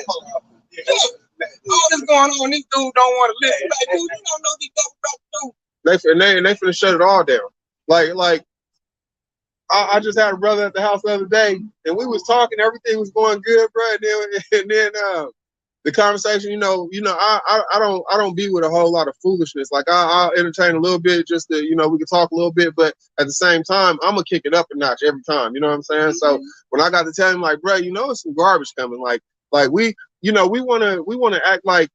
this going on. These dudes don't want to listen. Like, dude, you don't know these double about to do. They finna shut it all down. Like I just had a brother at the house the other day, and we was talking. Everything was going good, bro. And then the conversation, I don't be with a whole lot of foolishness. Like I'll entertain a little bit, just to, we can talk a little bit, but at the same time, I'm gonna kick it up a notch every time. You know what I'm saying? So when I got to tell him, like, bro, it's some garbage coming. Like we wanna act like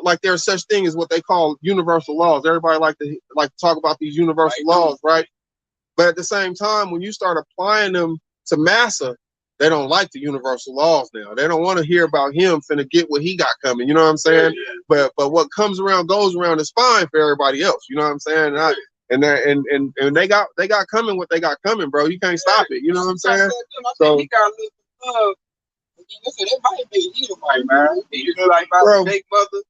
like there's such thing as what they call universal laws. Everybody like to talk about these universal laws, right? But at the same time, when you start applying them to massa, they don't like the universal laws now. They don't want to hear about him finna get what he got coming. You know what I'm saying? Yeah. But what comes around goes around is fine for everybody else. You know what I'm saying? And they got coming what they got coming, bro. You can't stop it. You know what I'm saying? So he got a little listen, it might be Edomite, man. He like my big mother.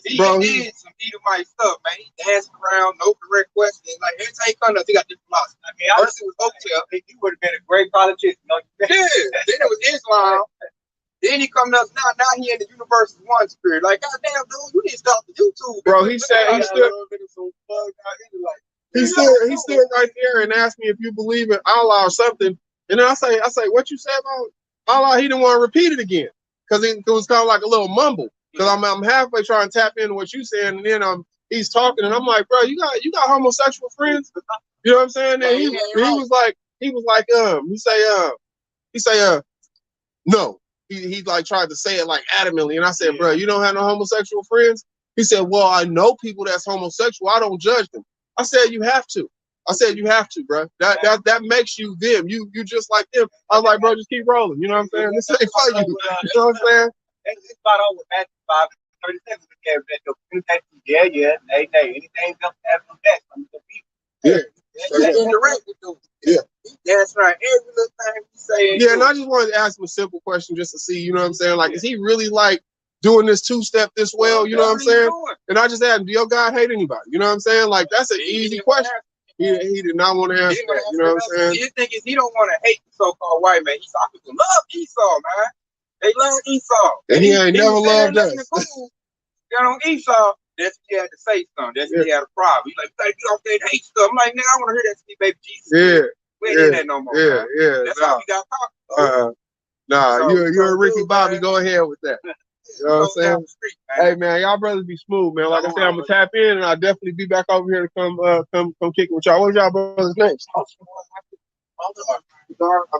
He did some Edomite stuff, man. He danced around, no correct questions. Like every time he comes up, he got this philosophy. First it was hotel. He would have been a great politician. Yeah. Then it was Islam. Then he come up now he in the universe one spirit. Like, goddamn, dude, you need to stop the YouTube. Bro, he said he stood. He stood right there and asked me if you believe in Allah or something. And then I say, what you say about Allah? He didn't want to repeat it again because it was kind of like a little mumble. Because I'm halfway trying to tap into what you saying, and then he's talking, and I'm like, bro, you got homosexual friends? You know what I'm saying? And he was like, no. He like tried to say it like adamantly, and I said, bro, you don't have no homosexual friends? He said, well, I know people that's homosexual. I don't judge them. I said, you have to. Bro. That makes you them. You just like them. I was like, bro, just keep rolling. You know what I'm saying? This ain't for you. You know what I'm saying? It's about over Matthew 5:37. Yeah. Hey, anything else after that from the people. Yeah. That's right. Every little thing you say. Yeah, and I just wanted to ask him a simple question just to see, you know what I'm saying? Like, is he really like doing this two-step this well? You know what I'm saying? And I just asked him, do your God hate anybody? You know what I'm saying? Like, that's an easy question. He did not want to answer that. You know what I'm saying? His thing is he don't want to hate the so-called white man. Esau people love Esau, man. They love Esau. And he ain't never loved us. Got on Esau. That's when he had to say something. That's when he had a problem. He's like, get off that hate stuff. I'm like, nigga, I want to hear that speak, baby Jesus. Yeah. We ain't hear that no more. Yeah. That's how we got caught. You're a Ricky Bobby. Go ahead with that. You know what I'm saying? Hey man, y'all brothers be smooth, man. Like I said, I'm gonna tap in, and I'll definitely be back over here to come kick it with y'all. What's y'all brothers' names? I'm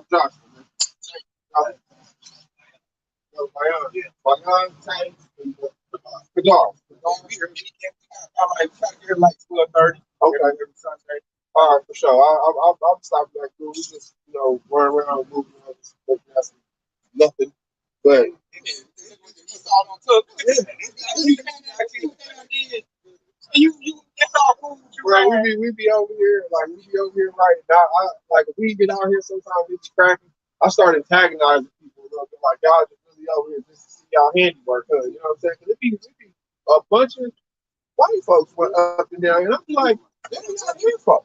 Josh. Like 12:30. Okay, every Sunday. All right, for sure. I'll stop back through. We just, run around, moving around, just looking at nothing. But we be over here right now. Like if we get out here sometimes it's cracking. I start antagonizing people, like y'all just really over here just to see y'all handiwork, you know what I'm saying? Cause it be a bunch of white folks went up and down, and I'm like, they're not here for.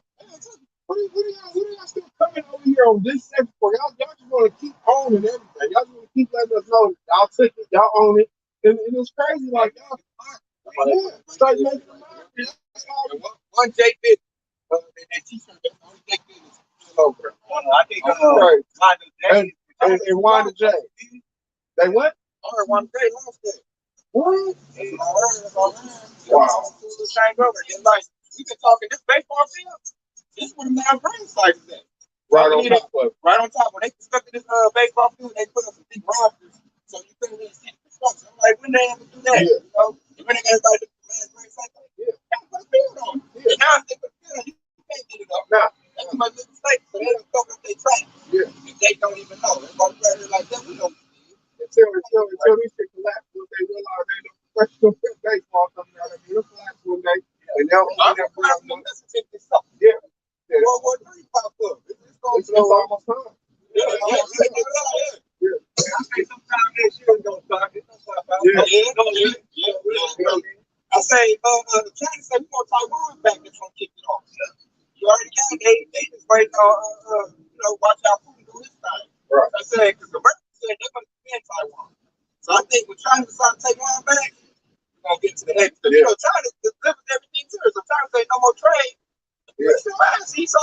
What are y'all still coming over here on this second for? Y'all just want to keep owning everything. Y'all just want to keep letting us know y'all took it, y'all own it, and it's crazy. Like y'all, start making them one J bit, that T-shirt, that's the only J bit is over. I think right. And Wanda J. They what? I heard Wanda J lost that. What? Wow. Like, we've been talking this baseball field. This one now green site is at. Right on top of it. Right on top. When they constructed this baseball field, they put up some big rafters so you couldn't really see the construction. I'm like, when they ever do that? Yeah. You know? And when they got everybody to the last green site, yeah. Put a field on it. Yeah. And now they put a field on it, you can't get it up. Now, that's too much mistake. So they don't fuck up their track. Yeah. If they don't even know. They're going to play it like that. We don't until these shit collapse, when they realize they know professional baseball coming out of here, it'll collapse one day. And now yeah. World War III pop up. It's almost time. Yeah. I say sometimes that shit is gonna start. I say, China said we want Taiwan back. That's gonna kick it off. You already got it. They just wait on, watch out Putin do his thing. Right. I said, because the Americans said they're going to defend Taiwan. So I think when China decides to take one back, we're going to get to the head. China delivers everything to us. So China say no more trade. We still ask Esau.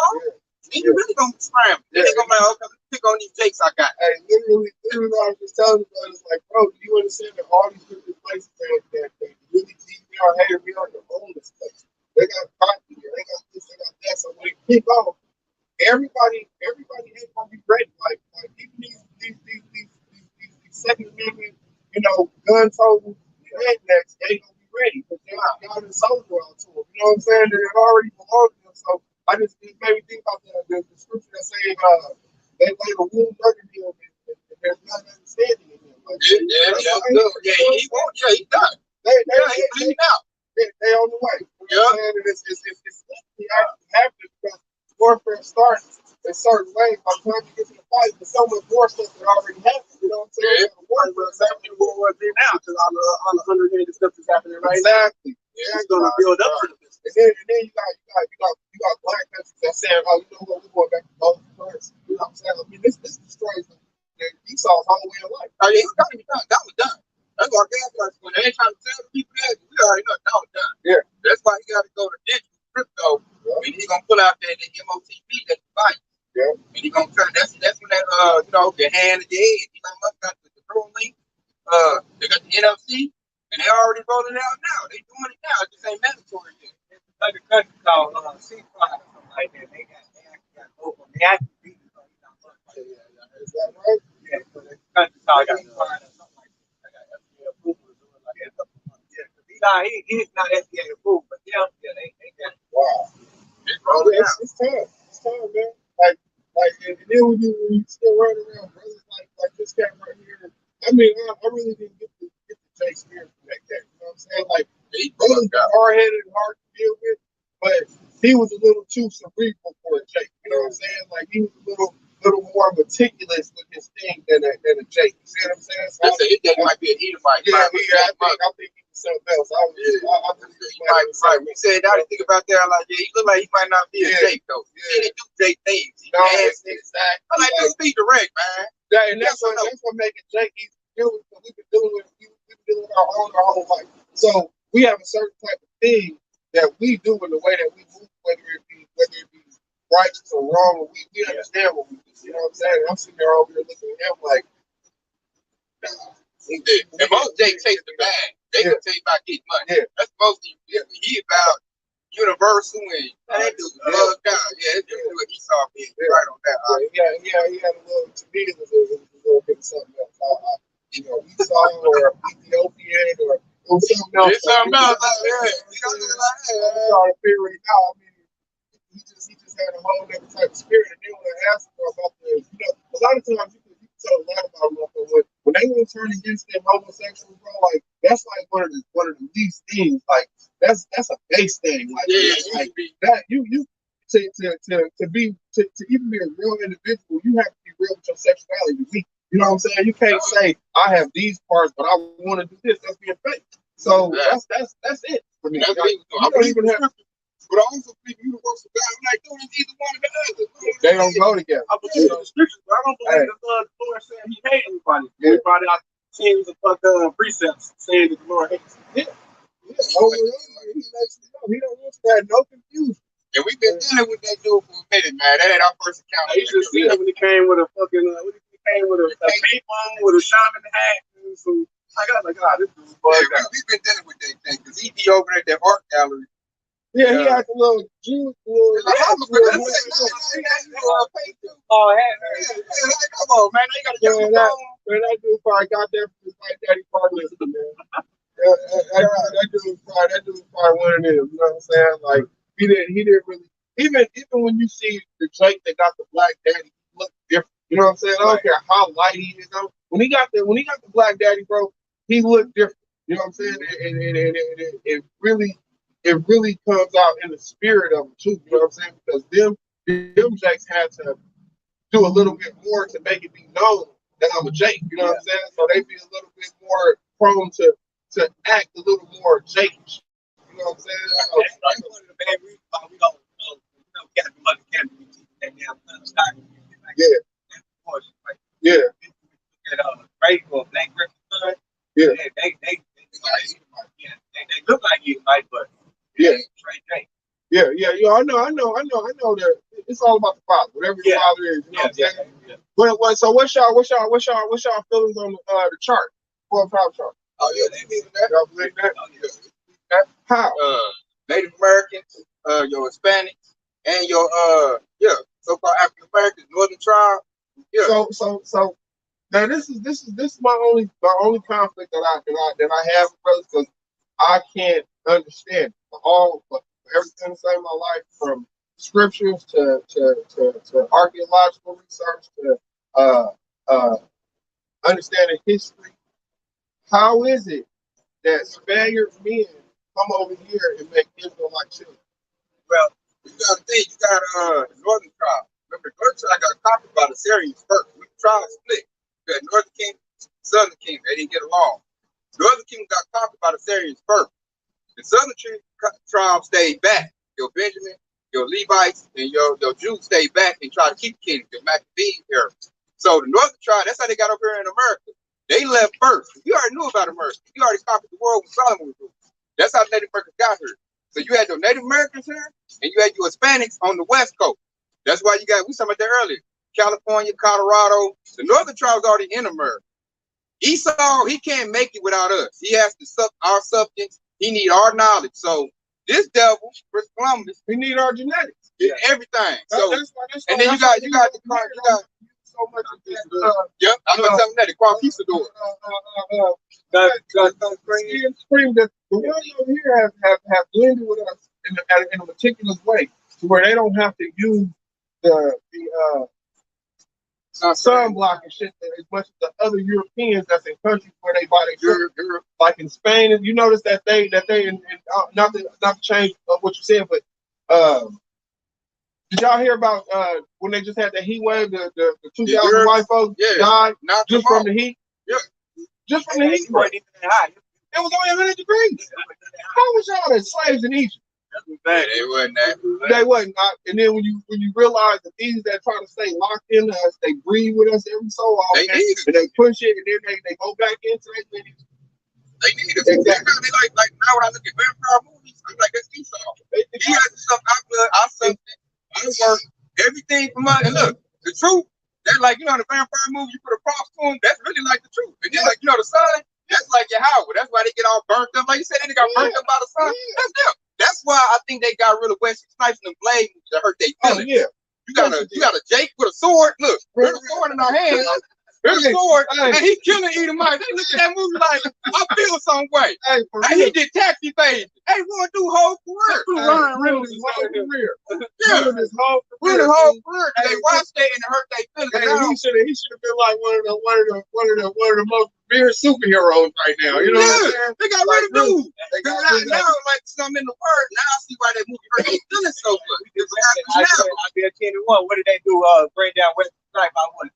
Then you really going to scramble. Then they're going to be like, okay, pick on these jakes I got. Hey, literally, I was just telling you, it's like, bro, do you understand that all these different places that really deep down here, we are the oldest place. They got property, they got this, they got that. So when they kick off, everybody ain't gonna be ready. Like even these Second Amendment, gun toting rednecks ain't gonna be ready because y'all done soldier out to them. You know what I'm saying? They already belong to them. So I just made me think about the scripture that saying they laid a wound under him and there's not understanding in him. Like, he won't. Yeah, he done. He bleeding out. They on the way. You know what I'm saying? And it's actually happening because warfare starts in certain ways. By the time you get to the fight, there's so much more stuff that already happened. You know what I'm saying? Warfare is happening in World War III now because all the underhanded stuff is happening right now. Exactly. It's going to build up for the business. And then you got black countries that saying, oh, you know what, we're going back to both first. You know what I'm saying? I mean, this destroys Esau's whole way of life. Oh, yeah, it's got to be done. That was done. That's why gas prices, when they ain't trying to tell the people that, we already know that was done. Yeah. That's why he got to go to digital the MOTB that you fight. Yeah. And he gonna turn. That's when that your hand in your head. You know, must got the control link. They got the NFC, and they already rolling it out now. They doing it now. It just ain't mandatory yet. Like a country called Sea Pride or something like that. They actually got both of them. They actually beat it. Is that right? Yeah, so the country called Sea Pride or something like that. I got FDA approval to do it like that. Yeah, because he's not FDA approved, but yeah, they got it. Wow. It's rolling out. It's time. It's time, man. Like, and then when you still running around, brothers like this cat right here. I mean, I really didn't get the Jay Spears from that cat. You know what I'm saying? Like, he was hard-headed and hard to deal with, but he was a little too cerebral for a Jake. You know what I'm saying? Like, he was a little more meticulous with his thing than a Jake. You see what I'm saying? So His Jake might be an Edomite. Yeah, I think he was something else. I think he might be right. We said that. Think about that. Like, yeah, he look like he might not be a Jake though. He didn't do Jake things. No, exactly. I like to be direct, man. Yeah, and that's what making Jake easy to deal with. We've been dealing with our whole life. So we have a certain type of thing that we do in the way that we move, whether it be righteous or wrong. We understand what we do. You know what I'm saying? I'm sitting there over here looking at him like, nah. And most Jake chase the bag. They can tell you about getting money. Yeah. That's mostly he about universal and that dude bugged out. Yeah, it's just what he saw being right on that. He had a little, to me, it was a little bit of something else. Esau or Ethiopian or something else. It's something else. I'm trying to figure it out. I mean, he just had a whole other type of spirit. And then when I asked him about a lot of times you can tell a lot about them when they want to turn against them homosexuals, bro. Like that's like one of the least things. Like that's a base thing. Like, like that you to even be a real individual, you have to be real with your sexuality. You know what I'm saying? You can't say I have these parts, but I want to do this. That's being fake. So that's it for me. I don't even have. But also believe universal God. I'm like, dude, it's either one or the other. They don't go together. I believe in the scriptures, but I don't believe the Lord saying he hates everybody. Everybody out seems to fuck precepts saying that the Lord hates. Yeah. He don't want to have no confusion. And we've been dealing with that dude for a minute, man. That ain't our first encounter. I used to see him when he came with a fucking with a payphone with a shaman hat and some. I got like, this dude's bugged out. We've been dealing with that thing because he be over there at that art gallery. Yeah, he had the little Jew. Come on, man. They gotta get on. That dude probably got that from his white daddy partner, man. That dude was probably one of them. You know what I'm saying? Like he didn't really even when you see the Jake that got the black daddy, he looked different. You know what I'm saying? I don't care how light he is. When he got the black daddy, bro, he looked different. You know what I'm saying? And it really comes out in the spirit of them too. You know what I'm saying? Because them Jakes had to do a little bit more to make it be known that I'm a Jake. You know what I'm saying? So they be a little bit more prone to act a little more Jakeish. You know what I'm saying? That's one of the main reasons why we don't get the money can't be that damn stock. Yeah. Great or Black Griffin son. Yeah. They look like you, right? But yeah. Straight Jake. Yeah. I know that it's all about the father. Whatever the father is, you know what I'm saying? Yeah. So what's y'all feelings on the chart? 12 tribe chart. Oh yeah, they believe in that. Y'all believe that? Yeah. How? Native Americans, your Hispanics, and your so-called African Americans, Northern tribe. Yeah. So now this is my only conflict that I have with brothers, because I can't understand everything I say in my life, from scriptures to archaeological research to understanding history. How is it that Spaniard men come over here and make Israelite children? Well, you got to think, you got Northern tribe. Remember, the Northern tribe got conquered by the Syrians first. We tried to split. You had Northern Kingdom, Southern Kingdom. They didn't get along. Northern Kingdom got conquered by the Syrians first. The Southern tribe stayed back. Your Benjamin, your Levites, and your Jews stayed back and tried to keep the kingdom, the Maccabees era. So the Northern tribe, that's how they got over here in America. They left first. You already knew about America. You already conquered the world when Solomon was ruling. That's how Native Americans got here. So So you had your Native Americans here, and you had your Hispanics on the West Coast. That's why you got, we talking about that earlier, California, Colorado. The northern tribes already in America. Esau, he can't make it without us. He has to suck our substance. He need our knowledge. So this devil, Chris Columbus, We need our genetics. everything. So and then you got so much of this. Yep, I'm gonna tell them that the conquistador. Scream that the ones over here have blended with us in a meticulous way, to where they don't have to use the sunblock and shit as much as the other Europeans that's in countries where they buy their Europe, like in Spain. And you notice that they not to change what you said, but did y'all hear about when they just had the heat wave, the 2,000 white folks died just from the heat? Yeah. Just from the heat. It was only 100 degrees. How was y'all the slaves in Egypt? They wasn't that. They wasn't. And then when you realize that these that try to stay locked into us, they breathe with us every so often, and they push it, and then they go back into it. They need it. Exactly. They like now when I look at vampire movies, I'm like, that's Esau. He has to suck our blood, our substance, our work, everything from us. And look, the truth, that's like, you know, the vampire movie, you put a props to them, that's really like the truth. And then, like, you know, the sun, that's like Yahweh. That's why they get all burnt up. Like you said, they got burnt up by the sun. That's them. That's why I think they got rid of Wesley Snipes and Blade to hurt their feelings. You got a Jake with a sword. Look, there's a sword in our hands. There's a sword, and he killing Edomites. They look at that movie like, I feel some way. Hey, he did tax evasion. Hey, we want to do whole career. Ruin his whole career. Ruin his whole career. They watched that and it hurt their feelings. He should have been like one of the most revered superheroes right now. You know what I'm saying? They got rid of dude. Now, like some in the word, now I see why that movie hurt their feelings so much. I'll be a 10 to 1. What did they do? Bring down Wesley Snipes? I want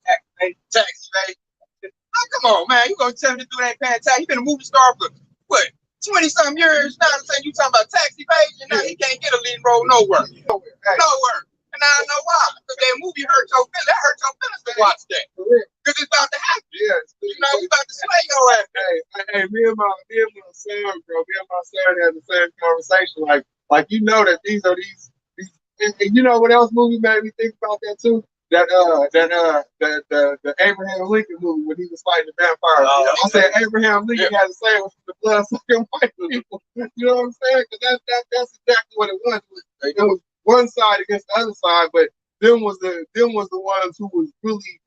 tax evasion. Oh, come on, man. You gonna tell me to do that paying tax? He been a movie star for what, 20-something years now. To say you talking about tax evasion? Now he can't get a lead role nowhere. Nowhere. And I know why. Because that movie hurt your feelings. That hurt your feelings to watch that. Because it's about to happen. Yes. You know, we about to slay your ass. Hey, me and my son, bro. Me and my son had the same conversation. Like you know that these and you know what else movie made me think about that too? The Abraham Lincoln movie when he was fighting the vampires. I said Abraham Lincoln had to say it was the blood sucking white people. You know what I'm saying? Because that's exactly what it was. It was one side against the other side, but them was the ones who was really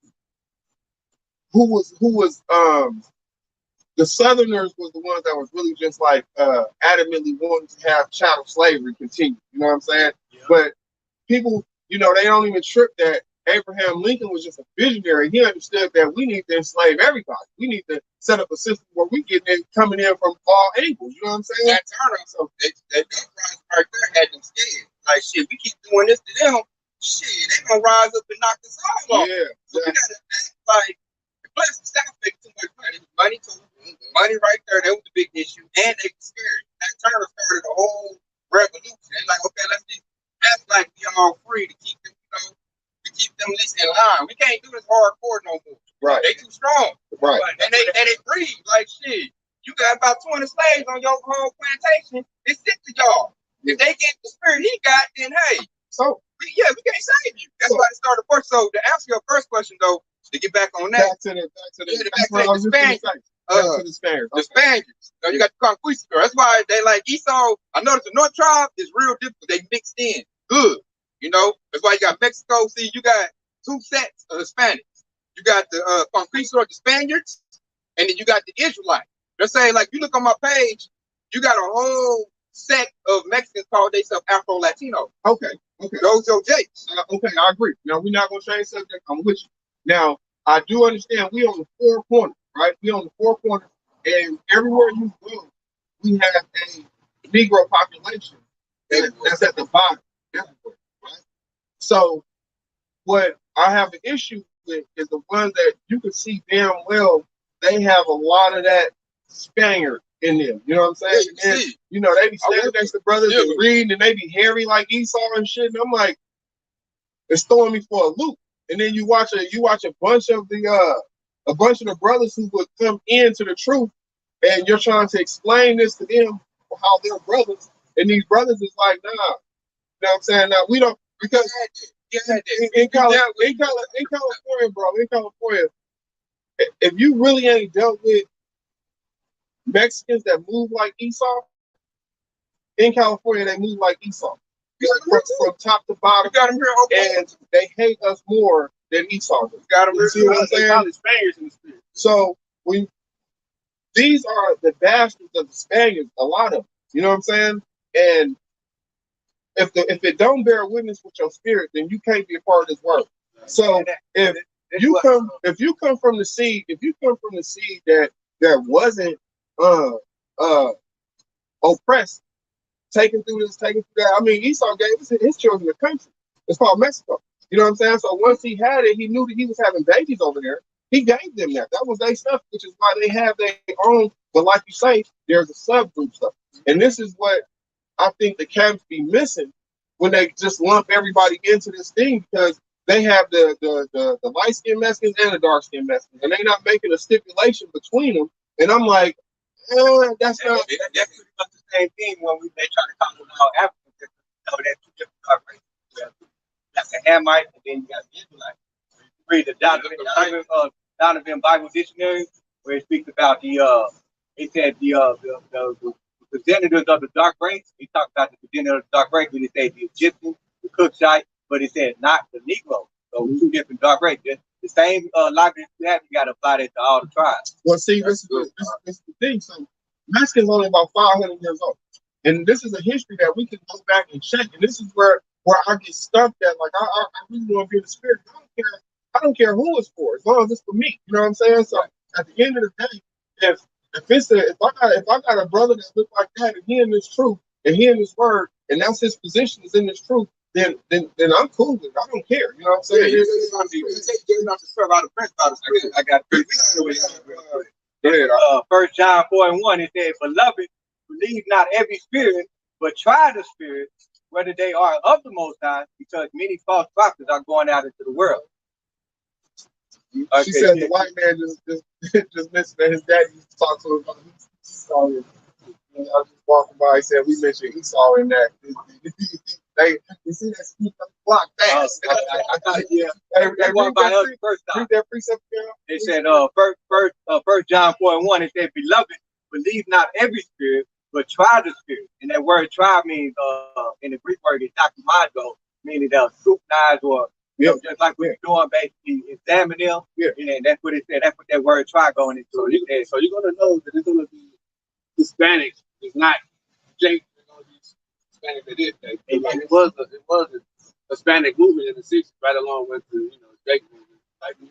the Southerners was the ones that was really just like adamantly wanting to have chattel slavery continue. You know what I'm saying? Yeah. But people, you know, they don't even trip that Abraham Lincoln was just a visionary. He understood that we need to enslave everybody. We need to set up a system where we get in coming in from all angles. You know what I'm saying? That Turner, so that rise right there had them scared. Like, shit, we keep doing this to them. Shit, they gonna rise up and knock us all off. Yeah. So we gotta act like the plus the South making too much money. Money too. Money right there, that was the big issue. And they were scared. That Turner started a whole revolution. They're like, okay, let's just act like we all free to keep them, you know, to keep them at least in line. We can't do this hardcore no more. Right. They too strong. Right. And they breathe like shit. You got about 20 slaves on your whole plantation. It's 60 y'all. If they get the spirit he got, then hey. So we can't save you. That's why it started first. So to answer your first question though, to get back on that. Back to the Spaniards. The Spaniards. So you got the conquistador. That's why they like Esau. I noticed the North tribe is real difficult. They mixed in good. You know, that's why you got Mexico. See, you got two sets of Hispanics. You got the conquistador, the Spaniards, and then you got the Israelites. Let's say, like, you look on my page, you got a whole sect of Mexicans called themselves Afro-Latino. Okay. Those your Jakes. Okay, I agree. Now, we're not going to change subject. I'm with you. Now, I do understand we on the four corners, right? We on the four corners, and everywhere you go, we have a Negro population that's at the bottom. Everywhere, right? So, what I have an issue with is the ones that you can see damn well they have a lot of that Spaniard in them. You know what I'm saying? Yeah, and, you know, they be standing next to brothers and reading, and they be hairy like Esau and shit. And I'm like, it's throwing me for a loop. And then you watch a bunch of the brothers who would come into the truth, and you're trying to explain this to them how their brothers, And these brothers is like, nah. You know what I'm saying? Now we don't, because in California, bro, in California, if you really ain't dealt with Mexicans that move like Esau, in California they move like Esau. From top to bottom, and they hate us more than Esau. Got them. You see what I'm saying? Spaniards in the spirit. So these are the bastards of the Spaniards, a lot of them. You know what I'm saying? And if it don't bear witness with your spirit, then you can't be a part of this work. So if you come from the seed, that wasn't oppressed, taken through this, taken through that. I mean, Esau gave his children a country. It's called Mexico. You know what I'm saying? So once he had it, he knew that he was having babies over there. He gave them that. That was their stuff, which is why they have their own. But like you say, there's a subgroup stuff. And this is what I think the camps be missing when they just lump everybody into this thing, because they have the light-skinned Mexicans and the dark-skinned Mexicans, and they're not making a stipulation between them. And I'm like, that's not. That's pretty much the same thing when they try to call them all Africans. You know, that's two different dark races. You got the Hamite, and then you got the Israelite. Read the Donovan Bible Dictionary, where it speaks about it said the progenitors of the dark race. He talked about the progenitors of the dark race when he said the Egyptian, the Cookshite, but he said not the Negro. So two different dark races. The same logic you have, you got to apply that to all the tribes. Well, see, this is the thing. So Mexicans only about 500 years old, and this is a history that we can go back and check. And this is where I get stuck. That like I really want to be in the spirit. I don't care who it's for, as long as it's for me. You know what I'm saying? So at the end of the day, if I got a brother that looks like that, and he in this truth, and he in this word, and that's his position is in this truth, then I'm cool with it. I don't care. You know what I'm saying? You're not to serve out of French by the spirit. I got First John 4:1. It said, "Beloved, believe not every spirit, but try the spirits, whether they are of the Most High, because many false prophets are going out into the world." She said the white man just mentioned that his daddy used to talk to him about Esau. I was just walking by. He said we mentioned Esau in that. You see that speak on the block fast. Read that precept again. It said First John 4:1. It said, "Beloved, believe not every spirit, but try the spirit." And that word "try" means in the Greek word is "dokimago," meaning scrutinize or just like we're doing, basically examine them. Yeah. And that's what it said. That's what that word "try" going into. So you're gonna know that it's gonna be Hispanic. It's not Jake. It's gonna be Hispanic that is Jake. It was a Hispanic movement in the '60s, right along with the Jake movement, like and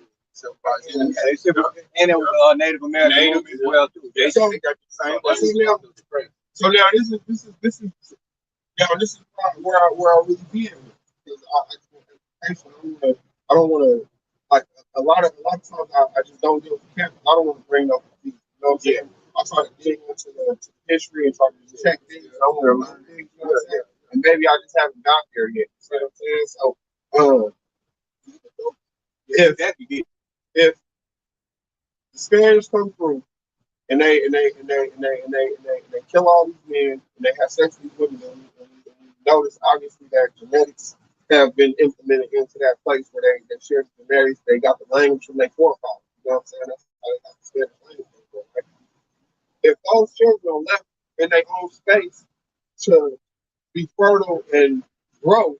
it was Native American as well too. So now this is where I really be in, because I don't want to like a lot of times I just don't deal with campus. I don't want to bring up these, you know what I'm saying? I try to dig into the history and try to check things. I want to learn things, you know what I'm saying? And maybe I just haven't got there yet. You know what I'm saying? So if the Spaniards come through and they kill all these men and they have sex with these women, and you notice obviously that genetics have been implemented into that place where they share the genetics. They got the language from their forefathers. You know what I'm saying? That's how they got the Spanish language. Right? If those children are left in their own space to be fertile and grow,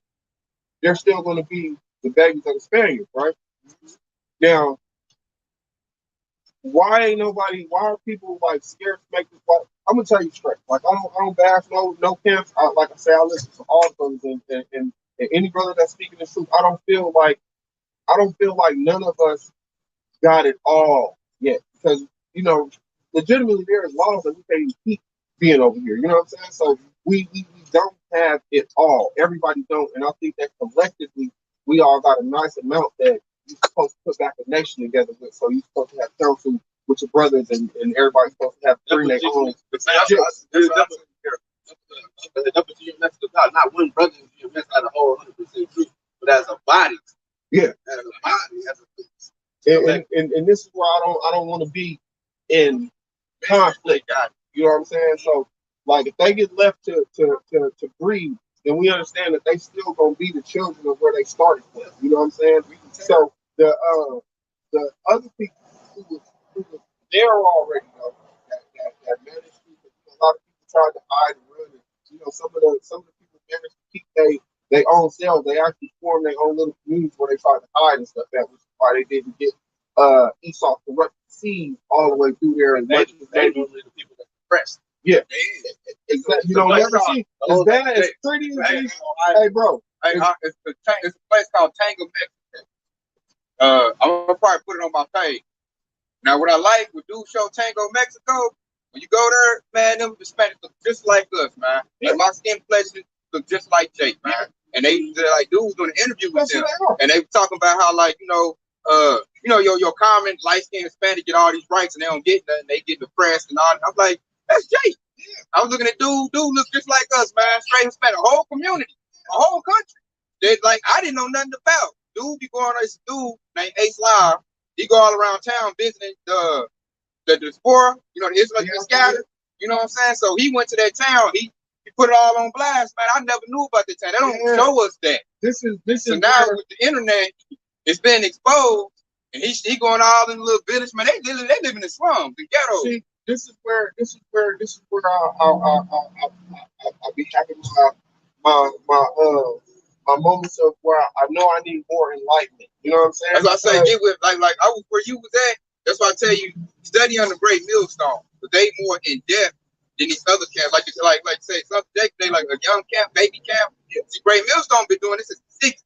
they're still going to be the babies of the Spaniards, right? Now, why are people like scared to make this fight? I'm gonna tell you straight. Like I don't bash no camps. Like I say, I listen to all brothers and any brother that's speaking the truth. I don't feel like none of us got it all yet, because legitimately there is laws that we can't even keep being over here. You know what I'm saying? So we don't have it all. Everybody don't, and I think that collectively we all got a nice amount that you're supposed to put back a nation together with. So you're supposed to have counsel with your brothers, and everybody's supposed to have three their own. Not one brother in your mess out of whole 100% truth, but as a body. Yeah. As a body, as a and this is where I don't want to be in conflict. You know what I'm saying? So Like if they get left to breed, then we understand that they still gonna be the children of where they started with. You know what I'm saying? So the other people who was there already, though, that managed to, a lot of people tried to hide and run, and some of the people managed to keep they own selves. They actually formed their own little communities where they tried to hide and stuff. That was why they didn't get Esau to rep the seed all the way through there as much as they normally the people that pressed. Yeah, exactly. You don't never see as bad as pretty as these. Hey, bro. Hey, it's a place called Tango, Mexico. I'm gonna probably put it on my page. Now, what I like with Dude Show Tango, Mexico, when you go there, man, them Hispanics look just like us, man. Like my skin complexion look just like Jake, man. And they're like, dude was doing an interview with them, and they were talking about how, like, your common light skinned Hispanic get all these rights and they don't get nothing. They get depressed and all that. I'm like, that's Jake. I was looking at dude looks just like us, man. Straight Hispanic, a whole community, a whole country. That like I didn't know nothing about. Dude be going on this dude named Ace Live. He go all around town visiting the diaspora, the Israelites scattered. You know what I'm saying? So he went to that town. He put it all on blast, man. I never knew about the town. They don't show us that. This is so now with the internet, it's been exposed, and he going all in the little village, man. They live in the slums, the ghettos. See, this is where I'll be having my moments of where I know I need more enlightenment. You know what I'm saying? That's why I say get with like I was where you was at. That's why I tell you study on the Great Millstone. But they more in depth than these other camps. Like say some they like a young camp, baby camp. Yeah. See, Great Millstone been doing this since the 60s.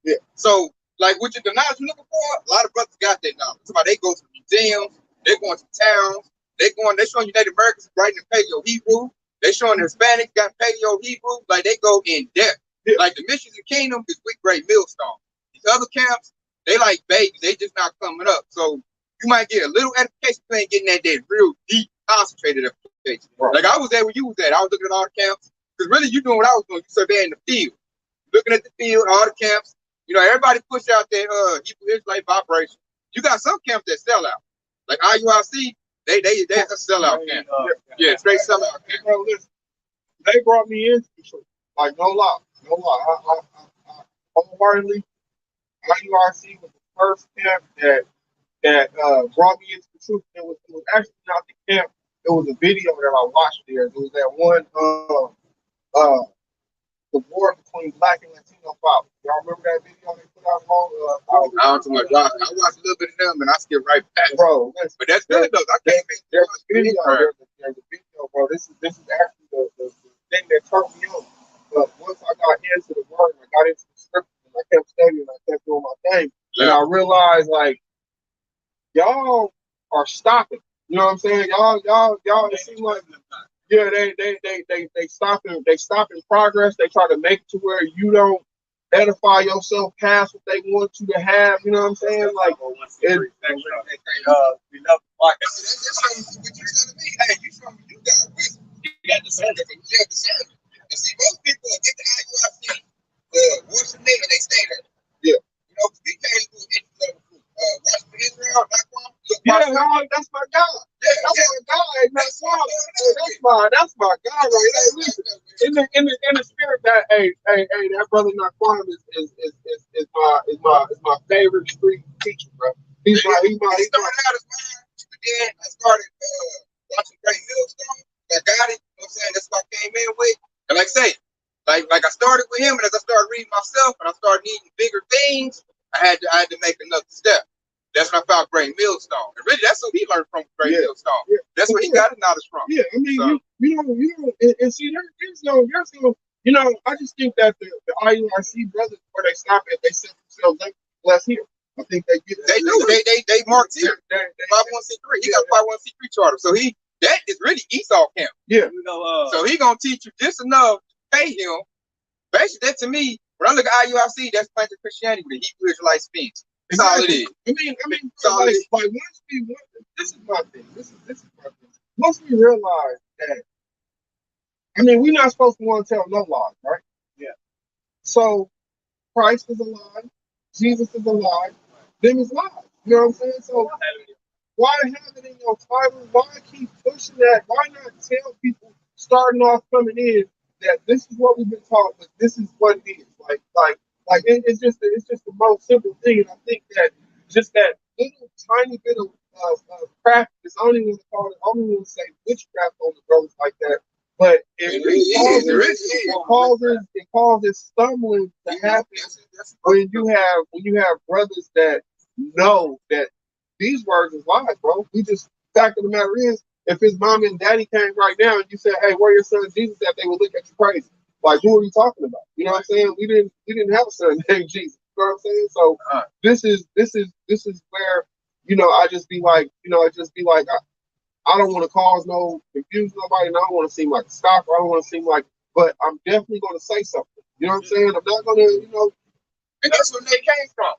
Yeah. So like what the knowledge you're looking for, a lot of brothers got that knowledge. Somebody they go to museums, they going to towns, they showing you Native Americans writing in Paleo Hebrew. They showing the Hispanics got Paleo Hebrew. Like they go in depth. Yeah. Like the Missions and Kingdom is with Great Millstone. These other camps, they like babies. They just not coming up. So you might get a little edification. You ain't getting that real deep, concentrated edification. Right. Like I was there where you was at. I was looking at all the camps. Because really, you doing what I was doing. You surveying the field. Looking at the field, all the camps. Everybody push out their Hebrew Israelite vibration. You got some camps that sell out. Like IUIC, they a sellout camp. Yeah, straight sellout camp. Bro, listen, they brought me into the truth. Like, no lie. I wholeheartedly, IUIC was the first camp that brought me into the truth. It was actually not the camp. It was a video that I watched there. It was that one, the war between Black and Latino fathers. Y'all remember that video they put out long? I watched a little bit of them and I skipped right past. Bro, but that's good though. There's a video, bro. This is actually the thing that turned me on. But once I got into the word, I got into the scripture, and I kept studying, I kept doing my thing, and I realized like y'all are stopping. You know what I'm saying? Y'all. It seems like they stopping progress. They try to make it to where you don't edify yourself past what they want you to have. You know what I'm saying? Like we love that's what you telling me. Hey, you got wisdom. You got discernment. You got discernment. And see, most people get the IUIC, once a nigga, they stay there. Yeah. We can't do any level group. Watch for Israel, that's my guy. Yeah, that's my guy. That's my guy right there. Listen, in the spirit that hey, that brother Naquan is my favorite street teacher, bro. He's my. Started out as mine, but then I started watching Great Millstone. I got it. You know what I'm saying? That's what I came in with. And like I say, like I started with him, and as I started reading myself, and I started needing bigger things, I had to make another step. That's when I found Great Millstone. And really, that's what he learned from Great Millstone. Yeah. That's where he got his knowledge from. Yeah, I mean, so, you know, and see, there's no, I just think that the IUIC brothers, where they stop at, they set themselves up less here. I think they get they do. They marked here. 501c3. He got a 501c3 charter. So that is really Esau camp. Yeah. So he gonna teach you just enough to pay him. Basically, that to me, when I look at IUIC, that's planted Christianity with the Hebrew Israelite spins. That's all it is. I mean, like this is my thing. This is my thing. Once we realize that, I mean, we're not supposed to want to tell no lies, right? Yeah. So Christ is alive, Jesus is alive, them is lies. You know what I'm saying? So why have it in your title? Why keep pushing that? Why not tell people starting off coming in that this is what we've been taught, but this is what it is. It's just the most simple thing, and I think that just that little tiny bit of practice. I don't even want to call it. I don't even want to say witchcraft on the brothers like that, but it causes stumbling to happen when you have brothers that know that these words is lies, bro. Fact of the matter is, if his mom and daddy came right now and you said, "Hey, where your son Jesus at?" They would look at you crazy. Like, who are you talking about? You know what I'm saying? We didn't have a son named Jesus. You know what I'm saying? So this is where, I just be like, I don't want to cause no confusion nobody, and I don't want to seem like a stalker. I don't want to seem like, but I'm definitely going to say something. You know what I'm saying? I'm not going to, And that's where they came from.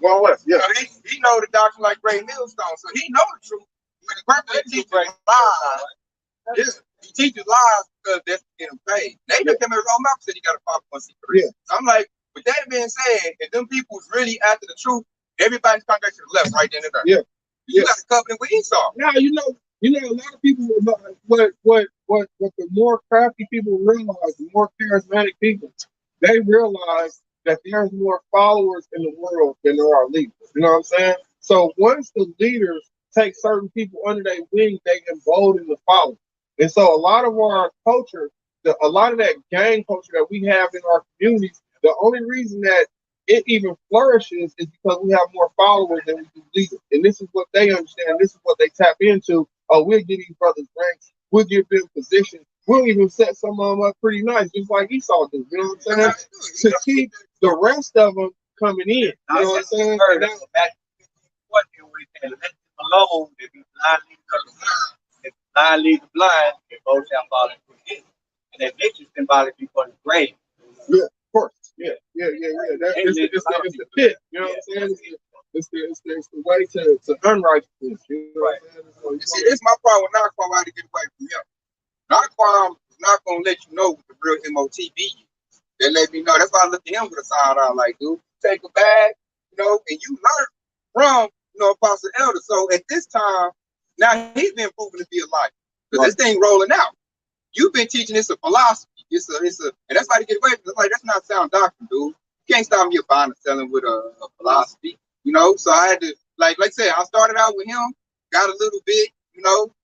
One West, yeah. So he know the doctrine like Great Millstone, so he know the truth. But the purpose he teaches lies. Yeah, he teaches lies because that's to get him paid. They just came in his own mouth and said he got a 5.6. Yeah. So I'm like, with that being said, if them people was really after the truth, everybody's congregation to the left right then and there. Yeah. You got a covenant with Esau. Now a lot of people what the more crafty people realize, the more charismatic people, they realize that there's more followers in the world than there are leaders. You know what I'm saying? So once the leaders take certain people under their wing, they embolden the followers. And so a lot of our culture, a lot of that gang culture that we have in our communities, the only reason that it even flourishes is because we have more followers than we do leaders. And this is what they understand. This is what they tap into. Oh, we'll give these brothers ranks. We'll give them positions. We'll even set some of them up pretty nice, just like Esau did. You know what I'm saying? To keep the rest of them coming in. You know what I'm saying? What we can let them alone if he's blind leading the blind. If blind leads the blind, they both shall fall into him. And that makes you symbolic before the grave. Yeah, of course. Yeah. It's the pit. You know what I'm saying? It's the way to unrighteousness. You know what I'm saying? See, it's my problem with Naquan, how to get away from him. Naquan is not going to let you know what the real MOTB is. They let me know. That's why I look at him with a side eye like, dude, take a bag, and you learn from, Apostle Elder. So at this time, now he's been proven to be a liar. Because this thing rolling out. You've been teaching this a philosophy. And that's why they get away from it. Like, that's not sound doctrine, dude. You can't stop me buying and selling with a philosophy, So I had to, like I said, I started out with him, got a little bit,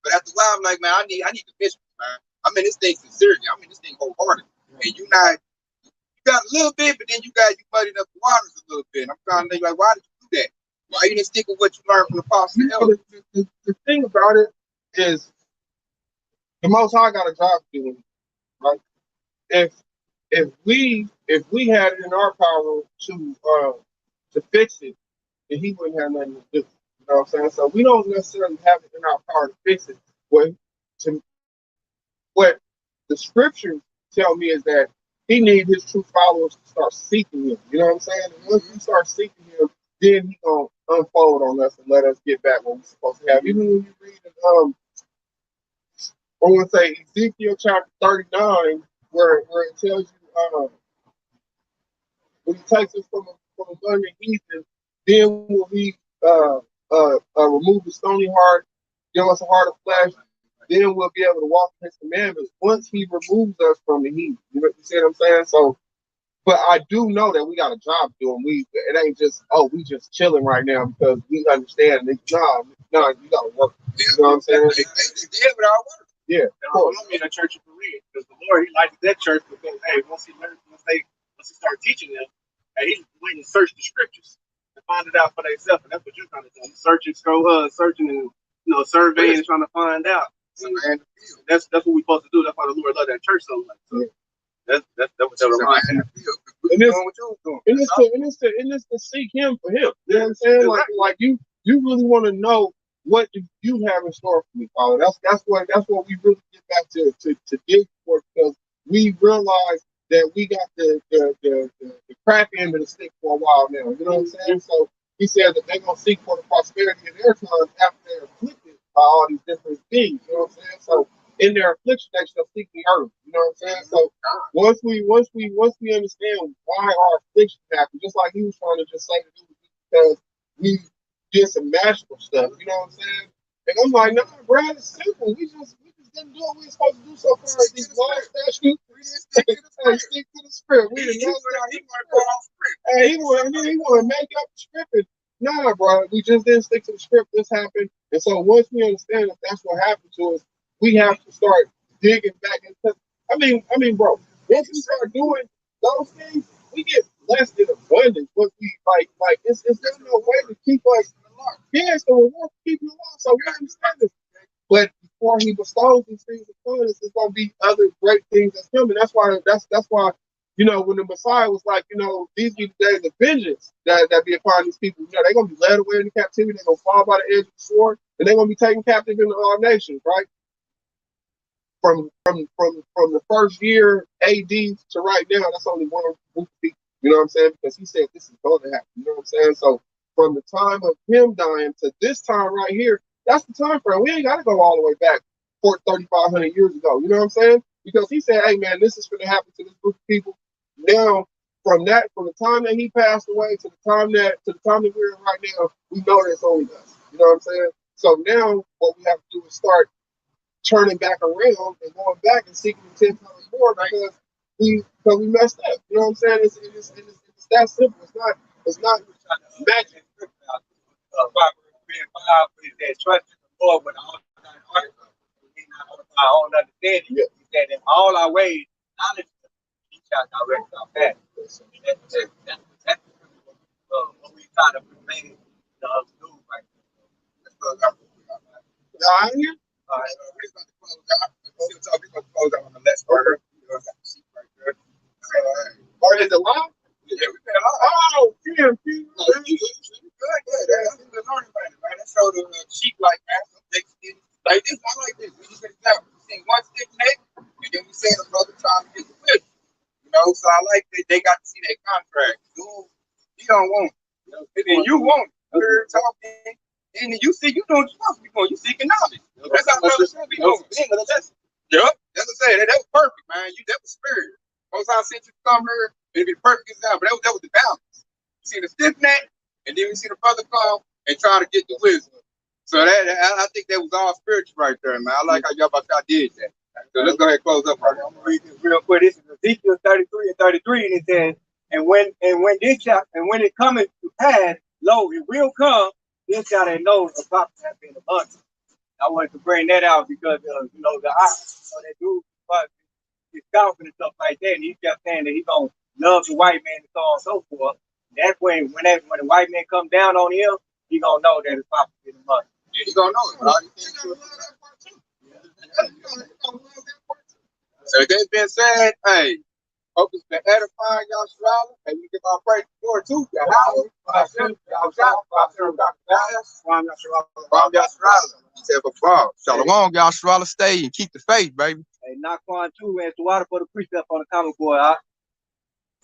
but after a while, I'm like, man, I need the mission, man. I'm in this thing sincerely. I'm in this thing wholehearted. And you got a little bit, but then you muddied up the waters a little bit. And I'm trying to think, like, why did you do that? Why you didn't stick with what you learned from the Apostle Elder? The thing about it is, the Most High got a job to do, right? If we had it in our power to fix it, then he wouldn't have nothing to do. You know what I'm saying? So we don't necessarily have it in our power to fix it. What the scriptures tell me is that he needs his true followers to start seeking him. You know what I'm saying? And once we start seeking him, then he's gonna unfold on us and let us get back what we're supposed to have. Even when you read I want to say Ezekiel chapter 39, where it tells you when he takes us from among the heathen, then will he remove the stony heart, give us a heart of flesh, then we'll be able to walk in his commandments once he removes us from the heathen. You see what I'm saying? So, but I do know that we got a job to do, and it ain't just, we just chilling right now because we understand it. No, you gotta work. You know what I'm saying? They did without work. Yeah, of course. I'm in a church of Korea because the Lord, he likes that church because, hey, once he start teaching them, and he's waiting to search the scriptures and find it out for themselves. And that's what you're trying to do. Searching and surveying and trying to find out. So, that's what we're supposed to do. That's why the Lord loved that church so much. So that's what that reminds me. And it's to seek him for him. You know what I'm saying? Like you really want to know what do you have in store for me, Father. That's what we really get back to dig for, because we realize that we got the crap end of the stick for a while now. You know what I'm saying? So he said that they're gonna seek for the prosperity in their times after they're afflicted by all these different things. You know what I'm saying? So in their affliction, they shall seek the earth. You know what I'm saying? So once we understand why our affliction happened, just like he was trying to just say that it was because we did some magical stuff. You know what I'm saying? And I'm like, no, bro, it's simple. We just didn't do what we were supposed to do so far. These law statutes, we didn't stick to the script. We didn't he want to make up the script. And, nah, bro, we just didn't stick to the script. This happened, and so once we understand that that's what happened to us, we have to start digging back into. I mean, bro, once we start doing those things, we get blessed in abundance. But we like it's there's no way to keep us. Yeah, it's the reward for keeping us alive. So we understand this. But before he bestows these things upon us, there's gonna be other great things that's coming. That's why, you know, when the Messiah was like, you know, these be the days of vengeance that be upon these people, you know, they're gonna be led away into captivity, they're gonna fall by the edge of the sword, and they're gonna be taken captive into all nations, right? From the first year AD to right now, that's only one group of people. You know what I'm saying? Because he said this is going to happen. You know what I'm saying? So from the time of him dying to this time right here, that's the time frame. We ain't got to go all the way back 3,500 years ago. You know what I'm saying? Because he said, "Hey man, this is going to happen to this group of people." Now, from the time that he passed away to the time that we're in right now, we know that it's only us. You know what I'm saying? So now, what we have to do is start turning back around and going back and seeking 10 times more because we messed up. You know what I'm saying? It's that simple. It's not magic. Trust in the Lord with all thine heart, our own understanding. Yeah. He said, in all our ways, knowledge he shall direct our path. That's what we try to remain do right now. Y'all in here? All right, we're about to close out. We're going to close out on the last part. You know, got the sheep right there. Or is it live? Yeah, we got all. Oh, damn, Good. That's the learning about it, right? That showed the sheep like that. Like this, I like this. We just get that. We seen one stiff neck, and then we seen a brother trying to get the fish. You know, so I like that they got to see that contract. Dude, you don't want it. You know, and then you want it. You're talking, and then you see you doing what you're supposed to be doing. You seeking knowledge. That's how brothers should be doing. Yep. That's what I said. That was perfect, man. That was spirit. Most I sent you to come here, it'd be the perfect example. That was the balance. You see the stiff neck, and then we see the brother come and try to get the wisdom. So I think that was all spiritual right there, man. I like how y'all did that. So let's go ahead and close up. I'm gonna read this real quick. This is Ezekiel 33 and 33, and it says, and when it cometh to pass, lo, it will come, then shall they know the prophet has been among us. I wanted to bring that out because you know that dude is scouting and stuff like that, and he kept saying that he's gonna love the white man and so on and so forth. That's when the white man come down on him, he gonna know that the prophet is among us. Yeah, he gonna know it. So that being said, hey, hope it's been edifying, y'all surrounding. And we give our praise for too. Shalom, y'all surrounding. Stay and keep the faith, baby. Hey, knock on too, and the water for the precept on the common boy.